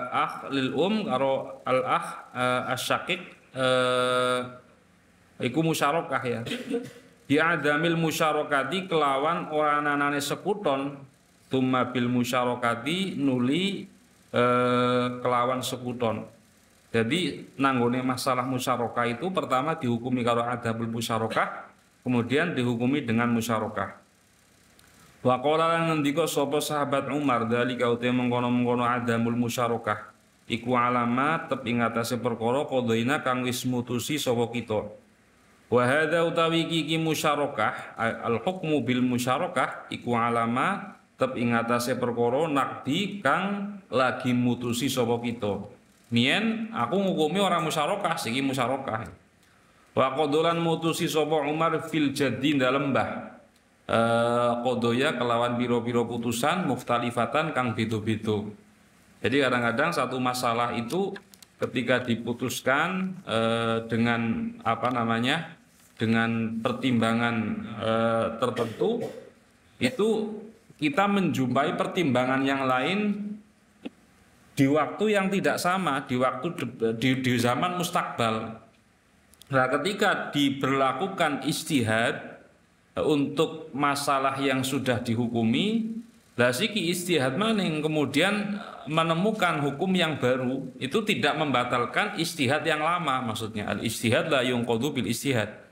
Speaker 1: akh lil karo al akh asyaqiq iku musyarakah ya bi'adamil musyarakati kelawan ora anane sekuton tumma bil musyarakati nuli kelawan sekuton. Jadi nanggone masalah musyarakah itu pertama dihukumi karo adabul musyarakah kemudian dihukumi dengan musyarakah. Wa qala lan ngendika sapa sahabat Umar dalika uta mengkono-mengkono adamul musyarakah iku alamat tep ing atase perkara qadaina kang wis mutusi sapa kita. Wa hadza utawi iki musyarakah al hukmu bil musyarakah iku alama tep ing atase perkara nakdi kang lagi mutusi sapa kita. Mien aku ngukumi orang musyarakah siki musyarakah. Wa qadolan mutusi sapa Umar fil jaddi dalem mbah. Qadoya kelawan pira-pira putusan muftalifatan kang beda-beda. Jadi kadang-kadang satu masalah itu ketika diputuskan dengan dengan pertimbangan tertentu itu kita menjumpai pertimbangan yang lain di waktu yang tidak sama, di zaman mustakbal. Nah, ketika diberlakukan ijtihad untuk masalah yang sudah dihukumi, lah siki istihad maning kemudian menemukan hukum yang baru, itu tidak membatalkan istihad yang lama. Maksudnya al istihad la yunqadu bil istihad.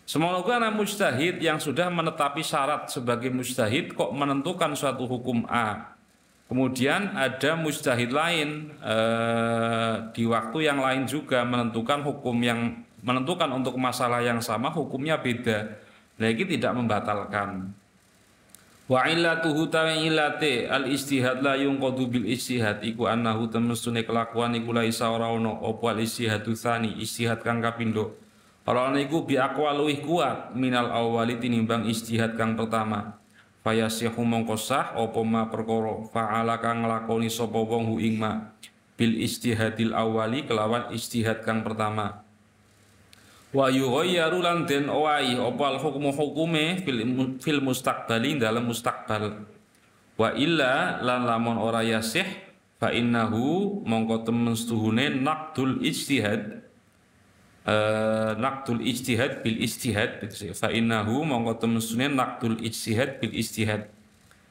Speaker 1: Semoga anak mujtahid yang sudah menetapi syarat sebagai mujtahid kok menentukan suatu hukum A, kemudian ada mujtahid lain di waktu yang lain juga menentukan hukum yang menentukan untuk masalah yang sama hukumnya beda. Nah, ini tidak membatalkan. Wa illatuhu tawi illate al istihad la yunqadu bil istihad iku annahu temestune kelakuan iku laisa ora ono apa al istihadu tsani istihad kang kapindo. Ora niku bi aqwal luwih kuat minal awwali tinimbang istihad kang pertama. Fayasihu mongko sah apa ma perkara fa'ala kang nglakoni sapa wong hu ing ma bil istihadil awwali kelawan istihad kang pertama. Wa yughayyaru lan den owahi opal hukmu hukume fil mustaqbali dalam mustaqbal. Wa illa lan lamun ora yasih fa innahu mongko temen setuhune naqdul ijtihad bil ijtihad fa innahu mongko temen setuhune naqdul ijtihad bil ijtihad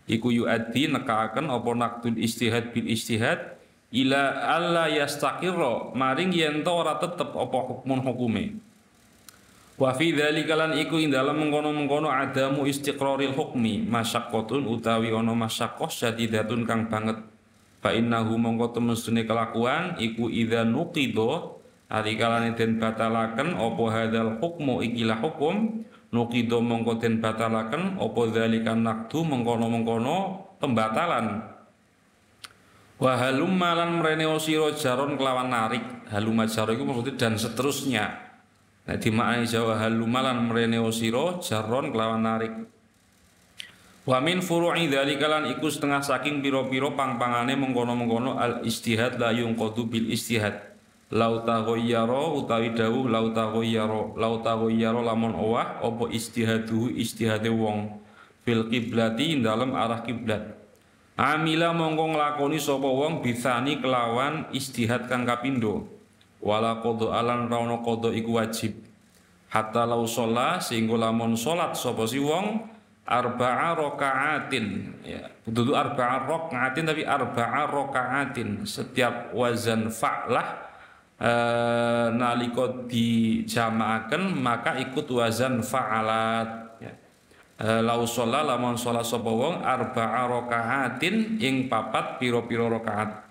Speaker 1: iku yuaddi nekaaken apa naqdul ijtihad bil ijtihad ila alla yastaqirra maring yen to ora tetep apa hukmun hukume. Wa fi dzalika lan iku ing dalem mengkono-mengkono adamu istiqraril hukmi masyaqqatun utawi ana masyaqqah syadidatun kang banget. Fa innahu mongko temestune kelakuan iku idza nuqidha arikalane den batalaken apa hadzal hukmu ikilah hukum nuqidha mongko den batalaken apa dzalika naqdu mengkono-mengkono pembatalan. Wa halumma lan mrene sira jaron kelawan narik halumma jaro iku maksudnya dan seterusnya. Nah, dimaknai Jawa halumalan mrene sira jarron kelawan narik. Wa min furu'i dzalika lan iku setengah saking pira-pira pang-pangane mengkono-mengkono al istihad la yunqadu bil istihad. Lau taghayyara utawi dawuh lau taghayyara lamun owah apa istihaduhu istihade wong fil qiblati dalam arah kiblat. Amila mongko nglakoni sapa wong bisani kelawan istihad kang kapindo. Wala qadha alan rauna qadha iku wajib hatta lau sholat sehingga lamun sholat sapa si wong arba'a raka'atin ya kudu arba'a raka'atin tapi arba'a raka'atin setiap wazan fa'lah nalika dijama'aken maka ikut wazan fa'alat ya. Lau sholat lamun sholat sapa wong arba'a raka'atin ing papat pira-pira rakaat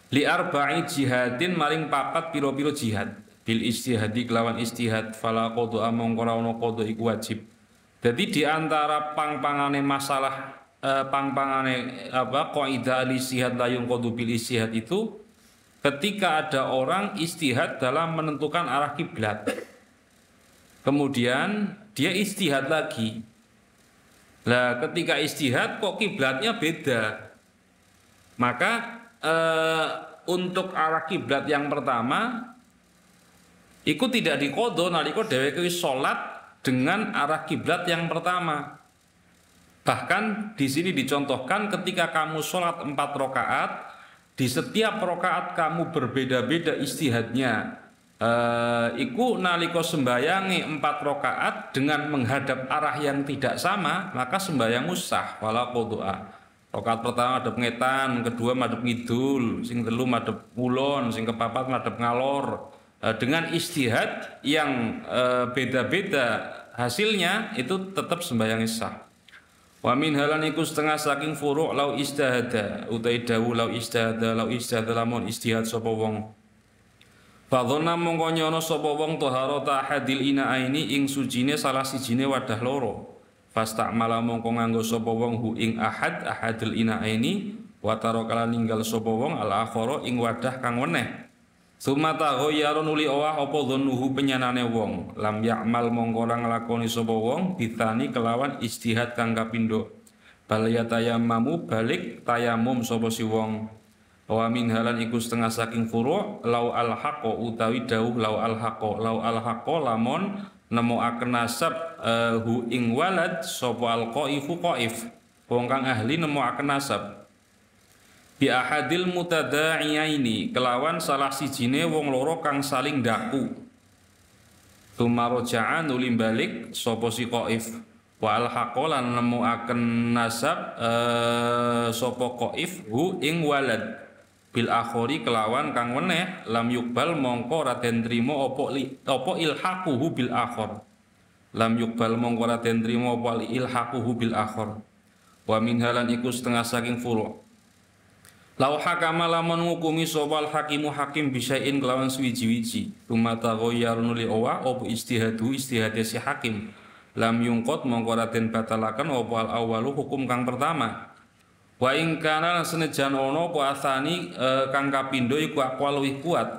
Speaker 1: li arba'i jihadin maring papat piro-piro jihad bil istihadi kelawan istihad fala qadha among ora ono qadha iku wajib. Jadi di antara pang-pangane masalah pang-pangane apa kaidah al istihad la yunqadu bil istihad itu ketika ada orang istihad dalam menentukan arah kiblat. Kemudian dia istihad lagi. Lah ketika istihad kok kiblatnya beda. Maka untuk arah kiblat yang pertama iku tidak diqadha nalika dheweke salat dengan arah kiblat yang pertama. Bahkan di sini dicontohkan ketika kamu salat 4 rakaat, di setiap rakaat kamu berbeda-beda istihadnya. Iku nalika sembayangi 4 rakaat dengan menghadap arah yang tidak sama, maka sembayangmu sah wala qadha. Rakaat pertama madhep ngetan, kedua madhep ngidul, sing telu madhep kulon, sing kepapat madhep ngalor. Dengan istihad yang beda-beda hasilnya itu tetap sembahyang sah. Wa min halan iku setengah saking furu' lau istihada utai dawu lau istihada lamun istihad sapa wong. Fa dhanna mongko nyono sapa wong taharata hadil inaaini ing sujine salah sijine wadah loro. Fastakmala mongko nganggo sapa wong hu ing ahadul inaaini wa tarakala ninggal sapa wong al akhara ing wadah kang weneh. Sumata ghayyarun uli owah apa dhannuhu penyanane wong lam ya'mal mongko ora nglakoni sapa wong bitani kelawan istihad kang kapindo. Bal yatayammamu balik tayamum sapa si wong. Wa min halan iku setengah saking furu' lau al haqqo utawi dawuh lau al haqqo lamun nemokaken nasab hu ing walad sapa al-qaifu qaif wong kang ahli nemokaken nasab bi ahadil mutada'iyaini kelawan salah sijine wong loro kang saling daku Tumaroja'a nuli balik sapa si Qaif wa alhaqolan nemuaken nasab sapa Qaif hu ing walad bil akhori kelawan kang weneh lam yukbal mongko ora den trima apa ilhaquhu bil akhor lam yukbal mongko ora den trima apa ilhaquhu bil akhor wa min halan iku setengah saking furu' lau hakama lamun ngukumi sopal hakimu hakim bisain kelawan suwiji-wiji tumata ghayyarun li owa opo istihadnya si hakim lam yungkot mongko raden batalaken opo al awalu hukum kang pertama wa ing kana senejan ono opo asani kang kapindo iku aqwal luwih kuat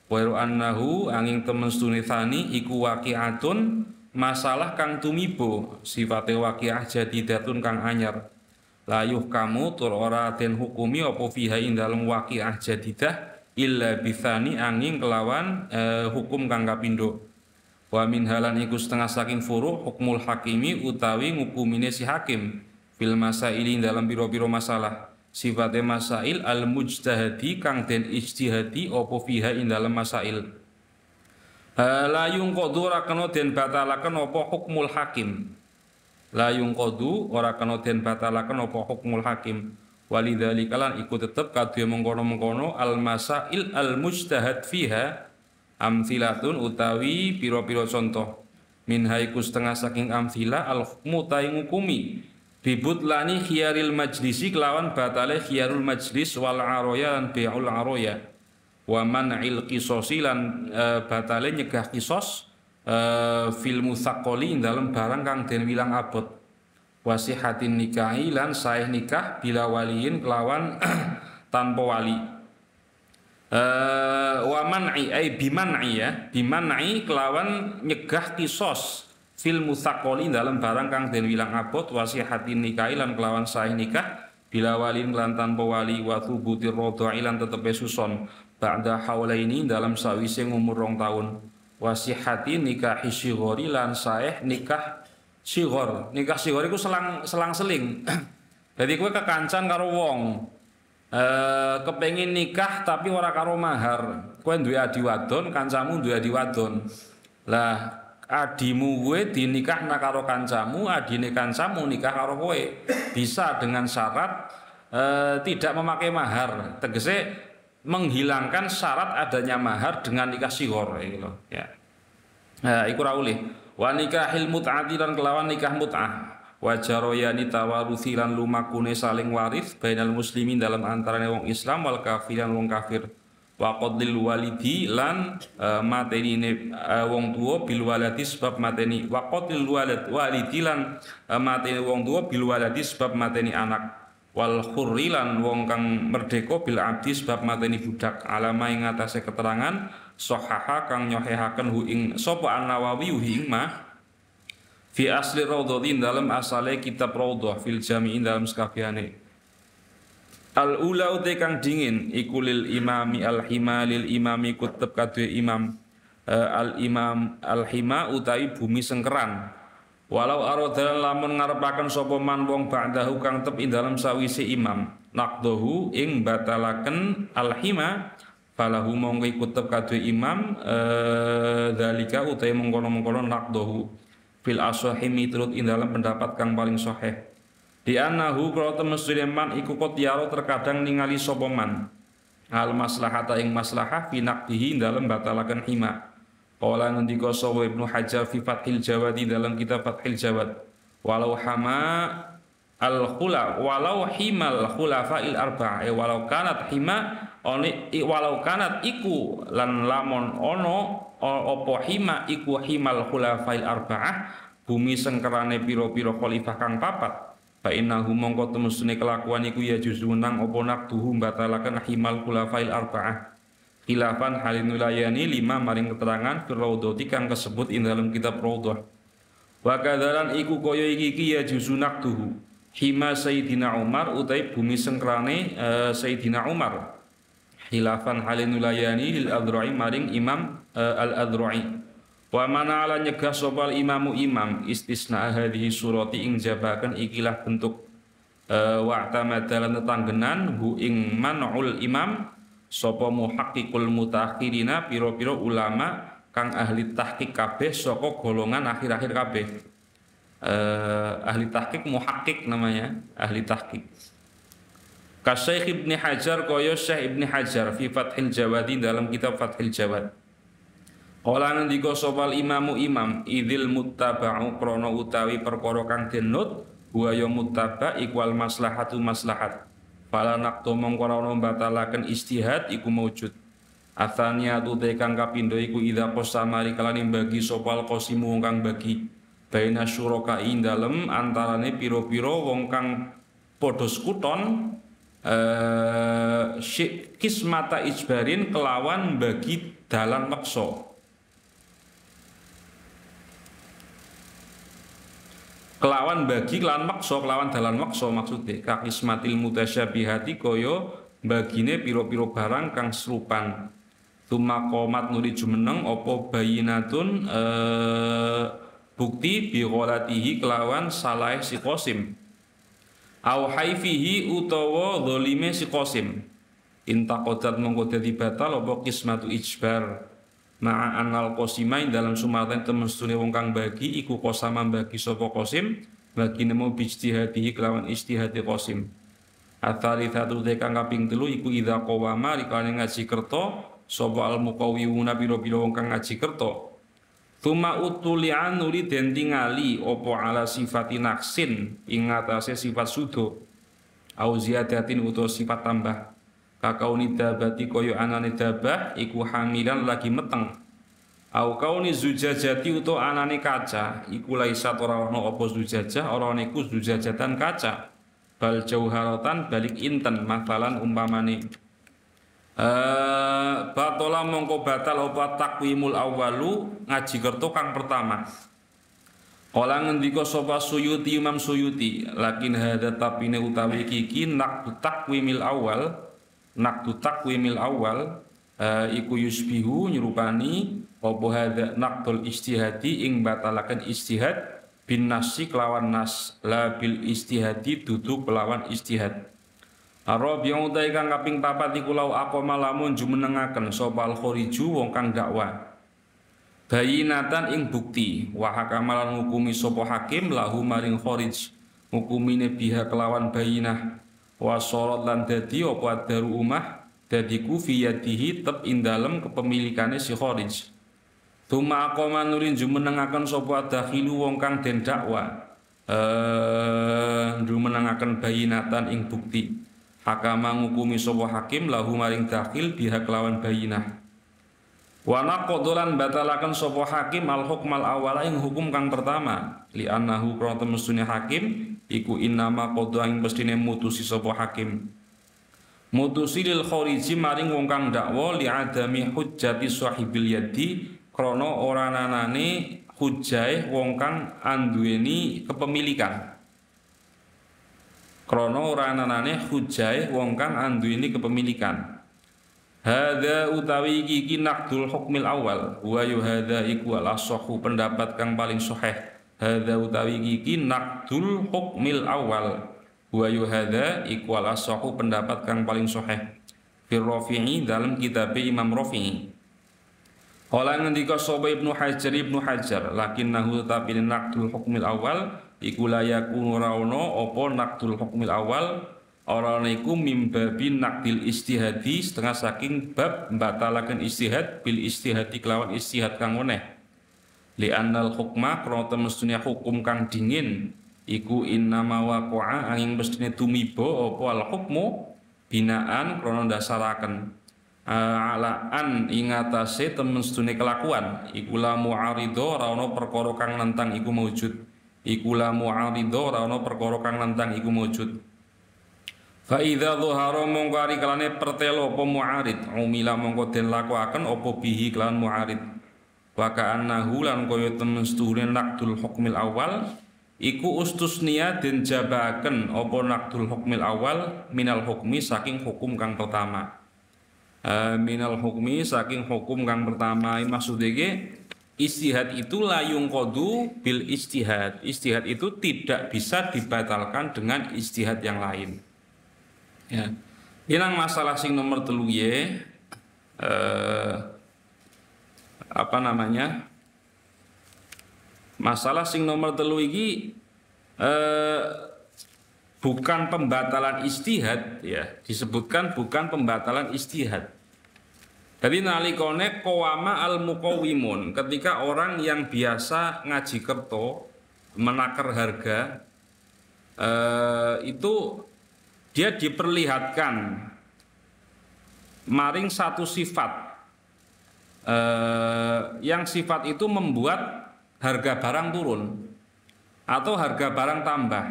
Speaker 1: wa annahu angin temen sunithani iku waqi'atun masalah kang tumibo sifate waqi'ah jadidatun kang anyar layuh kamu tur ora den hukumi apa fiha ing dalem waqi'ah jadidah illa bithani angin kelawan hukum kang kapindo wa min halan iku setengah saking furu' hukmul hakimi utawi ngukumine si hakim fil masaili dalam biro-biro masalah sifate masail al mujtahadi kang den ijtihadi apa fiha ing dalem masail layung qadu ora kena den batalaken apa hukmul hakim layung qadu ora kena den batalaken apa hukmul hakim walidzalika lan iku tetep kadhe mengkono-mengkono al masail al mujtahad fiha amsilatun utawi pira-pira contoh min haiku setengah saking amsila al hukmu ta ngukumi bibutlani khiyaril majlisi kelawan batale khiyarul majlis wal aroya lan bi'ul aroya wa man'il qisosi lan batale nyegah qisos fil musaqqali dalam barang kang den wilang abot wasihatin nikahi lan sahih nikah bila waliin kelawan tanpa wali wa man'i ay biman'i ya biman'i kelawan nyegah kisos fil musaqqali dalam barang kang den wilang abot wasihatin nikahi lan kelawan sahih nikah bila waliin lan tanpa wali wa thubutir radha'i lan tetepe suson ba'da haulaini dalam sawise umur 2 tahun wasihati nikah sighori lan saeh nikah sighor iku selang-seling jadi kowe kekancan karo wong kepengin nikah tapi ora karo mahar kowe duwe adi wadon kancamu duwe adi wadon lah adimu kowe dinikahna karo kancamu adine kancamu nikah karo kowe bisa dengan syarat tidak memakai mahar tegese menghilangkan syarat adanya mahar dengan nikah sighor gitu ya. Nah, iku ra ulih. Wa nikahil mut'ati lan kelawan nikah mut'ah. Wa jaroyani tawaruthi lan lumakune saling waris bainal muslimin dalam antarane wong Islam wal kafiran wong kafir. Wa qadlil walidi lan matenine wong tuwa bil waladi sebab mateni wa qadlil walidi lan mateni wong tuwa bil waladi sebab mateni anak. Wal khurrilan wong kang merdeka bil abdi sebab mateni budak alama ing atase keterangan sahaha kang nyohehaken hu ing sapa An-Nawawi ing ma fi asli raudhatin dalam asale kitab raudhah fil jami'in dalam sekabehane al ula uti kang dingin iku lil imami al hima lil imami kutub kadhe imam al imam al hima utawi bumi sengkeran walau arodalan lamun ngarepaken sapa man wong ba'dahu kang tep ing dalam sawise imam naqdahu ing batalaken alhima falahu mongko iku tep kadhe imam dalika utahe mengkono-mengkono naqdahu fil asahi miturut ing dalam pendapat kang paling sahih di annahu kala temestune man iku kotiaro terkadang ningali sapa man al maslahata ing maslahah fi naqdihi dalam batalaken hima. Qala ngendika sapa Ibnu Hajar fi Fathil Jawad dalam kitab Fathil Jawad walau hama al khula walau himal khulafa'il arba'ah walau kanat hima walau kanat iku lan lamun ono apa hima iku himal khulafa'il arba'ah bumi sengkerane pira-pira khalifah kang papat fa innahu mongko temune kelakuan iku ya juzunang apa nakduhu batalaken himal khulafa'il arba'ah khilafan halin wilayani 5 maring keterangan firraudhati kang kesebut ing dalam kitab raudhah wa kadzalan iku kaya iki ya jusunak tuhu hima Sayyidina Umar utai bumi sengkrane Sayyidina Umar khilafan halin wilayani lil adhra'i maring imam al adhra'i wa mana ala nyegah sopal imam istisna hadhihi surati ing jabakan ikilah bentuk wa'tamadalan tetanggenan hu ing man'ul imam sapa muhaqqiqul mutaakhirina pira-pira ulama kang ahli tahqiq kabeh saka golongan akhir-akhir kabeh. Ahli tahqiq muhakkik namanya, ahli tahqiq. Kasyekh Ibni Hajar kaya Syekh Ibni Hajar fi Fathil Jawadi dalam kitab Fathil Jawad. Kala ngendika sopal imam idil muttaba'u krana utawi perkara kang denut wa ya muttaba' ikwal maslahatu maslahat. Fala naqtu mongko ora ono batalaken istihad iku maujud. Atsaniyatu te kang kapindho iku idza qasamari kalane bagi sopal qasimu kang bagi baina syuraka ing dalem antarane pira-pira wong kang padha skuton kismata ijbarin kelawan bagi dalan meksa. Kelawan bagi kelawan maksa kelawan dalan maksa maksudnya kakismatil mutasyabihati kaya bagine piro-piro barang kang serupan tuma qomat nuli jumeneng opo bayinatun bukti biqolatihi kelawan salah si qasim au haifihi utawa zalime si qasim intaqadat mongko dadi batal opo kismatu ijbar ma'a anal qasimain dalam sumatan temestune wong kang bagi iku qasama bagi sapa qasim bagi nemu bijtihadihi kelawan istihadi qasim atsalitsatu te kang kaping 3 iku idza qawama rikane ngaji kerta sapa al muqawwiuna pira-pira wong kang ngaji kerta tuma utulian nuli den tingali apa ala sifati naksin ing atase sifat sudo au ziyadatin utawa sifat tambah kakauni dabati koyo anane dabah iku hamilan lagi meteng au kauni zujajati uto anane kaca iku laisat ora ono apa zujajah ora ono iku zujajatan kaca bal jauharatan balik inten masalan umpamane batola mongko batal apa takwimul awalu ngaji kerto kang pertama. Kala ngendika sapa Suyuti Imam Suyuti lakin hadza tapine utawi iki naqdu takwimil awal iku yusbihu nyerupani apa hadza naqdul ijtihadi ing batalaken ijtihad bin nasi kelawan nas la bil ijtihadi dudu kelawan ijtihad. Arabiyan utai kang kaping 4 iku lau aqama lamun jumenengaken sapa al khariju wong kang dakwah bayinatan ing bukti wa hakamalan ngukumi sapa hakim lahu maring kharij hukumine biha kelawan bayinah wa sharat lan dadi apa daru umah dadi kufiyatihi tep ing dalem kepemilikane si kharij tuma aqama nurin jumenengaken sapa dakhilu wong kang den dakwah jumenengaken bayinatan ing bukti hakama ngukumi sapa hakim lahu maring dakhil biha kelawan bayinah wa naqdolan batalaken sapa hakim al hukmal awala ing hukum kang pertama li annahu krana temestune hakim iku innama qadha ing mestine mutusi sapa hakim mutusi lil khariji maring wong kang dakwa li adami hujjati sahibil yadi krana ora nanane hujjahe wong kang anduweni kepemilikan krana ora anane hujjahe wong kang anduweni kepemilikan. Hadza utawi iki naqdul hukmil awal wa hadza iku al ashahu pendapat kang paling sahih. Hadza utawi iki naqdul hukmil awal wa hadza iku al ashahu pendapat kang paling sahih. Fir Rafi'i dalam kitab Imam Rafi'i. Kala ngendika sapa Ibnu Hajar lakinnahu tapi naqdul hukmil awal iku layakun ora ono apa naqdul hukmil awal ora niku mimbabi naqdil istihadi setengah saking bab batalaken istihad bil istihadi kelawan istihad kang weneh li annal hukma krana temestune hukum kang dingin iku innama waqa'a angin mestine tumiba apa al hukmu binaan krana dasaraken ala an ingatase temestune kelakuan iku la mu'aridho ora ono perkara kang nentang iku maujud iku la mu'aridho ora ono perkara kang nentang iku maujud fa idza dhuhara mongko ari kalane pertelo apa mu'arid umila mongko den lakuaken apa bihi kelan mu'arid wa ka'annahu lan kaya temestune naqdul hukmil awal iku ustusnia den jabaken apa naqdul hukmil awal minal hukmi saking hukum kang pertama minal hukmi saking hukum kang pertama maksudnya istihad itu layung kodu bil istihad itu tidak bisa dibatalkan dengan istihad yang lain ya ilang masalah sing nomor 3 ye apa namanya? Masalah sing nomor telu iki bukan pembatalan ijtihad ya, disebutkan bukan pembatalan ijtihad. Jadi nalikone qawama al muqawimun, ketika orang yang biasa ngaji kerto menakar harga itu dia diperlihatkan maring satu sifat yang sifat itu membuat harga barang turun atau harga barang tambah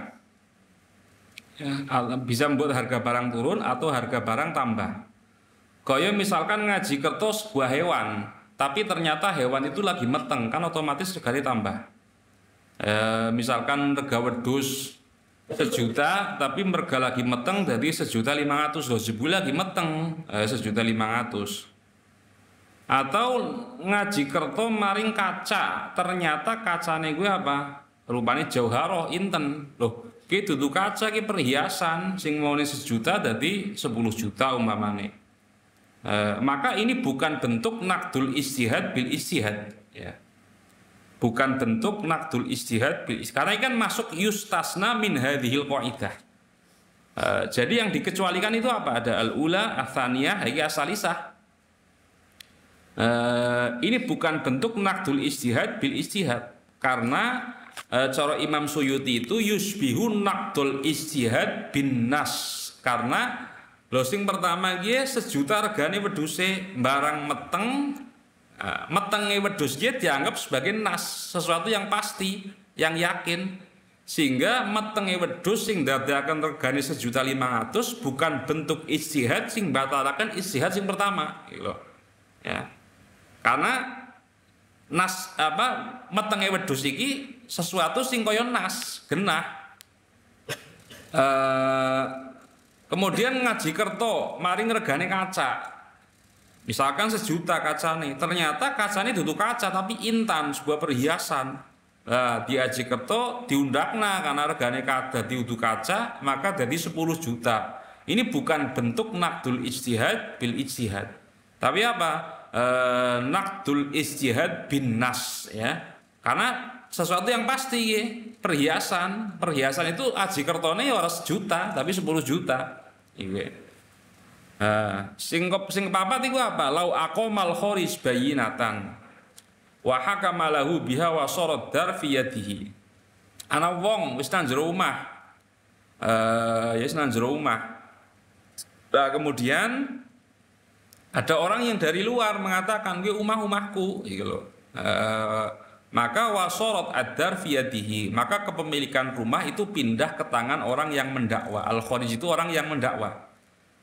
Speaker 1: ya, bisa membuat harga barang turun atau harga barang tambah. Kaya misalkan ngaji kerto sebuah hewan, tapi ternyata hewan itu lagi meteng, kan otomatis regane tambah. Misalkan rega wedhus 1.000.000, tapi merga lagi meteng jadi 1.500.000, loh jebu lagi meteng 1.500.000. Atau ngaji kerto maring kaca, ternyata kacane gue apa? Rupanya jauharoh inten, loh ki dudu kaca ki perhiasan, sing maune 1.000.000 jadi 10 juta umpamane. Maka ini bukan bentuk naqdul ijtihad bil ijtihad ya. Bukan bentuk naqdul ijtihad bil ijtihad. Karena kan masuk yustasna min hadhil qaidah. Jadi yang dikecualikan itu apa? Ada al-ula, ats-tsaniyah, iki asalisah. Ini bukan bentuk naqdul ijtihad bil ijtihad. Karena cara Imam Suyuti itu yusbihu naqdul ijtihad bin nas. Karena lho sing pertama iki 1.000.000 regane wedhuse barang meteng, metenge wedhus iki dianggap sebagai nas, sesuatu yang pasti, yang yakin. Sehingga metenge wedhus sing ndadekaken regane 1.500.000 bukan bentuk ijtihad sing batalaken ijtihad sing pertama, gitu loh. Ya. Karena nas apa metenge wedhus iki sesuatu sing kaya nas, genah. Kemudian ngaji kerto, maring regane kaca. Misalkan 1.000.000 kacane, ternyata kacane dudu kaca tapi intan, sebuah perhiasan. Di aji kerto diundakna karena regane dadi dudu kaca, maka jadi 10 juta. Ini bukan bentuk naqdul ijtihad bil ijtihad. Tapi apa? Naqdul ijtihad bin nas ya. Karena sesuatu yang pasti ya, perhiasan itu aji kertone ya ora 1.000.000 tapi 10 juta. Sing papat iku apa? Lau aqamal kharis bayinatan wa hakama lahu biha wa sarat dar fi yadihi. Ana wong wis nang jero omah. Ya wis nang jero omah. Nah, kemudian ada orang yang dari luar mengatakan kuwi omah-omahku gitu loh. Maka wasorot ad-dar fi yadihi, maka kepemilikan rumah itu pindah ke tangan orang yang mendakwa. Al-kharij itu orang yang mendakwa.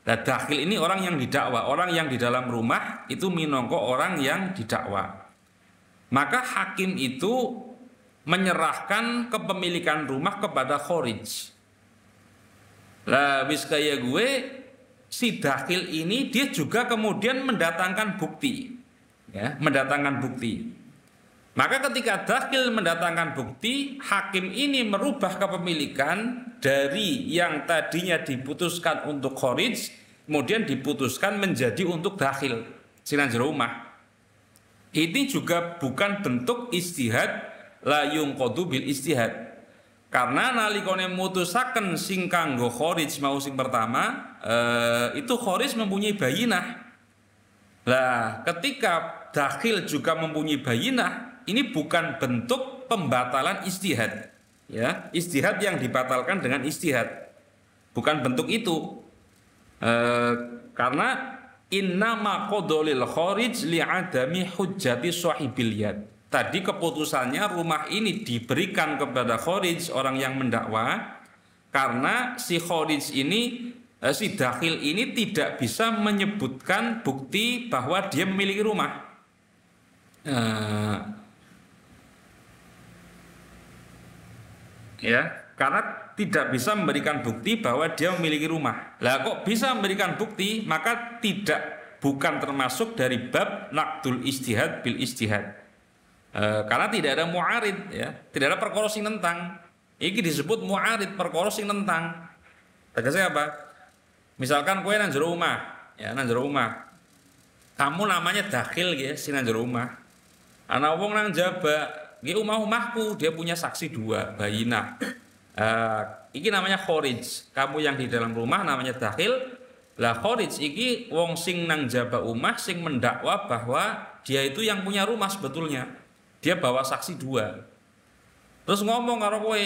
Speaker 1: Nah, dakhil ini orang yang didakwa, orang yang di dalam rumah itu minangka orang yang didakwa. Maka hakim itu menyerahkan kepemilikan rumah kepada kharij. Lah wis kaya gue si dakhil ini dia juga kemudian mendatangkan bukti. Ya, mendatangkan bukti. Maka ketika dakhil mendatangkan bukti, hakim ini merubah kepemilikan dari yang tadinya diputuskan untuk kharij, kemudian diputuskan menjadi untuk dakhil, sinan jero omah. Ini juga bukan bentuk ijtihad la yunqadu bil ijtihad. Karena nalikane mutusaken sing kanggo kharij mau sing pertama, itu kharij mempunyai bayinah. Lah, ketika dakhil juga mempunyai bayinah, ini bukan bentuk pembatalan ijtihad. Ya, ijtihad yang dibatalkan dengan ijtihad. Bukan bentuk itu. Karena innama qadolil kharij li'adami hujjati sahibil yad. Tadi keputusannya rumah ini diberikan kepada kharij, orang yang mendakwa, karena si kharij ini, si dakhil ini tidak bisa menyebutkan bukti bahwa dia memiliki rumah. Ya, karena tidak bisa memberikan bukti bahwa dia memiliki rumah. Lah kok bisa memberikan bukti, maka bukan termasuk dari bab naqdul ijtihad bil ijtihad. Karena tidak ada mu'arid ya, tidak ada perkara sing nentang. Iki disebut mu'arid, perkara sing nentang. Tegasnya apa? Misalkan kowe nang jero omah, ya nang jero omah. Kamu namanya dakhil ya, sing nang jero omah. Ana wong nang jaba, iki omahku, dia punya saksi dua, bayinah. Iki namanya kharij. Kamu yang di dalam rumah namanya dakhil. Lah kharij iki wong sing nang jaba omah sing mendakwa bahwa dia itu yang punya rumah sebetulnya. Dia bawa saksi dua. Terus ngomong karo kowe,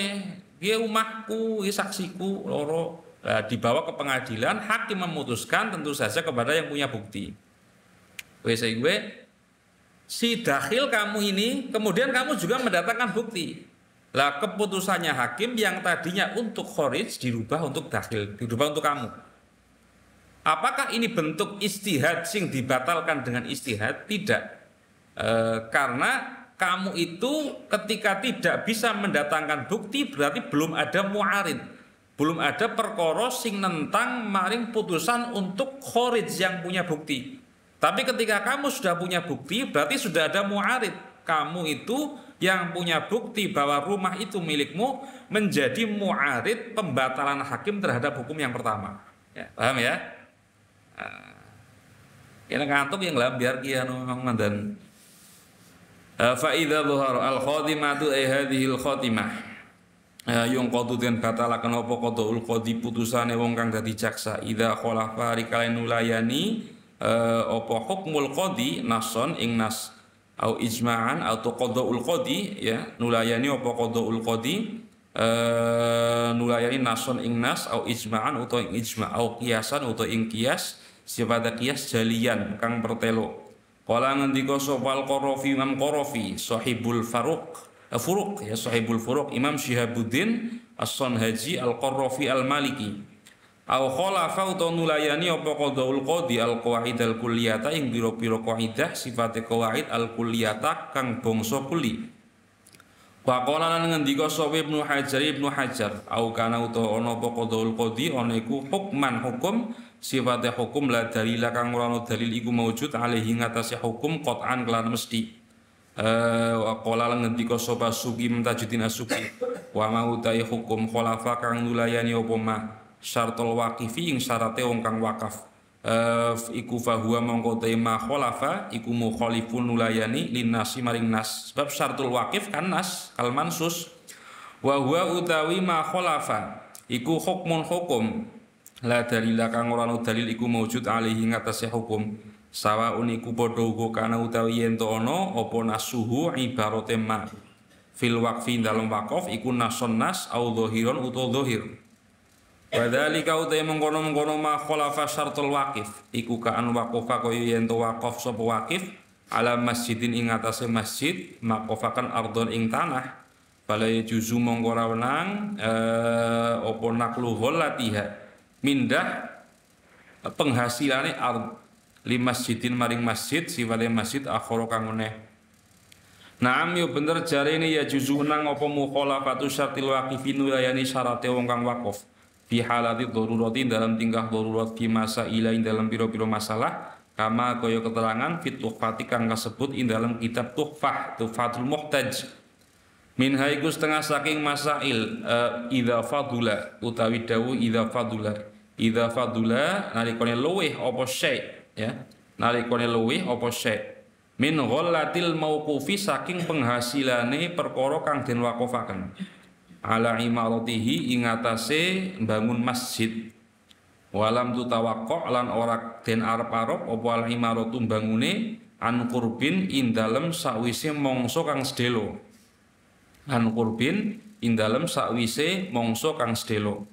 Speaker 1: "Iki omahku, iki saksiku loro." Dibawa ke pengadilan, hakim memutuskan tentu saja kepada yang punya bukti. Wes gue si dakhil kamu ini, kemudian kamu juga mendatangkan bukti. Lah keputusannya hakim yang tadinya untuk kharij dirubah untuk dakhil, dirubah untuk kamu. Apakah ini bentuk istihad sing dibatalkan dengan istihad? Tidak. Karena kamu itu ketika tidak bisa mendatangkan bukti berarti belum ada mu'arid. Belum ada perkara sing nentang maring putusan untuk kharij yang punya bukti. Tapi ketika kamu sudah punya bukti, berarti sudah ada mu'arid. Kamu itu yang punya bukti bahwa rumah itu milikmu menjadi mu'arid pembatalan hakim terhadap hukum yang pertama. Ya, paham ya? Ini ngantuk yang lah biar kia memang dan faida dhuhar al khotimatu hadhil khotimah yung qadu den batalaken apa qadaul qadi putusane wong kang dadi jaksa idza khalafa rikalain nulayani apa hukmul qadi nason ing nas au ijma'an atau qadaul qadi ya nulayani apa qadaul qadi nulayani nason ing nas au ijma'an utawa ing ijma' au qiyasan utawa ing qiyas sifat qiyas jalian kang pertelo kala ngendika sapa al-Qarafi Imam Qarafi sahibul Furuq ya sahibul Furuq Imam Syihabuddin As-Sanhaji Al-Qarafi Al-Maliki au khalafa utawa nulayani apa qadaul qadi al-qawaid al-kulliyata ing pira-pira qaidah sifate qawaid al-kulliyata kang bangsa kulli. Wa qala lan ngendika sapa Ibnu Hajar au kana utawa ana apa qadaul qadi ana iku hukman hukum sifate hukum la dalila kang ora ana dalil iku maujud alaihi ngatasi hukum qat'an kelan mesti. Wa qala lan ngendika sapa Sugi Tajuddin As-Sugi wa mautai hukum khalafa kang nulayani apa ma syartul waqifi ing syarate wong kang wakaf iku fahuwa mongko tema khalafa iku mukhalifun nulayani linnasi maring nas sebab syartul waqif kan nas kal mansus wa huwa utawi ma khalafa iku hukmun hukum la dalila kang ora ana dalil iku maujud alaihi ngatasé hukum sawaun iku padha uga kana utawi yen to ana apa nasuhu ibarate ma fil waqfi dalam waqaf iku nason nas au dhahiron utawa dhahir. Wadzalika utai mengkono-mengkono ma khalafa syartul waqif iku kaan waqafa kaya yen to waqaf sapa waqif ala masjidin ing atase masjid maqafakan ardon ing tanah bala juzu mongko ora wenang apa naklu latiha mindah penghasilane ard li masjidin maring masjid sifate masjid akhara kang meneh. Naam yo bener jarene ya juzu nang apa mukhalafatu syartil waqifin layani syarate wong kang waqaf fi halati darurati dalam tingkah darurat fi masa ilain dalam piro-piro masalah kama kaya keterangan fit tuhfati kang kasebut ing dalam kitab Tuhfatul Muhtaj min haiku setengah saking masail idza fadula utawi dawu idza fadula nalikane luweh apa syai ya nalikane luweh apa syai min ghallatil mauqufi saking penghasilane perkara kang den waqafaken ala imaratihi ing atase bangun masjid walam tutawaqqo lan ora den arep-arep apa al imaratu bangune an qurbin ing dalem sakwise mangsa kang sedelo an qurbin ing dalem sakwise mangsa kang sedelo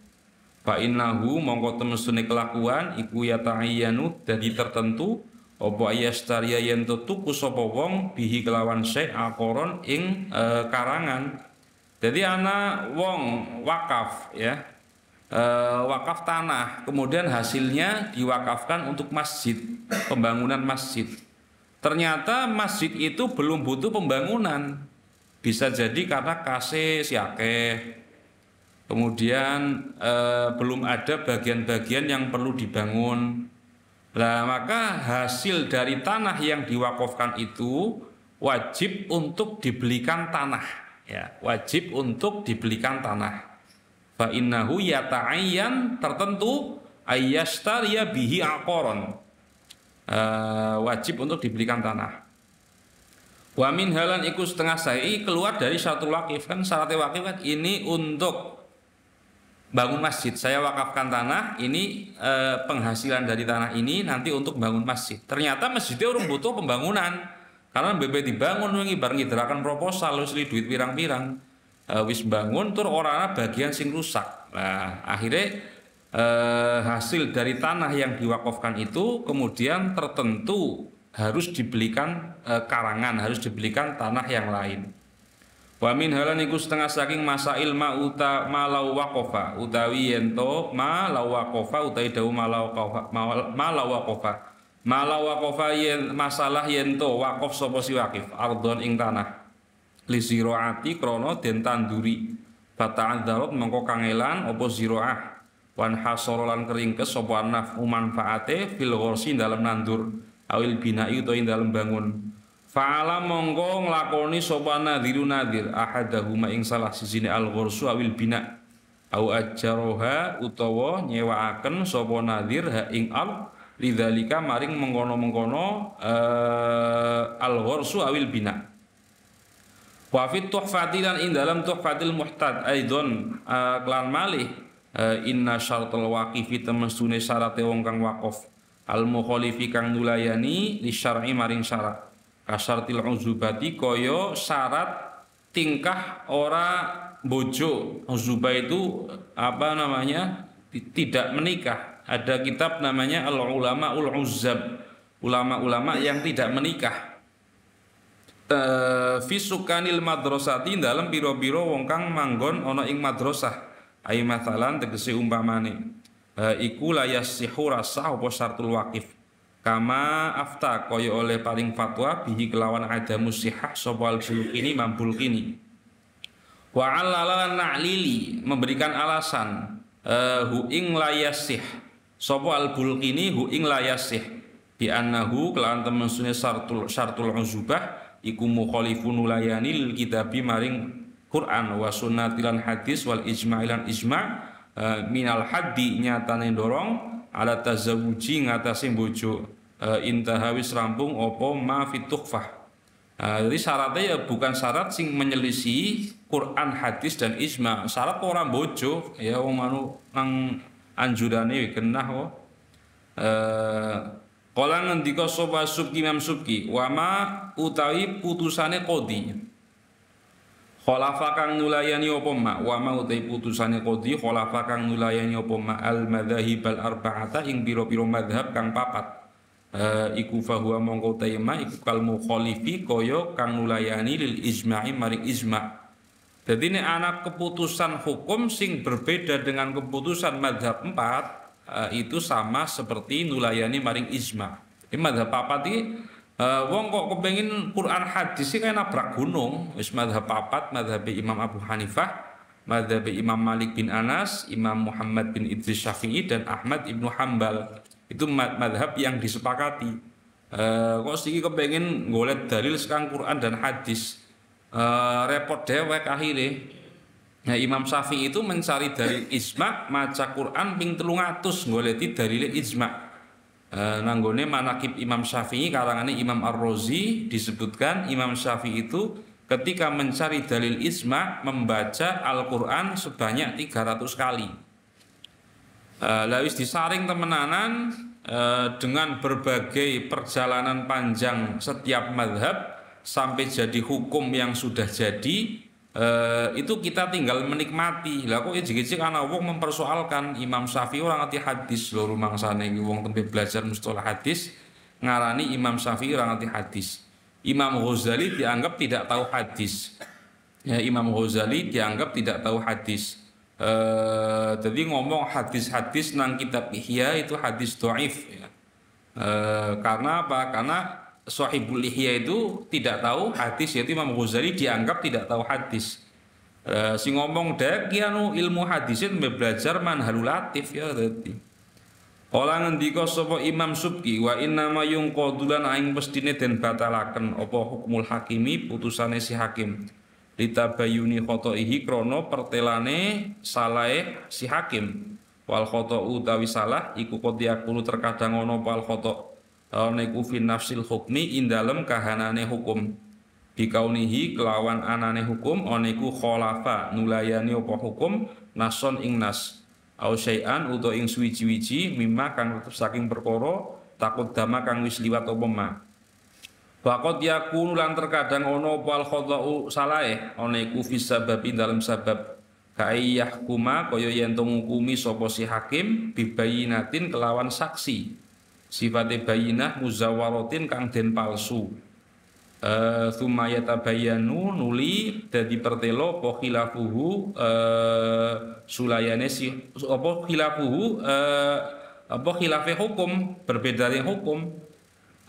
Speaker 1: fa innahu mongko temesune kelakuan iku ya ta'ayyanu dadi tertentu apa ayastariya yen tuku sapa wong bihi kelawan syai' aqoron ing karangan. Jadi anak wong wakaf ya wakaf tanah kemudian hasilnya diwakafkan untuk masjid pembangunan masjid. Ternyata masjid itu belum butuh pembangunan bisa jadi karena kase siakeh kemudian belum ada bagian-bagian yang perlu dibangun. Nah maka hasil dari tanah yang diwakafkan itu wajib untuk dibelikan tanah. Ya, wajib untuk dibelikan tanah. Fa innahu yata'ayyan tertentu ayyastariya bihi aqaron. Wajib untuk dibelikan tanah. Wa min halan iku setengah sa'i keluar dari syaratul waqif. Kan syaratnya waqif kan ini untuk bangun masjid. Saya wakafkan tanah, ini penghasilan dari tanah ini nanti untuk bangun masjid. Ternyata masjidnya orang butuh pembangunan. Karena bebek dibangun wingi bareng ngiderakan proposal wis duit pirang-pirang. Wis bangun tur orangnya bagian sing rusak. Nah, akhirnya hasil dari tanah yang diwakafkan itu kemudian tertentu harus dibelikan karangan, harus dibelikan tanah yang lain. Wa min halan iku setengah saking masail malau waqafa utawi yento malau waqafa utawi dawu malau waqafa yen masalah yento waqaf sapa si waqif ardon ing tanah li ziraati krana den tanduri fata'adzarat mengko kangelan apa ziraah wan hasaralan keringkes sapa naf'u manfaate fil ghorsi dalam nandur awil binai utawa ing dalam bangun. Fa'ala mongko nglakoni sapa nadhiru nadhir ahadahuma ing salah sijine al-ghursu awil bina au ajjaroha utawa nyewaaken sapa nadhir ha ing al lidzalika maring mengkono-mengkono al-ghursu awil bina. Wa fit tuhfati lan ing dalam tuhfatil muhtad aidon kelan malih inna syaratul waqifi temestune syarate wong kang waqaf al mukhalifi kang nulayani li syar'i maring syarat kasartil uzubati koyo syarat tingkah ora bojo. Uzubah itu apa namanya, tidak menikah. Ada kitab namanya al ulama ul uzab, ulama-ulama yang tidak menikah. Fisukanil madrasati dalam biro-biro wong kang manggon ana ing madrasah. Ai mathalan tegese umpamane iku layasihu rasa apa syartul waqif kama afta koyo oleh paling fatwa bihi kelawan ada musihah sopal bulkini mambulkini wa alalan na'lili memberikan alasan hu ing layasih sopo al bulkini hu ing layasih bi annahu kelawan temen sunne syartul uzubah iku mukhalifun layani lil kitabi maring Quran wa sunnatilan hadis wal ijma'ilan ijma' minal haddi nyatane dorong ala tazawuji ngatasi bojo intaha wis rampung opo ma fitukhfah. Jadi syaratnya ya bukan syarat sing menyelisih Quran, hadis dan ijma. Syarat orang bojo ya wong manu nang anjurane genah kok. Kala ngendika sapa Subki Imam Subki wa ma utawi putusane qadhi. Khulafa kang nulayani apa ma wa ma utai putusane qadhi khulafa kang nulayani apa ma al madzhab al arba'ata ing pira-pira mazhab kang papat iku fahuwa mongko tayma iku kal mukhalifi kaya kang nulayani lil ijma'i maring ijma'. Dadi nek ana keputusan hukum sing berbeda dengan keputusan mazhab 4 itu sama seperti nulayani maring ijma'. Ini mazhab papat iki wong kok kepengin Quran hadis sih kayak nabrak gunung. Wis mazhab papat, mazhab Imam Abu Hanifah, mazhab Imam Malik bin Anas, Imam Muhammad bin Idris Syafi'i dan Ahmad ibnu Hambal. Itu mazhab yang disepakati. Kok siki kepengin golek dalil sekarang Quran dan hadis. Repot dewek akhirnya. Nah, Imam Syafi'i itu mencari dalil ijma', maca Quran ping 300 goleti dalil ijma'. Nanggone manakib Imam Syafi'i karangane Imam Ar-Razi disebutkan Imam Syafi'i itu ketika mencari dalil ijma' membaca Al-Quran sebanyak 300 kali. Lawis disaring temenanan dengan berbagai perjalanan panjang setiap madhab sampai jadi hukum yang sudah jadi. Itu kita tinggal menikmati. Lah kok ijik-ijik ana wong mempersoalkan Imam Syafi'i ora ngerti hadis lho rumangsane iki wong tembe belajar mustalah hadis ngarani Imam Syafi'i ora ngerti hadis. Imam Ghazali dianggap tidak tahu hadis. Ya, Imam Ghazali dianggap tidak tahu hadis. Jadi ngomong hadis-hadis nang kitab Ihya itu hadis dhaif ya. Karena apa? Karena Sahibul Ihya itu tidak tahu hadis, yaitu Imam Ghazali dianggap tidak tahu hadis. Si ngomong dek anu ilmu hadisin belajar manhalul latif ya dadi. Kala ngendika sapa Imam Subki wa inna ma yunqadulan aing mestine den batalaken apa hukmul hakimi putusane si hakim. Litabayuni khotoihi krana pertelane salahe si hakim. Wal khoto utawi salah iku qadiyakulu terkadang ana pal khoto niku fi nafsil hukmi ing dalem kahanane hukum. bikaunihi kelawan anane hukum oniku kholafa nulayani apa hukum nason ing nas au syai'an utawa ing suwiji-wiji mimma kang tetep saking perkara takut dama kang wis liwat apa ma. Faqad yakunu lan terkadang ono apa al khata'u salae ana iku fi sababi dalam sabab kaiyah kuma kaya yen to ngukumi sapa si hakim bibayinatin kelawan saksi sifate bayinah muzawwaratin kang den palsu. Tsumma yatabayyanu nuli dadi pertelo apa khilafuhu sulayane si apa khilafuhu apa khilafe hukum berbedane hukum.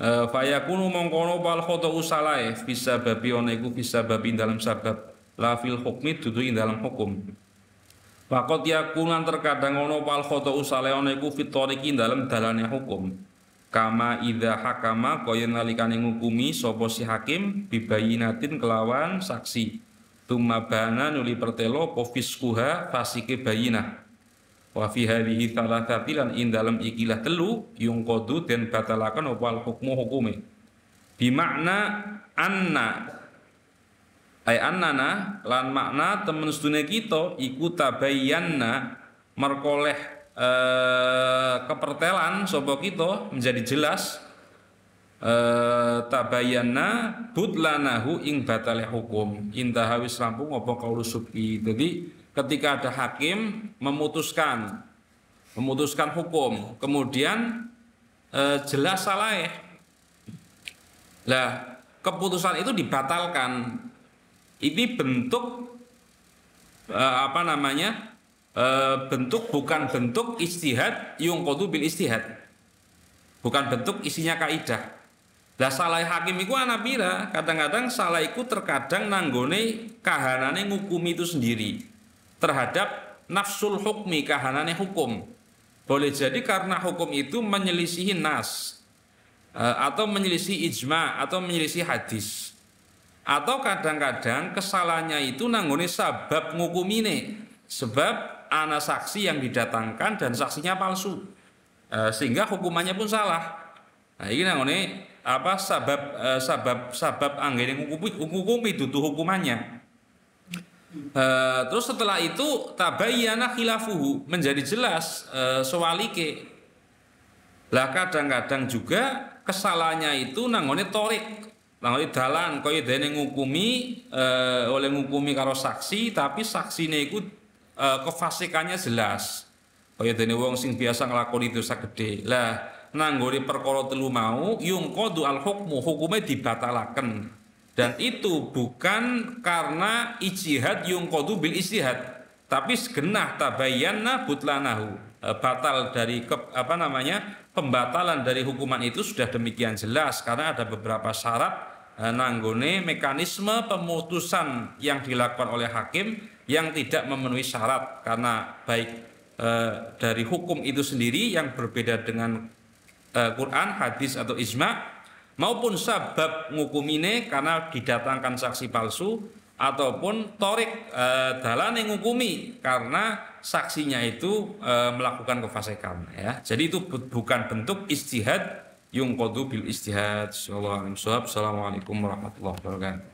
Speaker 1: Fayakunu mongkono wal khata'u salae bisa babi ana iku bisa babi dalam sabab la fil hukmi dudu ing dalam hukum. Faqat yakunan terkadang ana wal khata'u salae ana iku fitoriki dalam dalane hukum. Kama idza hakama kaya nalikane ngukumi sapa si hakim bibayinatin kelawan saksi. Tumma bana nuli pertelo apa fiskuha fasike bayinah. Wa fi hadhihi thalathati lan ing dalam ikilah telu yung qadu den batalaken apa al hukmu hukume bi makna anna ay annana lan makna temen sedune kita iku tabayyanna merkoleh kepertelan sapa kita menjadi jelas tabayyanna butlanahu ing batale hukum intaha wis rampung apa kaulu subki. Jadi ketika ada hakim memutuskan hukum, kemudian jelas salah. Lah, keputusan itu dibatalkan. Ini bentuk apa namanya? Bentuk bukan bentuk ijtihad yungqadu bil ijtihad. Bukan bentuk isinya kaidah. Lah salah hakim iku ana pira? Kadang-kadang salah iku terkadang nanggone kahanane ngukumi itu sendiri. Terhadap nafsul hukmi kahanane hukum. Boleh jadi karena hukum itu menyelisihi nas atau menyelisih ijma atau menyelisih hadis. Atau kadang-kadang kesalahannya itu nanggone sabab ngukumine. Sebab ana saksi yang didatangkan dan saksinya palsu. Sehingga hukumannya pun salah. Nah, ini nanggone apa sabab anggene ngukumi dudu hukumannya. Terus setelah itu tabayyana khilafuhu menjadi jelas sewalike. Lah kadang-kadang juga kesalahannya itu nanggone torik, nanggone dalan kaya dene ngukumi oleh ngukumi karo saksi tapi saksine iku kefasikannya jelas. Kaya dene wong sing biasa nglakoni dosa gedhe. Lah nanggone perkara telu mau yung qadu al hukmu hukume dibatalaken. Dan itu bukan karena ijtihad yungqadu bil ijtihad, tapi segenah tabayyana butlanahu. Batal dari pembatalan dari hukuman itu sudah demikian jelas karena ada beberapa syarat nanggone mekanisme pemutusan yang dilakukan oleh hakim yang tidak memenuhi syarat karena baik dari hukum itu sendiri yang berbeda dengan Quran, hadis atau ijma' maupun sabab ngukumine karena didatangkan saksi palsu ataupun torik dalane ngukumi karena saksinya itu melakukan kefasikan ya. Jadi itu bukan bentuk ijtihad yungqadu bil ijtihad. Assalamualaikum warahmatullahi wabarakatuh.